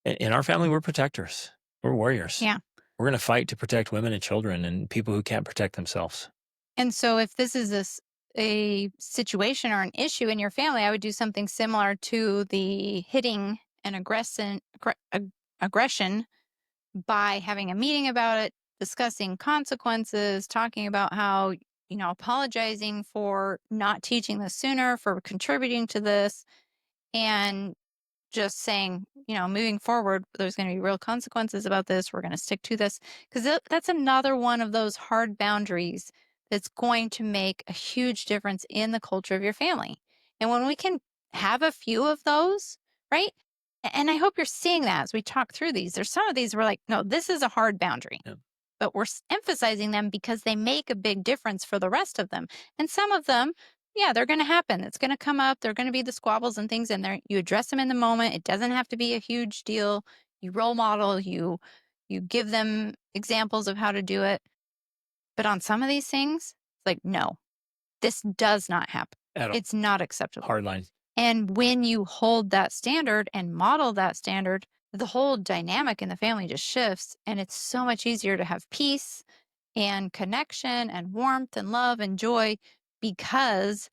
In our family, we're protectors. We're warriors. Yeah. We're going to fight to protect women and children and people who can't protect themselves. And so if this is a situation or an issue in your family, I would do something similar to the hitting and aggression by having a meeting about it, discussing consequences, talking about how, apologizing for not teaching this sooner, for contributing to this, and just saying, moving forward, there's going to be real consequences about this. We're going to stick to this because that's another one of those hard boundaries that's going to make a huge difference in the culture of your family. And when we can have a few of those, right? And I hope you're seeing that as we talk through these. There's some of these we're like, no, this is a hard boundary, Yeah. but we're emphasizing them because they make a big difference for the rest of them. And some of them, yeah, they're going to happen. It's going to come up. They're going to be the squabbles and things in there. You address them in the moment. It doesn't have to be a huge deal. You role model, you give them examples of how to do it. But on some of these things, it's like, no, this does not happen. At all. It's not acceptable. Hard line. And when you hold that standard and model that standard, the whole dynamic in the family just shifts. And it's so much easier to have peace and connection and warmth and love and joy because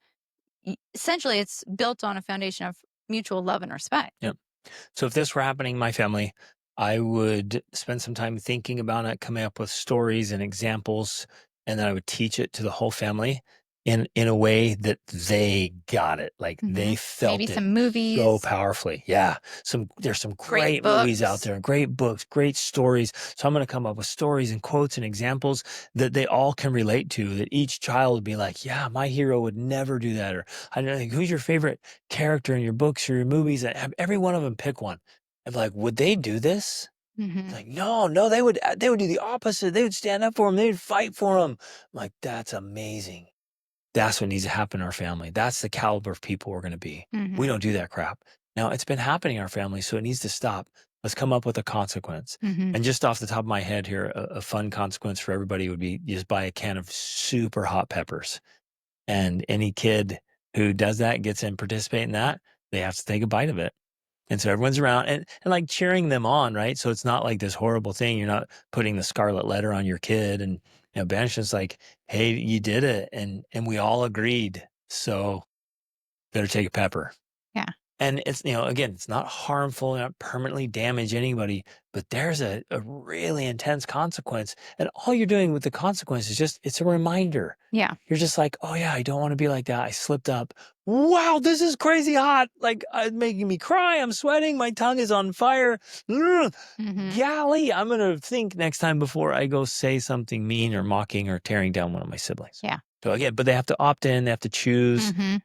essentially it's built on a foundation of mutual love and respect. Yep. So if this were happening in my family, I would spend some time thinking about it, coming up with stories and examples, and then I would teach it to the whole family in a way that they got it. Like they Maybe felt it some so movies, powerfully. Yeah. There's some great great movies out books. there, great books, great stories. So I'm going to come up with stories and quotes and examples that they all can relate to, that each child would be like, yeah, my hero would never do that. Or I don't know, like, who's your favorite character in your books or your movies? And have every one of them pick one. And like, would they do this? Hmm. Like, no, no, they would do the opposite. They would stand up for him. They would fight for him. I'm like, that's amazing. That's what needs to happen in our family. That's the caliber of people we're going to be. We Hmm. don't do that crap. Now, it's been happening in our family, so it needs to stop. Let's come up with a consequence. Hmm. And just off the top of my head here, a fun consequence for everybody would be just buy a can of super hot peppers. And any kid who does that, gets in, participate in that, they have to take a bite of it. And so everyone's around and like cheering them on, right? So it's not like this horrible thing. You're not putting the scarlet letter on your kid and banishment's like, hey, you did it. And we all agreed. So better take a pepper. Yeah. And it's, again, it's not harmful, not permanently damage anybody, but there's a really intense consequence. And all you're doing with the consequence is just, it's a reminder. Yeah. You're just like, oh yeah, I don't want to be like that. I slipped up. Wow, this is crazy hot. Like, making me cry. I'm sweating. My tongue is on fire. Ugh. Mm-hmm. Golly, I'm going to think next time before I go say something mean or mocking or tearing down one of my siblings. Yeah. So again, but they have to opt in. They have to choose. Mm-hmm.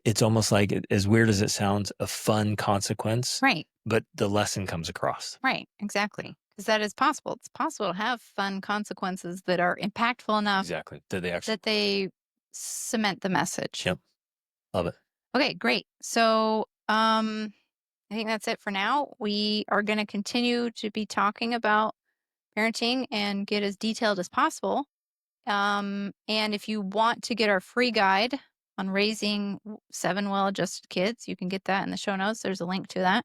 It's almost like, as weird as it sounds, a fun consequence, Right. but the lesson comes across. Right. Exactly. Because that is possible. It's possible to have fun consequences that are impactful enough Exactly. That they actually, that they cement the message. yep, love it. Okay, great. So, I think that's it for now. We are going to continue to be talking about parenting and get as detailed as possible. And if you want to get our free guide on raising 7 well-adjusted kids, you can get that in the show notes. There's a link to that.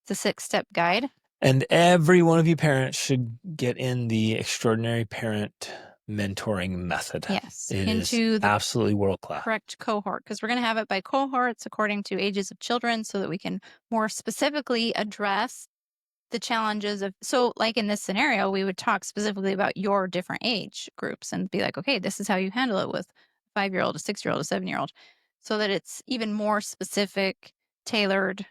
It's a 6-step guide. And every one of you parents should get in the Extraordinary Parent Mentoring Method. Yes, It is into the absolutely world class. correct cohort, because we're going to have it by cohorts according to ages of children so that we can more specifically address the challenges of, so like in this scenario, we would talk specifically about your different age groups and be like, okay, this is how you handle it with a 5-year-old, a 6-year-old, a 7-year-old, so that it's even more specific, tailored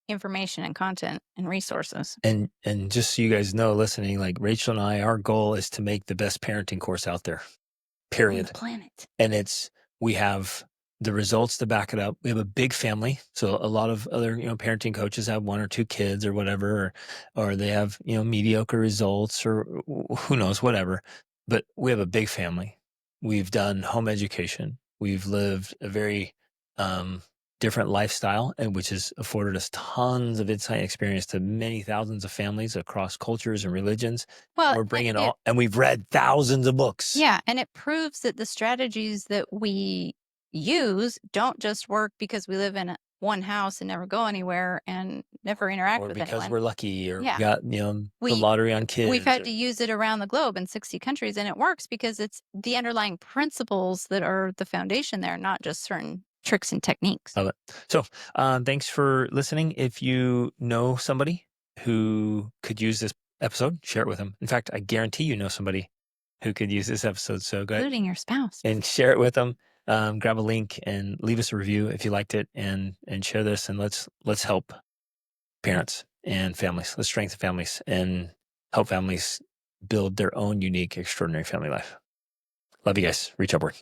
information and content and resources. And just so you guys know, listening, like Rachel and I, our goal is to make the best parenting course out there. On the Period. planet. And we have the results to back it up. We have a big family. So a lot of other, parenting coaches have 1 or 2 kids or whatever, or they have, mediocre results or who knows, whatever. But we have a big family. We've done home education. We've lived a very different lifestyle, and which has afforded us tons of insight and experience to many thousands of families across cultures and religions. Well, We're bringing and we've read thousands of books. yeah, and it proves that the strategies that we use don't just work because we live in one house and never go anywhere and never interact Or with because anyone. we're lucky, or Yeah. we got, the We lottery on kids. we've had to use it around the globe in 60 countries, and it works because it's the underlying principles that are the foundation there, not just certain tricks and techniques. Love it. So, thanks for listening. If you know somebody who could use this episode, share it with them. In fact, I guarantee you know somebody who could use this episode. So go ahead Including your spouse. and share it with them. Grab a link and leave us a review if you liked it, and share this, and let's help parents and families. Let's strengthen families and help families build their own unique, extraordinary family life. Love you guys. Reach upward.